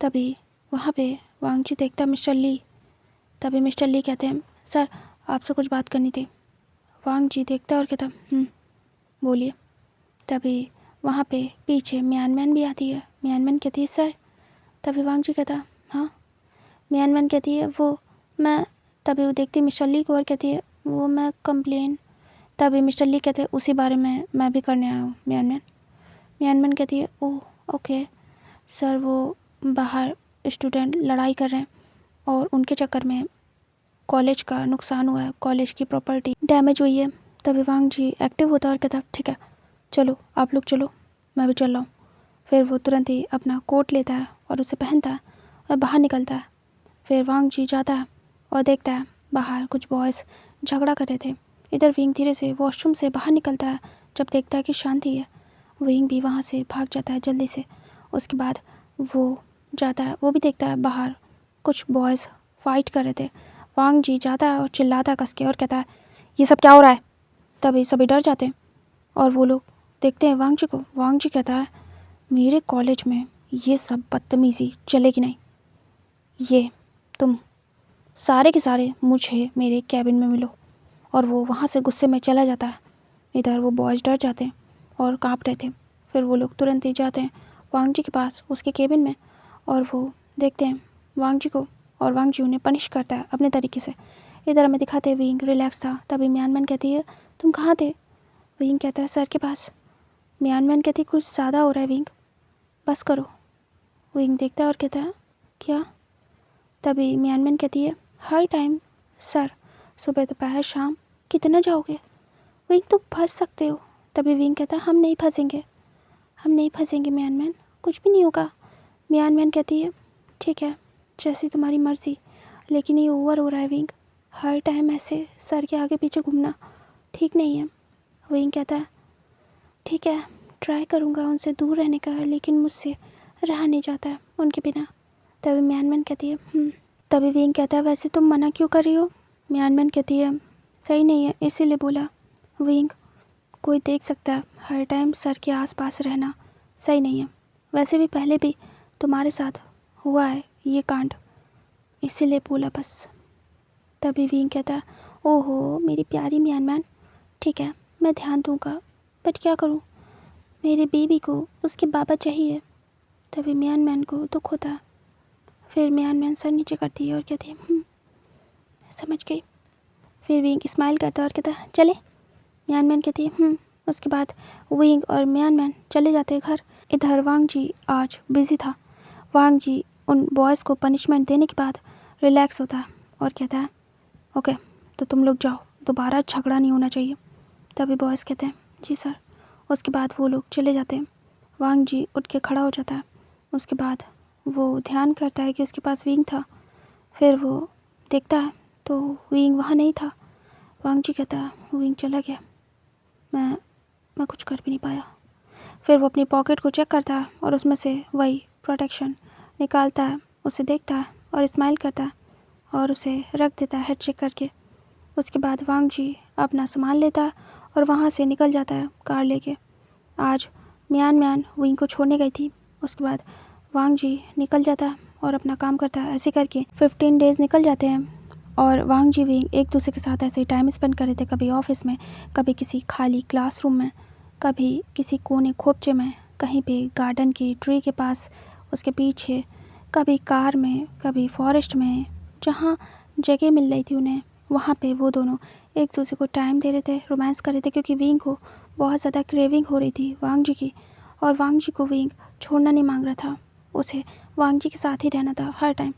तभी वहाँ पे वांग जी देखता है मिस्टर ली। तभी मिस्टर ली कहते हैं सर आपसे कुछ बात करनी थी। वांग जी देखता है और कहता बोलिए। तभी वहाँ पे पीछे म्यान भी आती है। म्यान कहती है सर। तभी वांग जी कहता हाँ। म्यान कहती है वो मैं। तभी वो देखती है मिस्टर ली को और कहती है वो मैं कंप्लेन। तभी मिस्टर ली कहते हैं उसी बारे में मैं भी करने आया हूँ। म्यान कहती है ओह ओके सर, वो बाहर स्टूडेंट लड़ाई कर रहे हैं और उनके चक्कर में कॉलेज का नुकसान हुआ है, कॉलेज की प्रॉपर्टी डैमेज हुई है। तभी वांग जी एक्टिव होता है और कहता ठीक है चलो आप लोग चलो, मैं भी चल रहा हूँ। फिर वो तुरंत ही अपना कोट लेता है और उसे पहनता है और बाहर निकलता है। फिर वांग जी जाता है और देखता है बाहर कुछ बॉयज़ झगड़ा कर रहे थे। इधर विंग धीरे से वॉशरूम से बाहर निकलता है। जब देखता है कि शांति है, विंग भी वहाँ से भाग जाता है जल्दी से। उसके बाद वो जाता है, वो भी देखता है बाहर कुछ बॉयज़ फाइट कर रहे थे। वांग जी जाता है और चिल्लाता है कस के और कहता है ये सब क्या हो रहा है। तभी सभी डर जाते हैं और वो लोग देखते हैं वांग जी को। वांग जी कहता है मेरे कॉलेज में ये सब बदतमीज़ी चलेगी नहीं, ये तुम सारे के सारे मुझे मेरे कैबिन में मिलो। और वो वहाँ से गुस्से में चला जाता है। इधर वो बॉयज़ डर जाते हैं और काँप रहे थे। फिर वो लोग तुरंत ही जाते हैं वांग जी के पास उसके केबिन में और वो देखते हैं वांग जी को और वांग जी उन्हें पनिश करता है अपने तरीके से। इधर हमें दिखाते विंग रिलैक्स था। तभी म्यान कहती है तुम कहाँ थे। विंग कहता है सर के पास। म्यान कहती कुछ ज़्यादा हो रहा है विंग, बस करो। विंग देखता है और कहता है क्या। तभी म्यान कहती है हर टाइम सर, सुबह दोपहर शाम कितना जाओगे। विंग तुम फंस सकते हो। तभी विंग कहता है हम नहीं फंसेंगे म्यान, कुछ भी नहीं होगा। म्यान कहती है ठीक है जैसी तुम्हारी मर्ज़ी, लेकिन ये ओवर हो रहा है विंग, हर टाइम ऐसे सर के आगे पीछे घूमना ठीक नहीं है। विंग कहता है ठीक है ट्राई करूँगा उनसे दूर रहने का, लेकिन मुझसे रहा नहीं जाता है उनके बिना। तभी म्यान कहती है तभी विंग कहता है वैसे तुम मना क्यों कर रही हो। म्यानमैन कहती है सही नहीं है इसीलिए बोला। विंग कोई देख सकता है, हर टाइम सर के आसपास रहना सही नहीं है। वैसे भी पहले भी तुम्हारे साथ हुआ है ये कांड, इसीलिए बोला बस। तभी विंग कहता है ओहो मेरी प्यारी म्यानमैन, ठीक है मैं ध्यान दूंगा, बट क्या करूं, मेरी बीवी को उसके बाबा चाहिए। तभी म्यानमैन को दुख होता है। फिर म्यानमैन सर नीचे करती है और कहती है समझ गई। फिर विंग स्माइल करता है और कहता है चले। म्यानमैन कहती है उसके बाद विंग और म्यानमैन चले जाते हैं घर। इधर वांग जी आज बिजी था। वांग जी उन बॉयज़ को पनिशमेंट देने के बाद रिलैक्स होता है और कहता है ओके तो तुम लोग जाओ, दोबारा झगड़ा नहीं होना चाहिए। तभी बॉयज़ कहते हैं जी सर। उसके बाद वो लोग चले जाते हैं। वांग जी उठ के खड़ा हो जाता है। उसके बाद वो ध्यान करता है कि उसके पास विंग था। फिर वो देखता है तो विंग वहाँ नहीं था। वांग जी कहता है विंग चला गया, मैं कुछ कर भी नहीं पाया। फिर वो अपनी पॉकेट को चेक करता है और उसमें से वही प्रोटेक्शन निकालता है, उसे देखता है और स्माइल करता है और उसे रख देता है हेड चेक करके। उसके बाद वांग जी अपना सामान लेता है और वहाँ से निकल जाता है कार लेके। आज म्यानमैन विंग को छोड़ने गई थी। उसके बाद वांग जी निकल जाता है और अपना काम करता है। ऐसे करके 15 डेज़ निकल जाते हैं और वांग जी विंग एक दूसरे के साथ ऐसे ही टाइम स्पेंड कर रहे थे, कभी ऑफिस में, कभी किसी खाली क्लासरूम में, कभी किसी कोने खोपचे में, कहीं पे गार्डन की ट्री के पास उसके पीछे, कभी कार में, कभी फॉरेस्ट में, जहाँ जगह मिल रही थी उन्हें वहाँ पे वो दोनों एक दूसरे को टाइम दे रहे थे, रोमांस कर रहे थे। क्योंकि विंग को बहुत ज़्यादा क्रेविंग हो रही थी वांग जी की, और वांग जी को विंग छोड़ना नहीं मांग रहा था। उसे वांग जी के साथ ही रहना था हर टाइम।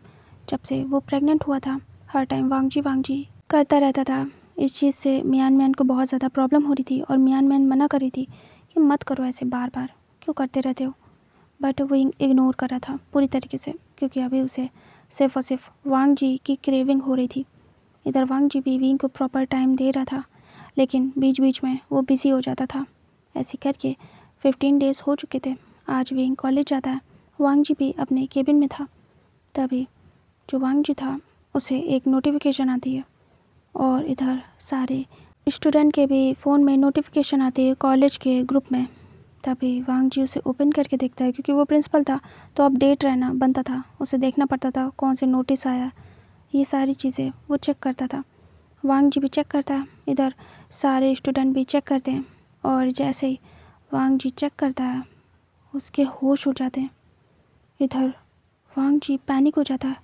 जब से वो प्रेग्नेंट हुआ था हर टाइम वांग जी करता रहता था। इस चीज़ से म्यानमैन को बहुत ज़्यादा प्रॉब्लम हो रही थी और म्यानमैन मना कर रही थी कि मत करो ऐसे, बार बार क्यों करते रहते हो। बट वो इग्नोर कर रहा था पूरी तरीके से, क्योंकि अभी उसे सिर्फ और सिर्फ वांग जी की क्रेविंग हो रही थी। इधर वांग जी भी विंग को प्रॉपर टाइम दे रहा था, लेकिन बीच बीच में वो बिज़ी हो जाता था। ऐसे करके 15 डेज़ हो चुके थे। आज विंग कॉलेज जाता है, वांग जी भी अपने केबिन में था। तभी जो वांग जी था उसे एक नोटिफिकेशन आती है और इधर सारे स्टूडेंट के भी फ़ोन में नोटिफिकेशन आती है कॉलेज के ग्रुप में। तभी वांग जी उसे ओपन करके देखता है, क्योंकि वो प्रिंसिपल था तो अपडेट रहना बनता था, उसे देखना पड़ता था कौन से नोटिस आया, ये सारी चीज़ें वो चेक करता था। वांग जी भी चेक करता है, इधर सारे स्टूडेंट भी चेक करते हैं। और जैसे ही वांग जी चेक करता है उसके होश उड़ जाते हैं। इधर वांग जी पैनिक हो जाता है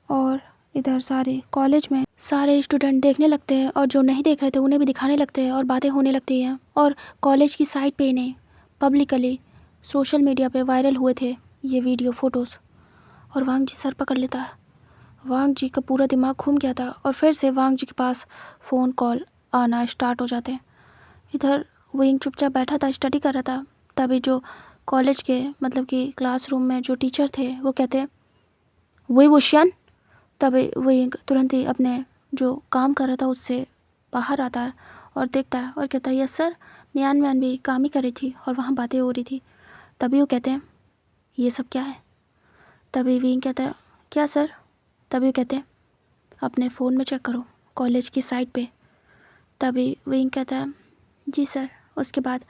और इधर सारे कॉलेज में सारे स्टूडेंट देखने लगते हैं और जो नहीं देख रहे थे उन्हें भी दिखाने लगते हैं और बातें होने लगती हैं। और कॉलेज की साइट पे इन्हें पब्लिकली सोशल मीडिया पे वायरल हुए थे ये वीडियो फ़ोटोज़। और वांग जी सर पकड़ लेता है। वांग जी का पूरा दिमाग घूम गया था और फिर से वांग जी के पास फ़ोन कॉल आना स्टार्ट हो जाते हैं। इधर विंग चुपचाप बैठा था, स्टडी कर रहा था। तभी जो कॉलेज के मतलब कि क्लासरूम में जो टीचर थे वो कहते हैं वही वुशियान। तभी विंग तुरंत ही अपने जो काम कर रहा था उससे बाहर आता है और देखता है और कहता है यस सर, म्यानमैन भी काम ही कर रही थी और वहाँ बातें हो रही थी। तभी वो कहते हैं ये सब क्या है। तभी विंग कहता है क्या सर। तभी वो कहते हैं अपने फ़ोन में चेक करो कॉलेज की साइट पे। तभी विंग कहता है जी सर। उसके बाद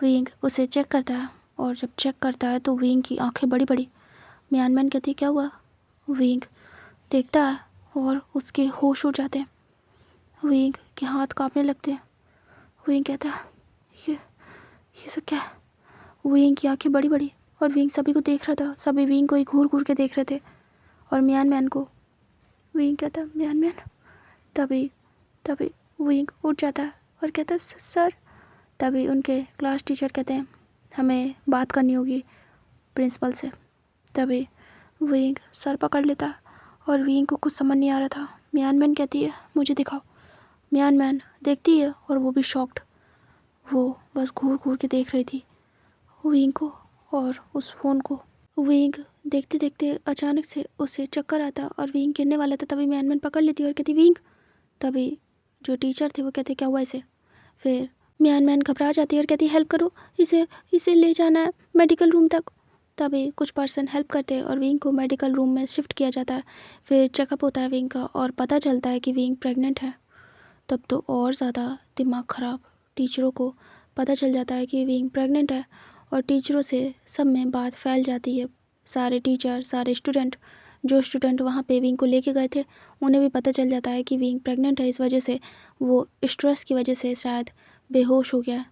विंग उसे चेक करता है और जब चेक करता है तो विंग की आंखें बड़ी बड़ी। म्यानमैन कहती है क्या हुआ। विंग देखता है और उसके होश उड़ जाते हैं। विंग के हाथ कांपने लगते हैं। विंग कहता है ये सब क्या है। विंग की आंखें बड़ी बड़ी और विंग सभी को देख रहा था, सभी विंग को ही घूर घूर के देख रहे थे और म्यानमैन को। विंग कहता है म्यानमैन। तभी तभी विंग उठ जाता है और कहता है सर। तभी उनके क्लास टीचर कहते हैं हमें बात करनी होगी प्रिंसिपल से। तभी विंग सर पकड़ लेता है और विंग को कुछ समझ नहीं आ रहा था। म्यानमैन कहती है मुझे दिखाओ। म्यानमैन देखती है और वो भी शॉक्ड, वो बस घूर घूर के देख रही थी विंग को और उस फ़ोन को। विंग देखते देखते अचानक से उसे चक्कर आता और विंग गिरने वाला था। तभी म्यानमैन पकड़ लेती और कहती विंग। तभी जो टीचर थे वो कहते क्या हुआ इसे। फिर म्यानमैन घबरा जाती है और कहती हेल्प करो, इसे ले जाना है मेडिकल रूम तक। तभी कुछ पर्सन हेल्प करते हैं और विंग को मेडिकल रूम में शिफ्ट किया जाता है। फिर चेकअप होता है विंग का और पता चलता है कि विंग प्रेग्नेंट है। तब तो और ज़्यादा दिमाग ख़राब। टीचरों को पता चल जाता है कि विंग प्रेग्नेंट है और टीचरों से सब में बात फैल जाती है। सारे टीचर, सारे स्टूडेंट, जो स्टूडेंट वहाँ पे विंग को लेके गए थे, उन्हें भी पता चल जाता है कि विंग प्रेग्नेंट है। इस वजह से वो स्ट्रेस की वजह से शायद बेहोश हो गया है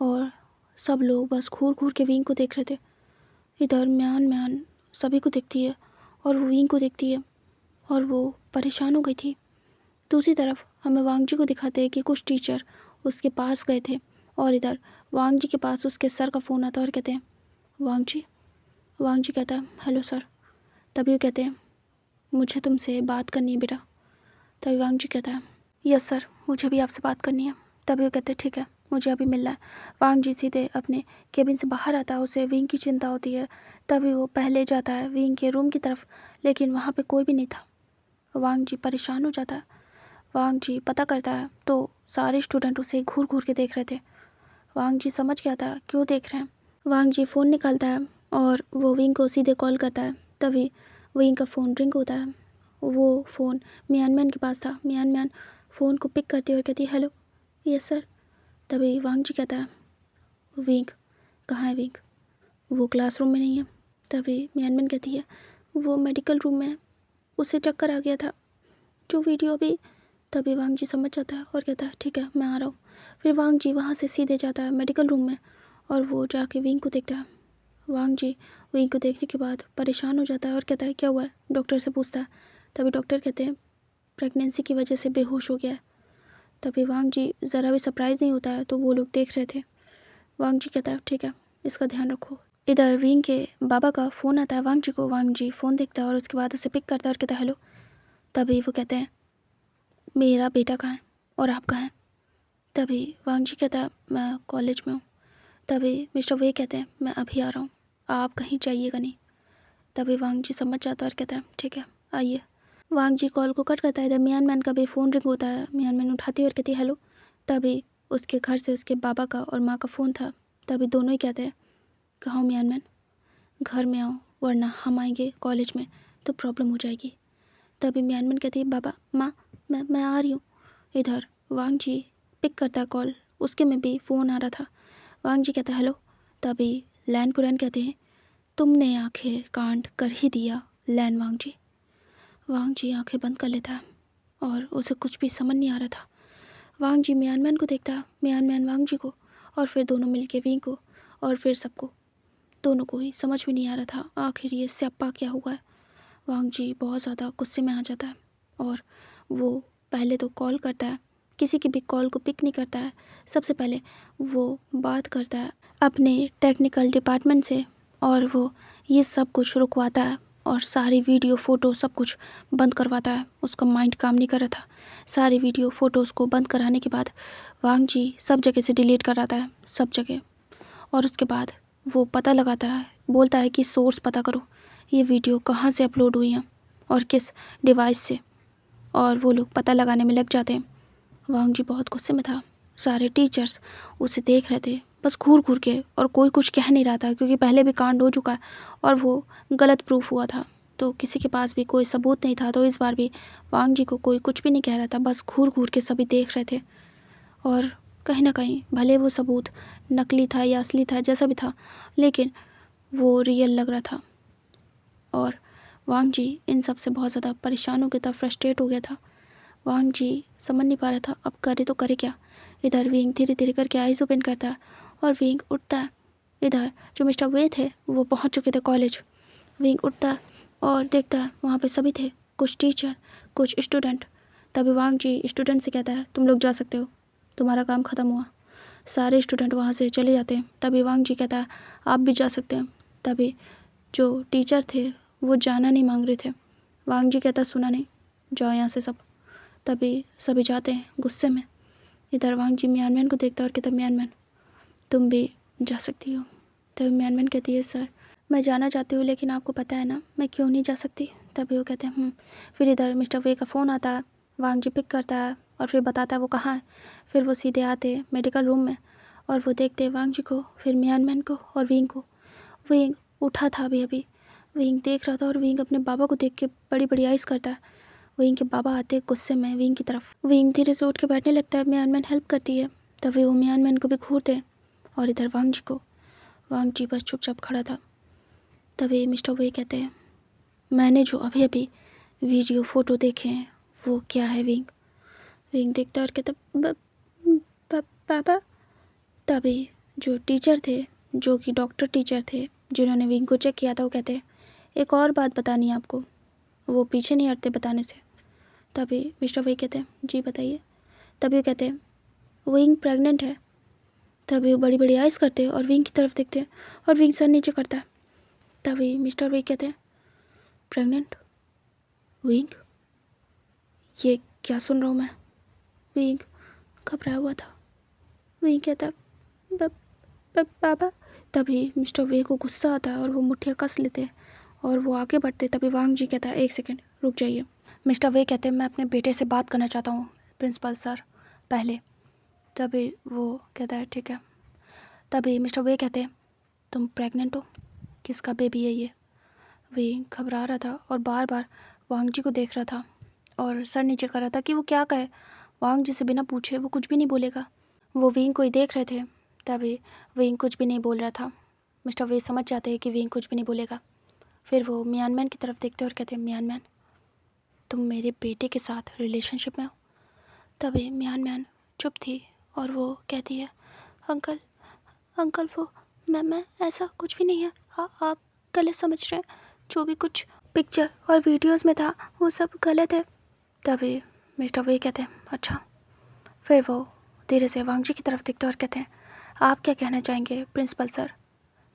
और सब लोग बस घूर घूर के विंग को देख रहे थे। इधर म्यान म्यान सभी को देखती है और वो विंग को देखती है और वो परेशान हो गई थी। दूसरी तरफ हमें वांग जी को दिखाते हैं कि कुछ टीचर उसके पास गए थे और इधर वांग जी के पास उसके सर का फ़ोन आता है और कहते हैं वांग जी। वांग जी कहता है हेलो सर। तभी वो कहते हैं मुझे तुमसे बात करनी है बेटा। तभी वांग जी कहता है यस सर, मुझे भी आपसे बात करनी है। तभी वो कहते हैं ठीक है, मुझे अभी मिलना है। वांग जी सीधे अपने केबिन से बाहर आता है। उसे विंग की चिंता होती है। तभी वो पहले जाता है विंग के रूम की तरफ, लेकिन वहाँ पे कोई भी नहीं था। वांग जी परेशान हो जाता है। वांग जी पता करता है तो सारे स्टूडेंट उसे घूर घूर के देख रहे थे। वांग जी समझ गया था क्यों देख रहे हैं। वांग जी फ़ोन निकालता है और वो विंग को सीधे कॉल करता है। तभी विंग का फ़ोन रिंग होता है। वो फ़ोन मियान मैन के पास था। मियान मैन फ़ोन को पिक करती है और कहती है हेलो। Yes sir. तभी वांग जी कहता है विंग कहाँ है विंग? वो क्लासरूम में नहीं है। तभी मियान मैन कहती है वो मेडिकल रूम में है, उसे चक्कर आ गया था जो वीडियो अभी। तभी वांग जी समझ जाता है और कहता है ठीक है, मैं आ रहा हूँ। फिर वांग जी वहाँ से सीधे जाता है मेडिकल रूम में और वो जाके विंग को देखता है। वांग जी विंग को देखने के बाद परेशान हो जाता है और कहता है क्या हुआ है? डॉक्टर से पूछता है। तभी डॉक्टर कहते हैं प्रेगनेंसी की वजह से बेहोश हो गया है। तभी वांग जी ज़रा भी सरप्राइज़ नहीं होता है, तो वो लोग देख रहे थे। वांग जी कहता है ठीक है, इसका ध्यान रखो। इधर विंग के बाबा का फ़ोन आता है वांग जी को। वांग जी फ़ोन देखता है और उसके बाद उसे पिक करता है और कहता है हेलो। तभी वो कहते हैं मेरा बेटा कहाँ है और आप कहाँ हैं? तभी वांग जी कहता है मैं कॉलेज में हूँ। तभी मिस्टर वे कहते हैं मैं अभी आ रहा हूँ, आप कहीं जाइएगा नहीं। तभी वांग जी समझ जाता है और कहता है ठीक है आइए। वांग जी कॉल को कट करता है। इधर मियान मैन का भी फ़ोन रिंग होता है। मियान मैन उठाती है और कहती है हेलो। तभी उसके घर से उसके बाबा का और माँ का फ़ोन था। तभी दोनों ही कहते हैं कहाँ हो मियान मैन, घर में आओ वरना हम आएंगे कॉलेज में तो प्रॉब्लम हो जाएगी। तभी मियान मैन कहती है बाबा माँ मैं आ रही हूँ। इधर वांग जी पिक करता है कॉल, उसके में भी फ़ोन आ रहा था। वांग जी कहता है हेलो। तभी लैन कुरैन कहते हैं तुमने आखिर कांड कर ही दिया लैन वांग जी। वांग जी आंखें बंद कर लेता है और उसे कुछ भी समझ नहीं आ रहा था। वांग जी मियान मैन को देखता है, मियान मैन वांग जी को, और फिर दोनों मिलके विंग को और फिर सबको। दोनों को ही समझ में नहीं आ रहा था आखिर ये स्यापा क्या हुआ है। वांग जी बहुत ज़्यादा गुस्से में आ जाता है और वो पहले तो कॉल करता है, किसी की भी कॉल को पिक नहीं करता है। सबसे पहले वो बात करता है अपने टेक्निकल डिपार्टमेंट से और वो ये सब कुछ रुकवाता है और सारी वीडियो फ़ोटो सब कुछ बंद करवाता है। उसका माइंड काम नहीं कर रहा था। सारी वीडियो फ़ोटोज़ को बंद कराने के बाद वांग जी सब जगह से डिलीट कराता है, सब जगह। और उसके बाद वो पता लगाता है, बोलता है कि सोर्स पता करो, ये वीडियो कहाँ से अपलोड हुई हैं और किस डिवाइस से। और वो लोग पता लगाने में लग जाते हैं। वांग जी बहुत गुस्से में था। सारे टीचर्स उसे देख रहे थे बस घूर घूर के और कोई कुछ कह नहीं रहा था क्योंकि पहले भी कांड हो चुका है और वो गलत प्रूफ हुआ था तो किसी के पास भी कोई सबूत नहीं था। तो इस बार भी वांग जी को कोई कुछ भी नहीं कह रहा था, बस घूर घूर के सभी देख रहे थे। और कहीं ना कहीं भले वो सबूत नकली था या असली था, जैसा भी था, लेकिन वो रियल लग रहा था। और वांग जी इन सब से बहुत ज़्यादा परेशान हो गया था, फ्रस्ट्रेट हो गया था। वांग जी समझ नहीं पा रहा था अब करे तो करे क्या। इधर विंग धीरे धीरे करके आइज़ ओपन करता है और विंग उठता है। इधर जो मिस्टर वे थे वो पहुंच चुके थे कॉलेज। विंग उठता है और देखता है वहाँ पे सभी थे, कुछ टीचर, कुछ स्टूडेंट। तभी वांग जी स्टूडेंट से कहता है तुम लोग जा सकते हो, तुम्हारा काम ख़त्म हुआ। सारे स्टूडेंट वहाँ से चले जाते हैं। तभी वांग जी कहता है आप भी जा सकते हैं। तभी जो टीचर थे वो जाना नहीं मांग रहे थे। वांग जी कहता सुना नहीं, जाओ यहाँ से सब। तभी सभी जाते हैं गुस्से में। इधर वांग जी मियान मैन को देखता है और कहता मियान मैन तुम भी जा सकती हो। तभी मियान मैन कहती है सर मैं जाना चाहती हूँ लेकिन आपको पता है ना मैं क्यों नहीं जा सकती। तभी वो कहते हैं फिर इधर मिस्टर वे का फ़ोन आता है। वांग जी पिक करता है और फिर बताता है वो कहाँ है। फिर वो सीधे आते हैं मेडिकल रूम में और वो देखते हैं वांग जी को, फिर मियान मैन को और विंग को। विंग उठा था अभी अभी। विंग देख रहा था और विंग अपने बाबा को देख के बड़ी बड़ी आइज़ करता है। विंग के बाबा आते हैं गुस्से में विंग की तरफ। विंग धीरे से उठ के बैठने लगता है। मियान मैन हेल्प करती है। तभी वो मियान मैन को भी घूरते हैं और इधर वांग जी को। वांग जी बस चुपचाप खड़ा था। तभी मिस्टर वे कहते हैं, मैंने जो अभी अभी वीडियो फ़ोटो देखे हैं वो क्या है विंग? विंग देखता है और कहता पापा। तभी जो टीचर थे, जो कि डॉक्टर टीचर थे, जिन्होंने विंग को चेक किया था, वो कहते हैं, एक और बात बतानी है आपको। वो पीछे नहीं हटते बताने से। तभी मिस्टर वे कहते हैं, जी बताइए। तभी वो कहते हैं, विंग प्रेग्नेंट है। तभी वो बड़ी बड़ी आइज़ करते हैं और विंग की तरफ देखते हैं और विंग सर नीचे करता है। तभी मिस्टर वे कहते हैं, प्रेग्नेंट? विंग, ये क्या सुन रहा हूँ मैं? विंग घबराया हुआ था। विंग कहता है, पापा। तभी मिस्टर वे को गुस्सा आता है और वो मुट्ठियाँ कस लेते हैं और वो आगे बढ़ते। तभी वांग जी कहता है, एक सेकेंड रुक जाइए। मिस्टर वे कहते हैं, मैं अपने बेटे से बात करना चाहता हूँ प्रिंसिपल सर पहले। तभी वो कहता है, ठीक है। तभी मिस्टर वे कहते हैं, तुम प्रेग्नेंट हो? किसका बेबी है ये? विंग घबरा रहा था और बार बार वांग जी को देख रहा था और सर नीचे कर रहा था कि वो क्या कहे। वांग जी से बिना पूछे वो कुछ भी नहीं बोलेगा। वो विंग को ही देख रहे थे। तभी विंग कुछ भी नहीं बोल रहा था। मिस्टर वे समझ जाते हैं कि विंग कुछ भी नहीं बोलेगा। फिर वो मियान मैन की तरफ देखते और कहते हैं, मियान मैन, तुम मेरे बेटे के साथ रिलेशनशिप में हो? तभी मियान मैन चुप थी और वो कहती है, अंकल अंकल वो मैं ऐसा कुछ भी नहीं है। आप गलत समझ रहे हैं। जो भी कुछ पिक्चर और वीडियोस में था वो सब गलत है। तभी मिस्टर वे कहते हैं, अच्छा। फिर वो धीरे से वांग जी की तरफ देखते और कहते हैं, आप क्या कहना चाहेंगे प्रिंसिपल सर?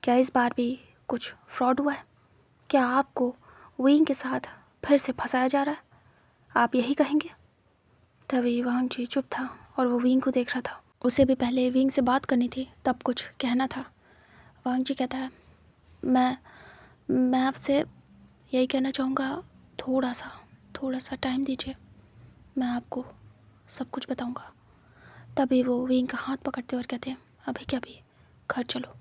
क्या इस बार भी कुछ फ्रॉड हुआ है? क्या आपको विंग के साथ फिर से फंसाया जा रहा है? आप यही कहेंगे? तभी वांग जी चुप था और वो विंग को देख रहा था। उसे भी पहले विंग से बात करनी थी, तब कुछ कहना था। वांग जी कहता है, मैं आपसे यही कहना चाहूँगा, थोड़ा सा टाइम दीजिए, मैं आपको सब कुछ बताऊँगा। तभी वो विंग का हाथ पकड़ते और कहते हैं, अभी क्या भी, घर चलो।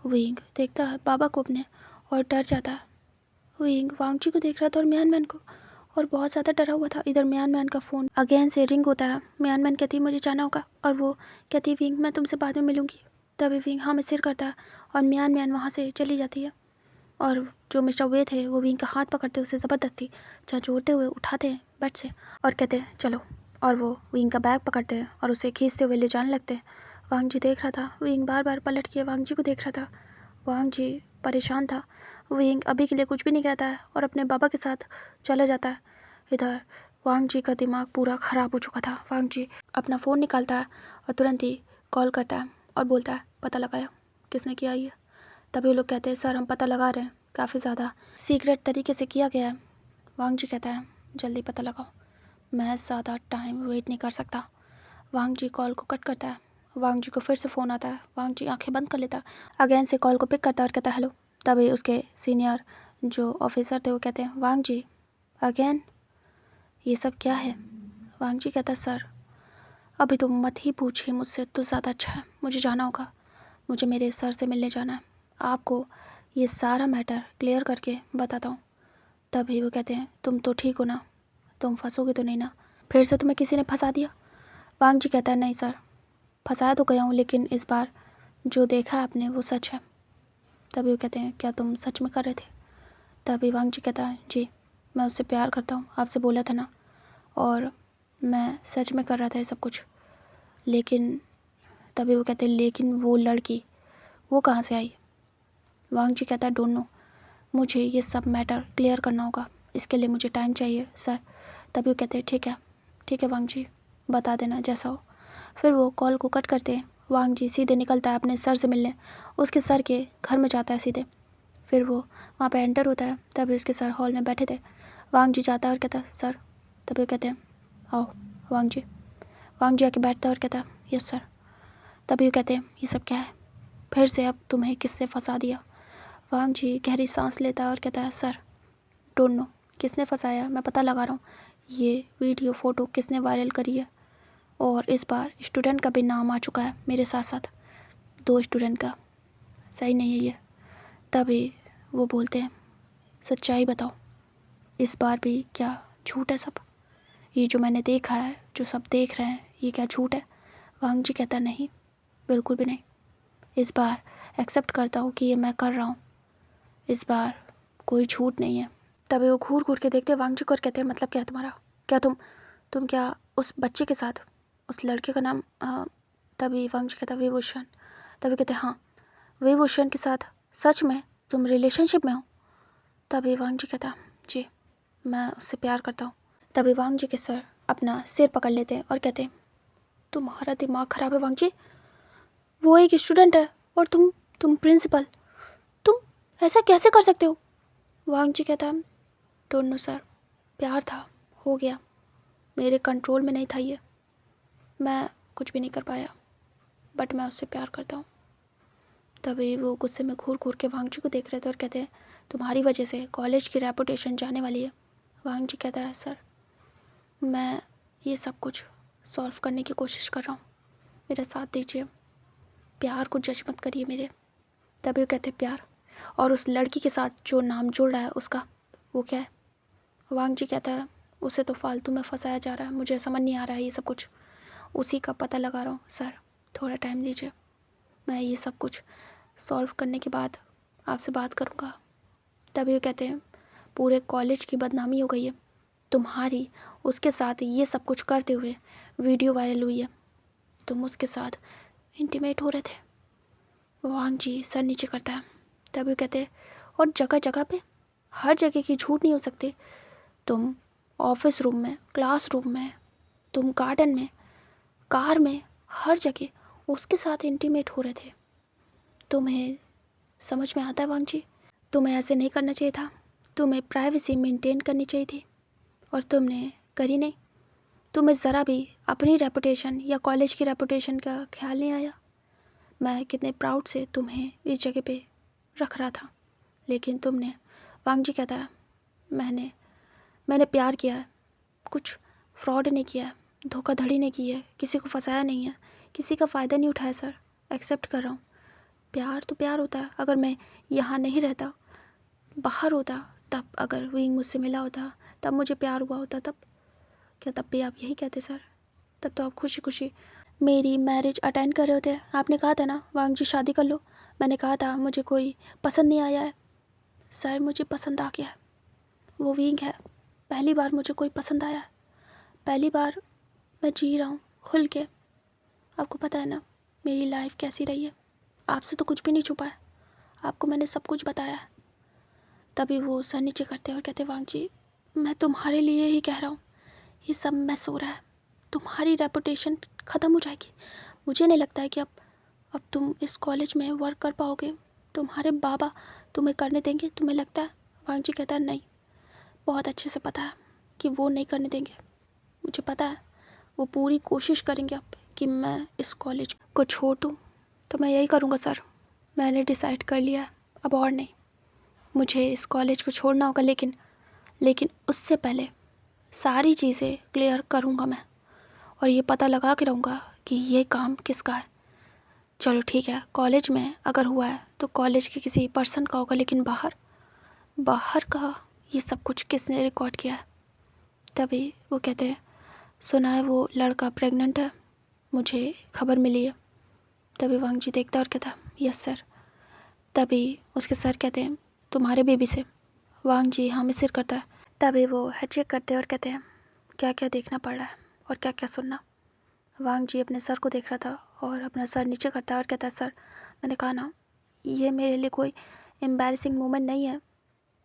विंग देखता है बाबा को अपने और डर जाता है। विंग वांग जी को देख रहा था और मियान मैन को, और बहुत ज़्यादा डरा हुआ था। इधर मियान मैन का फ़ोन अगेन से रिंग होता है। मियान मैन कहती है, मुझे जाना होगा, और वो कहती है, विंग मैं तुमसे बाद में मिलूँगी। तभी विंग हाँ में सिर करता है और मियान मैन वहाँ से चली जाती है। और जो मिस्टर वे थे वो विंग का हाथ पकड़ते उसे ज़बरदस्ती झंझोड़ते हुए उठाते हैं बेड से और कहते हैं, चलो। और वो विंग का बैग पकड़ते हैं और उसे खींचते हुए ले जाने लगते हैं। वांग जी देख रहा था। विंग बार बार पलट के वांग जी को देख रहा था। वांग जी परेशान था। विंग अभी के लिए कुछ भी नहीं कहता है और अपने बाबा के साथ चला जाता है। इधर वांग जी का दिमाग पूरा ख़राब हो चुका था। वांग जी अपना फ़ोन निकालता है और तुरंत ही कॉल करता है और बोलता है, पता लगाया किसने किया ये? तभी वो लोग कहते हैं, सर हम पता लगा रहे हैं, काफ़ी ज़्यादा सीक्रेट तरीके से किया गया है। वांग जी कहता है, जल्दी पता लगाओ, मैं ज़्यादा टाइम वेट नहीं कर सकता। वांग जी कॉल को कट करता है। वांग जी को फिर से फ़ोन आता है। वांग जी आंखें बंद कर लेता है। अगेन से कॉल को पिक करता है और कहता है, हेलो। तभी उसके सीनियर जो ऑफिसर थे वो कहते हैं, वांग जी अगेन ये सब क्या है? वांग जी कहता है, सर अभी तो मत ही पूछिए मुझसे, तो ज़्यादा अच्छा है, मुझे जाना होगा, मुझे मेरे सर से मिलने जाना है, आपको ये सारा मैटर क्लियर करके बताता हूँ। तभी वो कहते हैं, तुम तो ठीक हो ना, तुम फंसोगे तो नहीं ना, फिर से तुम्हें किसी ने फंसा दिया? वांग जी कहता है, नहीं सर, फंसाया तो गया हूँ, लेकिन इस बार जो देखा आपने वो सच है। तभी वो कहते हैं, क्या तुम सच में कर रहे थे? तभी वांग जी कहता है, जी मैं उससे प्यार करता हूँ, आपसे बोला था ना, और मैं सच में कर रहा था ये सब कुछ। लेकिन तभी वो कहते हैं, लेकिन वो लड़की वो कहाँ से आई? वांग जी कहता है, डोंट नो, मुझे ये सब मैटर क्लियर करना होगा, इसके लिए मुझे टाइम चाहिए सर। तभी वो कहते हैं, ठीक है वांग जी, बता देना जैसा हो। फिर वो कॉल को कट करते हैं। वांग जी सीधे निकलता है अपने सर से मिलने, उसके सर के घर में जाता है सीधे। फिर वो वहाँ पे एंटर होता है। तभी उसके सर हॉल में बैठे थे। वांग जी जाता है और कहता है, सर। तभी वो कहते हैं, आओ वांग जी। वांग जी आके बैठता है और कहता है, यस सर। तभी वो कहते हैं, ये सब क्या है? फिर से अब तुम्हें किसने फंसा दिया? वांग जी गहरी सांस लेता है और कहता है, सर डोंट नो किसने फंसाया, मैं पता लगा रहा हूँ, ये वीडियो फ़ोटो किसने वायरल करी है, और इस बार स्टूडेंट का भी नाम आ चुका है मेरे साथ साथ, 2 स्टूडेंट का। सही नहीं है ये। तभी वो बोलते हैं, सच्चाई बताओ, इस बार भी क्या झूठ है सब? ये जो मैंने देखा है, जो सब देख रहे हैं, ये क्या झूठ है? वांग जी कहता नहीं, बिल्कुल भी नहीं। इस बार एक्सेप्ट करता हूँ कि ये मैं कर रहा हूँ, इस बार कोई झूठ नहीं है। तभी वो घूर घूर के देखते वांग जी को और कहते हैं, मतलब क्या तुम्हारा? क्या तुम क्या उस बच्चे के साथ, उस लड़के का नाम तभी वांग जी कहता विभूषण। तभी कहते हाँ, विभूषण के साथ सच में तुम रिलेशनशिप में हो? तभी वांग जी कहता जी, मैं उससे प्यार करता हूँ। तभी वांग जी के सर अपना सिर पकड़ लेते हैं और कहते हैं, तुम्हारा दिमाग खराब है वांग जी, वो एक स्टूडेंट है और तुम प्रिंसिपल, तुम ऐसा कैसे कर सकते हो? वांग जी कहता है, डोंट नो सर, प्यार था, हो गया, मेरे कंट्रोल में नहीं था ये, मैं कुछ भी नहीं कर पाया, बट मैं उससे प्यार करता हूँ। तभी वो गुस्से में घूर घूर के वांग जी को देख रहे थे और कहते हैं, तुम्हारी वजह से कॉलेज की रेपुटेशन जाने वाली है। वांग जी कहता है, सर मैं ये सब कुछ सॉल्व करने की कोशिश कर रहा हूँ, मेरा साथ दीजिए, प्यार को जज मत करिए मेरे। तभी वो कहते हैं, प्यार? और उस लड़की के साथ जो नाम जुड़ रहा है उसका, वो क्या है? वांग जी कहता है, उसे तो फालतू में फंसाया जा रहा है, मुझे समझ नहीं आ रहा है ये सब कुछ, उसी का पता लगा रहा हूँ। सर थोड़ा टाइम दीजिए, मैं ये सब कुछ सॉल्व करने के बाद आपसे बात करूँगा। तभी वो कहते हैं, पूरे कॉलेज की बदनामी हो गई है, तुम्हारी उसके साथ ये सब कुछ करते हुए वीडियो वायरल हुई है, तुम उसके साथ इंटीमेट हो रहे थे। वांग जी सर नीचे करता है। तभी वो कहते हैं, और जगह जगह पे, हर जगह की झूठ नहीं हो सकती, तुम ऑफिस रूम में, क्लासरूम में, तुम गार्डन में, कार में, हर जगह उसके साथ इंटीमेट हो रहे थे। तुम्हें समझ में आता है वांग जी? तुम्हें ऐसे नहीं करना चाहिए था, तुम्हें प्राइवेसी मेंटेन करनी चाहिए थी, और तुमने करी नहीं। तुम्हें ज़रा भी अपनी रेपुटेशन या कॉलेज की रेपुटेशन का ख्याल नहीं आया। मैं कितने प्राउड से तुम्हें इस जगह पे रख रहा था, लेकिन तुमने, वांग जी कहता है, मैंने प्यार किया है, कुछ फ्रॉड नहीं किया है, धोखाधड़ी नहीं की है, किसी को फंसाया नहीं है, किसी का फ़ायदा नहीं उठाया सर, एक्सेप्ट कर रहा हूँ। प्यार तो प्यार होता है, अगर मैं यहाँ नहीं रहता, बाहर होता, तब अगर विंग मुझसे मिला होता, तब मुझे प्यार हुआ होता, तब क्या तब भी आप यही कहते सर? तब तो आप खुशी खुशी मेरी मैरिज अटेंड कर रहे होते। आपने कहा था ना वांग जी शादी कर लो, मैंने कहा था मुझे कोई पसंद नहीं आया है। सर मुझे पसंद आ गया है, वो विंग है, पहली बार मुझे कोई पसंद आया है, पहली बार मैं जी रहा हूँ खुल के। आपको पता है ना मेरी लाइफ कैसी रही है, आपसे तो कुछ भी नहीं छुपा है, आपको मैंने सब कुछ बताया है। तभी वो सर नीचे करते और कहते, वांग जी मैं तुम्हारे लिए ही कह रहा हूँ, ये सब मैस हो रहा है, तुम्हारी रेपुटेशन ख़त्म हो जाएगी। मुझे नहीं लगता है कि अब तुम इस कॉलेज में वर्क कर पाओगे, तुम्हारे बाबा तुम्हें करने देंगे, तुम्हें लगता है? वांग जी कहता है, नहीं, बहुत अच्छे से पता है कि वो नहीं करने देंगे, मुझे पता है वो पूरी कोशिश करेंगे अब कि मैं इस कॉलेज को छोड़ दूँ। तो मैं यही करूँगा सर, मैंने डिसाइड कर लिया है, अब और नहीं, मुझे इस कॉलेज को छोड़ना होगा, लेकिन उससे पहले सारी चीज़ें क्लियर करूँगा मैं, और ये पता लगा के रहूँगा कि ये काम किसका है। चलो ठीक है, कॉलेज में अगर हुआ है तो कॉलेज के किसी पर्सन का होगा, लेकिन बाहर का ये सब कुछ किसने रिकॉर्ड किया है? तभी वो कहते हैं, सुना है वो लड़का प्रेग्नेंट है, मुझे खबर मिली है। तभी वांग जी देखता और कहता, यस सर। तभी उसके सर कहते हैं, तुम्हारे बेबी से? वांग जी हाँ में सिर करता है। तभी वो हेड चेक करते हैं और कहते हैं, क्या क्या देखना पड़ रहा है और क्या क्या सुनना? वांग जी अपने सर को देख रहा था और अपना सर नीचे करता है और कहता है, सर मैंने कहा ना, ये मेरे लिए कोई एम्बैरेसिंग मोमेंट नहीं है,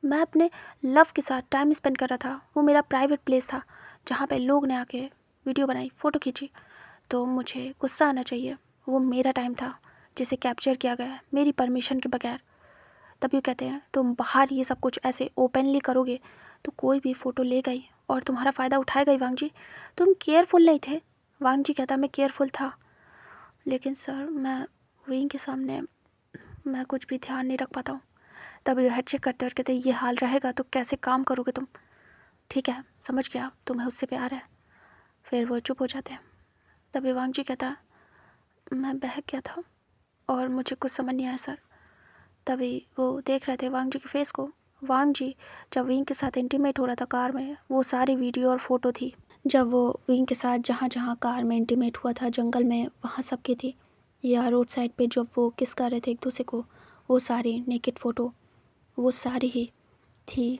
मैं अपने लव के साथ टाइम स्पेंड कर रहा था, वो मेरा प्राइवेट प्लेस था जहाँ पे लोग ने आके वीडियो बनाई, फ़ोटो खींची, तो मुझे गुस्सा आना चाहिए, वो मेरा टाइम था जिसे कैप्चर किया गया मेरी परमिशन के बगैर। तभी वो कहते हैं, तुम बाहर ये सब कुछ ऐसे ओपनली करोगे तो कोई भी फ़ोटो लेगा ही और तुम्हारा फ़ायदा उठाएगा ही। वांग जी तुम केयरफुल नहीं थे। वांग जी कहता, मैं केयरफुल था, लेकिन सर मैं विंग के सामने मैं कुछ भी ध्यान नहीं रख पाता हूँ। तभी हेड चेक करते और कहते, ये हाल रहेगा तो कैसे काम करोगे तुम? ठीक है समझ गया, तुम्हें उससे प्यार है। फिर वो चुप हो जाते हैं। तभी वांग जी कहता, मैं बहक गया था और मुझे कुछ समझ नहीं आया सर, तभी वो देख रहे थे वांग जी के फेस को। वांग जी जब विंग के साथ इंटीमेट हो रहा था कार में, वो सारी वीडियो और फोटो थी। जब वो विंग के साथ जहाँ जहाँ कार में इंटीमेट हुआ था, जंगल में, वहाँ सबकी थी। या रोड साइड पे जब वो किस कर रहे थे एक दूसरे को, वो सारी नेकेड फ़ोटो, वो सारी ही थी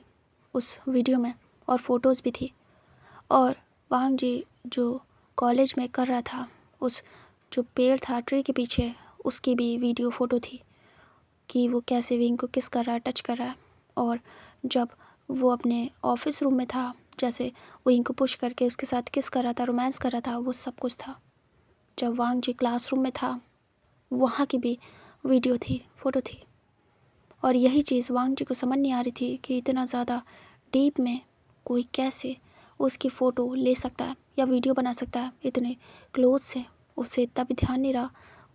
उस वीडियो में, और फ़ोटोज़ भी थी। और वांग जी जो कॉलेज में कर रहा था, उस जो पेड़ था ट्री के पीछे, उसकी भी वीडियो फ़ोटो थी कि वो कैसे विंग को किस कर रहा है, टच कर रहा है। और जब वो अपने ऑफिस रूम में था, जैसे विंग को पुश करके उसके साथ किस कर रहा था, रोमांस कर रहा था, वो सब कुछ था। जब वांग जी क्लासरूम में था, वहाँ की भी वीडियो थी, फ़ोटो थी। और यही चीज़ वांग जी को समझ नहीं आ रही थी कि इतना ज़्यादा डीप में कोई कैसे उसकी फ़ोटो ले सकता है या वीडियो बना सकता है इतने क्लोज से। उसे इतना भी ध्यान नहीं रहा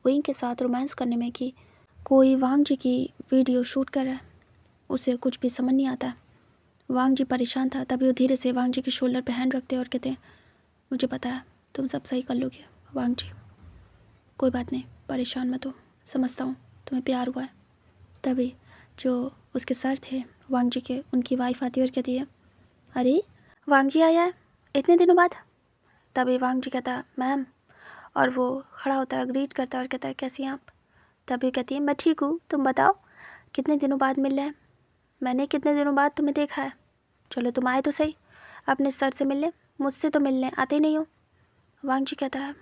विंग के साथ रोमांस करने में कि कोई वांग जी की वीडियो शूट कर रहा है। उसे कुछ भी समझ नहीं आता। वांग जी परेशान था। तभी वो धीरे से वांग जी के शोल्डर पे हैंड रखते और कहते हैं, मुझे पता है तुम सब सही कर लोगे वांग जी, कोई बात नहीं, परेशान मत हो, समझता हूँ तुम्हें प्यार हुआ है। तभी जो उसके सर थे वांग जी के, उनकी वाइफ आती है और कहती है, अरे वांग जी आया है इतने दिनों बाद। तभी वांग जी कहता है, मैम, और वो खड़ा होता है, ग्रीट करता है और कहता है, कैसी हैं आप। तभी कहती है, मैं ठीक हूँ, तुम बताओ कितने दिनों बाद मिल रहे हैं, मैंने कितने दिनों बाद तुम्हें देखा है, चलो तुम आए तो सही अपने सर से मिलने, मुझसे तो मिलने आते ही नहीं हो। वांग जी कहता है,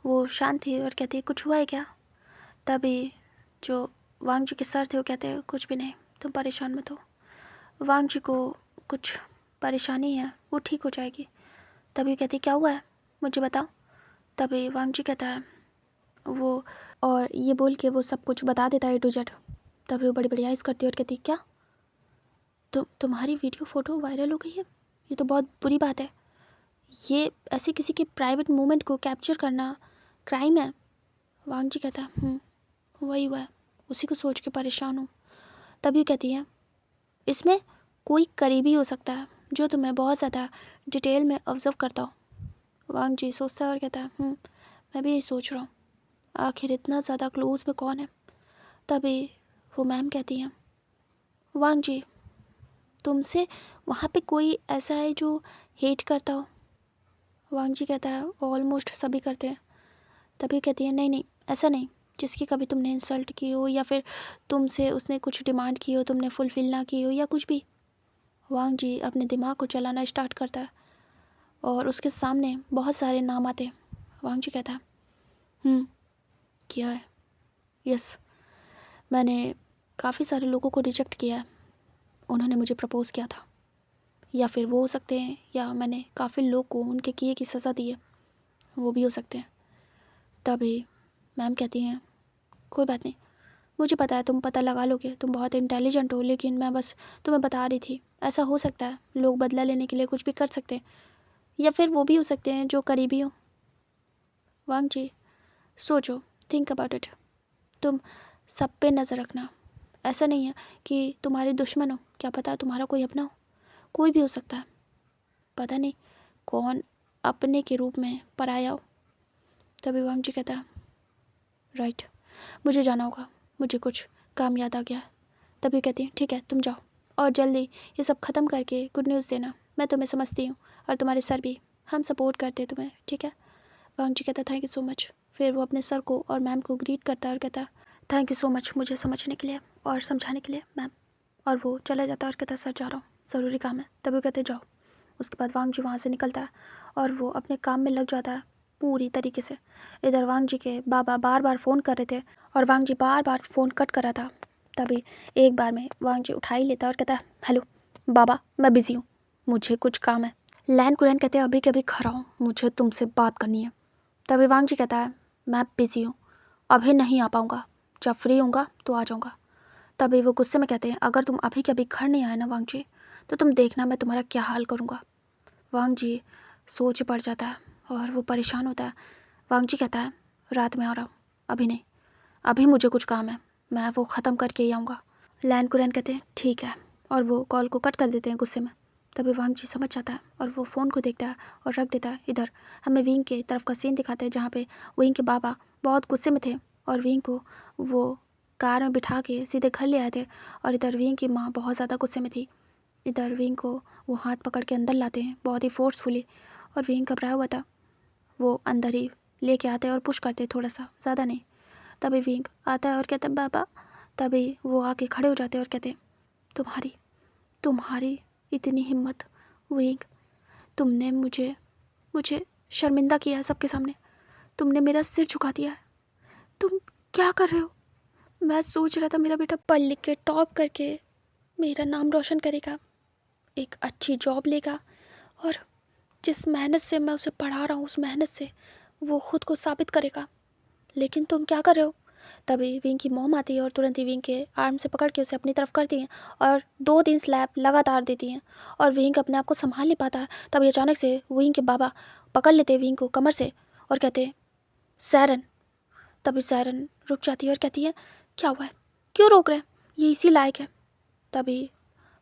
वो शांत थी और कहती है, कुछ हुआ है क्या। तभी जो वांग जी के सर थे वो कहते हैं, कुछ भी नहीं, तुम परेशान मत हो, वांग जी को कुछ परेशानी है, वो ठीक हो जाएगी। तभी कहती, क्या हुआ है मुझे बताओ। तभी वांग जी कहता है वो, और ये बोल के वो सब कुछ बता देता है A to Z। तभी वो बड़ी बड़ी आइज़ करती है और कहती, क्या तुम्हारी वीडियो फ़ोटो वायरल हो गई है, ये तो बहुत बुरी बात है, ये ऐसे किसी के प्राइवेट मोमेंट को कैप्चर करना क्राइम है। वांग जी कहता है, वही हुआ है, उसी को सोच के परेशान हूँ। तभी कहती है, इसमें कोई करीबी हो सकता है जो तुम्हें बहुत ज़्यादा डिटेल में ऑब्जर्व करता हो। वांग जी सोचता है और कहता है, मैं भी यही सोच रहा हूँ, आखिर इतना ज़्यादा क्लोज में कौन है। तभी वो मैम कहती हैं, वांग जी, तुमसे वहाँ पे कोई ऐसा है जो हेट करता हो। वांग जी कहता है, ऑलमोस्ट सभी करते हैं। तभी कहती है, नहीं नहीं, ऐसा नहीं जिसकी कभी तुमने इंसल्ट की हो या फिर तुमसे उसने कुछ डिमांड की हो, तुमने फुलफ़िल ना की हो या कुछ भी। वांग जी अपने दिमाग को चलाना स्टार्ट करता है और उसके सामने बहुत सारे नाम आते हैं। वांग जी कहता है, किया है, यस, मैंने काफ़ी सारे लोगों को रिजेक्ट किया है, उन्होंने मुझे प्रपोज़ किया था, या फिर वो हो सकते हैं, या मैंने काफ़ी लोग को उनके किए की सज़ा दी है, वो भी हो सकते हैं। तभी मैम कहती हैं, कोई बात नहीं, मुझे पता है तुम पता लगा लोगे, तुम बहुत इंटेलिजेंट हो, लेकिन मैं बस तुम्हें बता रही थी, ऐसा हो सकता है लोग बदला लेने के लिए कुछ भी कर सकते हैं, या फिर वो भी हो सकते हैं जो करीबी हो। वांग जी, सोचो, थिंक अबाउट इट, तुम सब पे नज़र रखना, ऐसा नहीं है कि तुम्हारे दुश्मन हो, क्या पता तुम्हारा कोई अपना हो, कोई भी हो सकता है, पता नहीं कौन अपने के रूप में पराया हो। तभी वांग जी कहता है, राइट, मुझे जाना होगा, मुझे कुछ काम याद आ गया है। तभी कहती है, ठीक है तुम जाओ और जल्दी ये सब ख़त्म करके गुड न्यूज़ देना, मैं तुम्हें समझती हूँ और तुम्हारे सर भी, हम सपोर्ट करते हैं तुम्हें, ठीक है। वांग जी कहता है, थैंक यू सो मच। फिर वो अपने सर को और मैम को ग्रीट करता है और कहता है, थैंक यू सो मच मुझे समझने के लिए और समझाने के लिए मैम। और वो चला जाता है और कहता है, सर जा रहा हूँ, ज़रूरी काम है। तभी वो कहते, जाओ। उसके बाद वांग जी वहाँ से निकलता है और वो अपने काम में लग जाता है पूरी तरीके से। इधर वांग जी के बाबा बार बार फ़ोन कर रहे थे और वांग जी बार बार फ़ोन कट कर रहा था। तभी एक बार में वांग जी उठा ही लेता और कहता है, हेलो बाबा, मैं बिज़ी हूँ, मुझे कुछ काम है। लैन कुरैन कहते हैं, अभी के अभी खड़ा हूँ, मुझे तुमसे बात करनी है। तभी वांग जी कहता है, मैं बिज़ी हूँ, अभी नहीं आ पाऊँगा, जब फ्री होऊंगा तो आ जाऊँगा। तभी वो गुस्से में कहते हैं, अगर तुम अभी के अभी घर नहीं आए ना वांग जी, तो तुम देखना मैं तुम्हारा क्या हाल करूँगा। वांग जी सोच पड़ जाता है और वो परेशान होता है। वांग जी कहता है, रात में आ रहा हूँ, अभी नहीं, अभी मुझे कुछ काम है, मैं वो ख़त्म करके ही आऊँगा। लैन कुरैन कहते हैं, ठीक है, और वो कॉल को कट कर देते हैं गुस्से में। तभी वांग जी समझ जाता है और वो फ़ोन को देखता है और रख देता है। इधर हमें विंग के तरफ का सीन दिखाते हैं जहाँ पे विंग के बाबा बहुत गुस्से में थे और विंग को वो कार में बिठा के सीधे घर ले आए थे। और इधर विंग की माँ बहुत ज़्यादा गुस्से में थी। इधर विंग को वो हाथ पकड़ के अंदर लाते हैं बहुत ही फोर्सफुली, और विंग घबराया हुआ था। वो अंदर ही लेके आते और पुश करते थोड़ा सा, ज़्यादा नहीं। तभी विंग आता है और कहता है बाबा। तभी वो आके खड़े हो जाते हैं और कहते हैं तुम्हारी तुम्हारी इतनी हिम्मत विंग, तुमने मुझे मुझे शर्मिंदा किया है सबके सामने, तुमने मेरा सिर झुका दिया है, तुम क्या कर रहे हो? मैं सोच रहा था मेरा बेटा पढ़ लिख के टॉप करके मेरा नाम रोशन करेगा, एक अच्छी जॉब लेगा, और जिस मेहनत से मैं उसे पढ़ा रहा हूँ उस मेहनत से वो खुद को साबित करेगा। लेकिन तुम क्या कर रहे हो? तभी विंग की मॉम आती है और तुरंत ही विंग के आर्म से पकड़ के उसे अपनी तरफ करती हैं और 2 दिन स्लैप लगातार देती हैं। और विंग अपने आप को संभाल नहीं पाता है। तभी अचानक से विंग के बाबा पकड़ लेते हैं विंग को कमर से और कहते हैं सैरन। तभी सैरन रुक जाती है और कहती है क्या हुआ है, क्यों रोक रहे हैं, ये इसी लायक है। तभी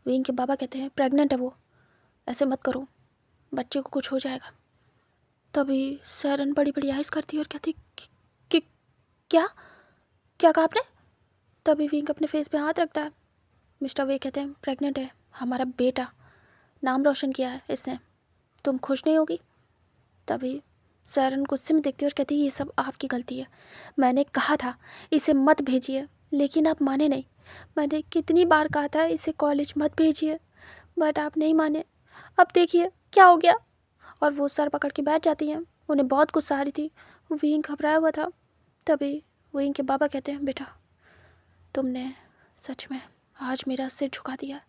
विंग के बाबा कहते हैं प्रेग्नेंट है वो, ऐसे मत करो, बच्चे को कुछ हो जाएगा। तभी सैरन बड़ी बड़ी आइज़ करती है और कहती कि क्या क्या कहा आपने? तभी विंग अपने फेस पे हाथ रखता है। मिस्टर वे कहते हैं प्रेग्नेंट है, हमारा बेटा, नाम रोशन किया है इसने, तुम खुश नहीं होगी? तभी सैरन गुस्से में देखती है और कहती है ये सब आपकी गलती है, मैंने कहा था इसे मत भेजिए लेकिन आप माने नहीं। मैंने कितनी बार कहा था इसे कॉलेज मत भेजिए बट आप नहीं माने, अब देखिए क्या हो गया। और वो सर पकड़ के बैठ जाती हैं। उन्हें बहुत गुस्सा आ रही थी, विंग घबराया हुआ था। तभी विंग के बाबा कहते हैं बेटा तुमने सच में आज मेरा सिर झुका दिया।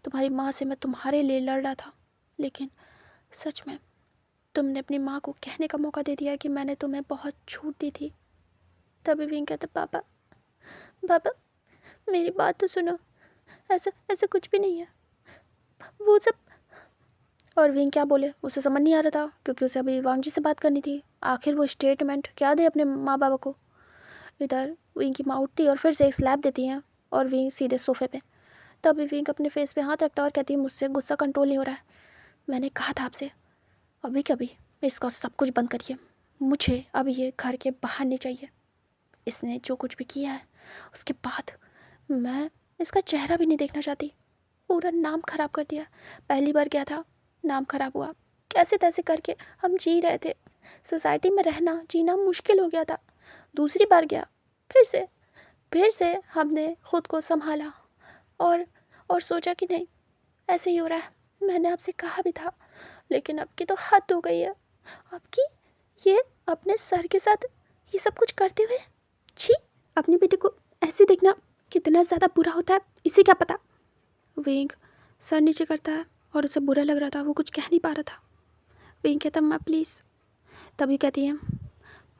तुम्हारी माँ से मैं तुम्हारे लिए लड़ रहा था, लेकिन सच में तुमने अपनी माँ को कहने का मौका दे दिया कि मैंने तुम्हें बहुत छूट दी थी। तभी विंग कहता बाबा बाबा मेरी बात तो सुनो, ऐसा ऐसा कुछ भी नहीं है वो सब। और विंग क्या बोले उसे समझ नहीं आ रहा था क्योंकि उसे अभी वांग जी से बात करनी थी। आखिर वो स्टेटमेंट क्या दे अपने माँ बाबा को। इधर विंग की माँ उठती और फिर से एक स्लैप देती हैं और विंग सीधे सोफे पे। तभी विंग अपने फेस पे हाथ रखता और कहती है मुझसे गुस्सा कंट्रोल नहीं हो रहा है, मैंने कहा था आपसे अभी कभी इसका सब कुछ बंद करिए, मुझे अब ये घर के बाहर नहीं चाहिए। इसने जो कुछ भी किया है उसके बाद मैं इसका चेहरा भी नहीं देखना चाहती। पूरा नाम खराब कर दिया, पहली बार क्या था नाम खराब हुआ, कैसे तैसे करके हम जी रहे थे, सोसाइटी में रहना जीना मुश्किल हो गया था। दूसरी बार गया फिर से हमने खुद को संभाला और सोचा कि नहीं ऐसे ही हो रहा है, मैंने आपसे कहा भी था, लेकिन अब की तो हद हो गई है। अब की ये अपने सर के साथ ये सब कुछ करते हुए, छी, अपनी बेटी को ऐसे देखना कितना ज़्यादा बुरा होता है इसे क्या पता। विंग सर नीचे करता है और उसे बुरा लग रहा था, वो कुछ कह नहीं पा रहा था। विंग कहता माँ प्लीज़। तभी कहती है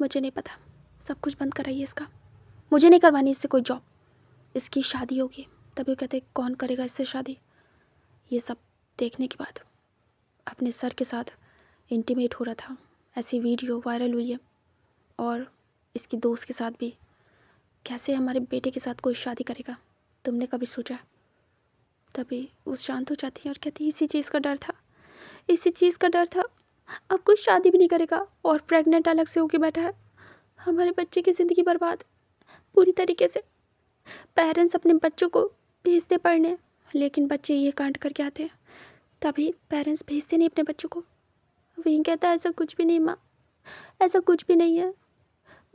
मुझे नहीं पता, सब कुछ बंद कराइए इसका, मुझे नहीं करवानी इससे कोई जॉब, इसकी शादी होगी। तभी कहते कौन करेगा इससे शादी। ये सब देखने के बाद अपने सर के साथ इंटीमेट हो रहा था, ऐसी वीडियो वायरल हुई है, और इसकी दोस्त के साथ भी। कैसे हमारे बेटे के साथ कोई शादी करेगा, तुमने कभी सोचा? तभी वो शांत हो जाती है और कहती इसी चीज़ का डर था, इसी चीज़ का डर था, अब कोई शादी भी नहीं करेगा और प्रेग्नेंट अलग से होके बैठा है, हमारे बच्चे की ज़िंदगी बर्बाद पूरी तरीके से। पेरेंट्स अपने बच्चों को भेजते पढ़ने, लेकिन बच्चे ये कांड करके आते हैं, तभी पेरेंट्स भेजते नहीं अपने बच्चों को। विंग कहता है ऐसा कुछ भी नहीं माँ, ऐसा कुछ भी नहीं है,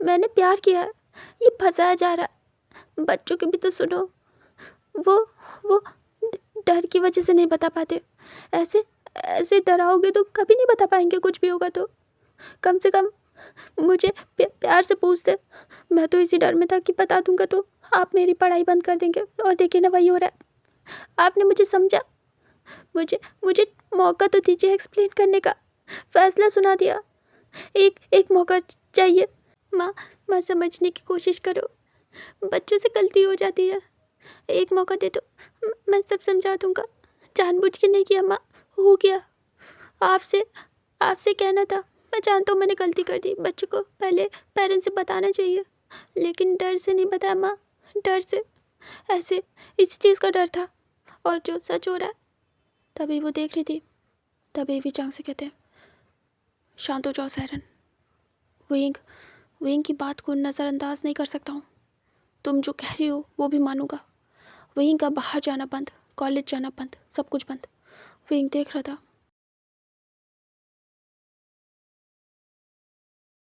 मैंने प्यार किया है, ये फंसाया जा रहा है। बच्चों की भी तो सुनो, वो डर की वजह से नहीं बता पाते, ऐसे ऐसे डराओगे तो कभी नहीं बता पाएंगे, कुछ भी होगा तो कम से कम मुझे प्यार से पूछते। मैं तो इसी डर में था कि बता दूंगा तो आप मेरी पढ़ाई बंद कर देंगे, और देखिए ना वही हो रहा है। आपने मुझे समझा, मुझे मौका तो दीजिए एक्सप्लेन करने का, फैसला सुना दिया, एक मौका चाहिए। माँ समझने की कोशिश करो, बच्चों से गलती हो जाती है, एक मौका दे दो, मैं सब समझा दूंगा, जानबूझ के नहीं किया माँ, हो गया। आपसे कहना था, मैं जानता हूँ मैंने गलती कर दी, बच्चों को पहले पेरेंट्स से बताना चाहिए, लेकिन डर से नहीं बताया माँ, डर से, ऐसे इसी चीज़ का डर था, और जो सच हो रहा है। तभी वो देख रही थी, तभी भी चांग से कहते हैं शांत हो जाओ सैरन, विंग की बात को नज़रअंदाज नहीं कर सकता हूँ, तुम जो कह रही हो वो भी मानूंगा। वहीं का बाहर जाना बंद, कॉलेज जाना बंद, सब कुछ बंद। वहीं देख रहा था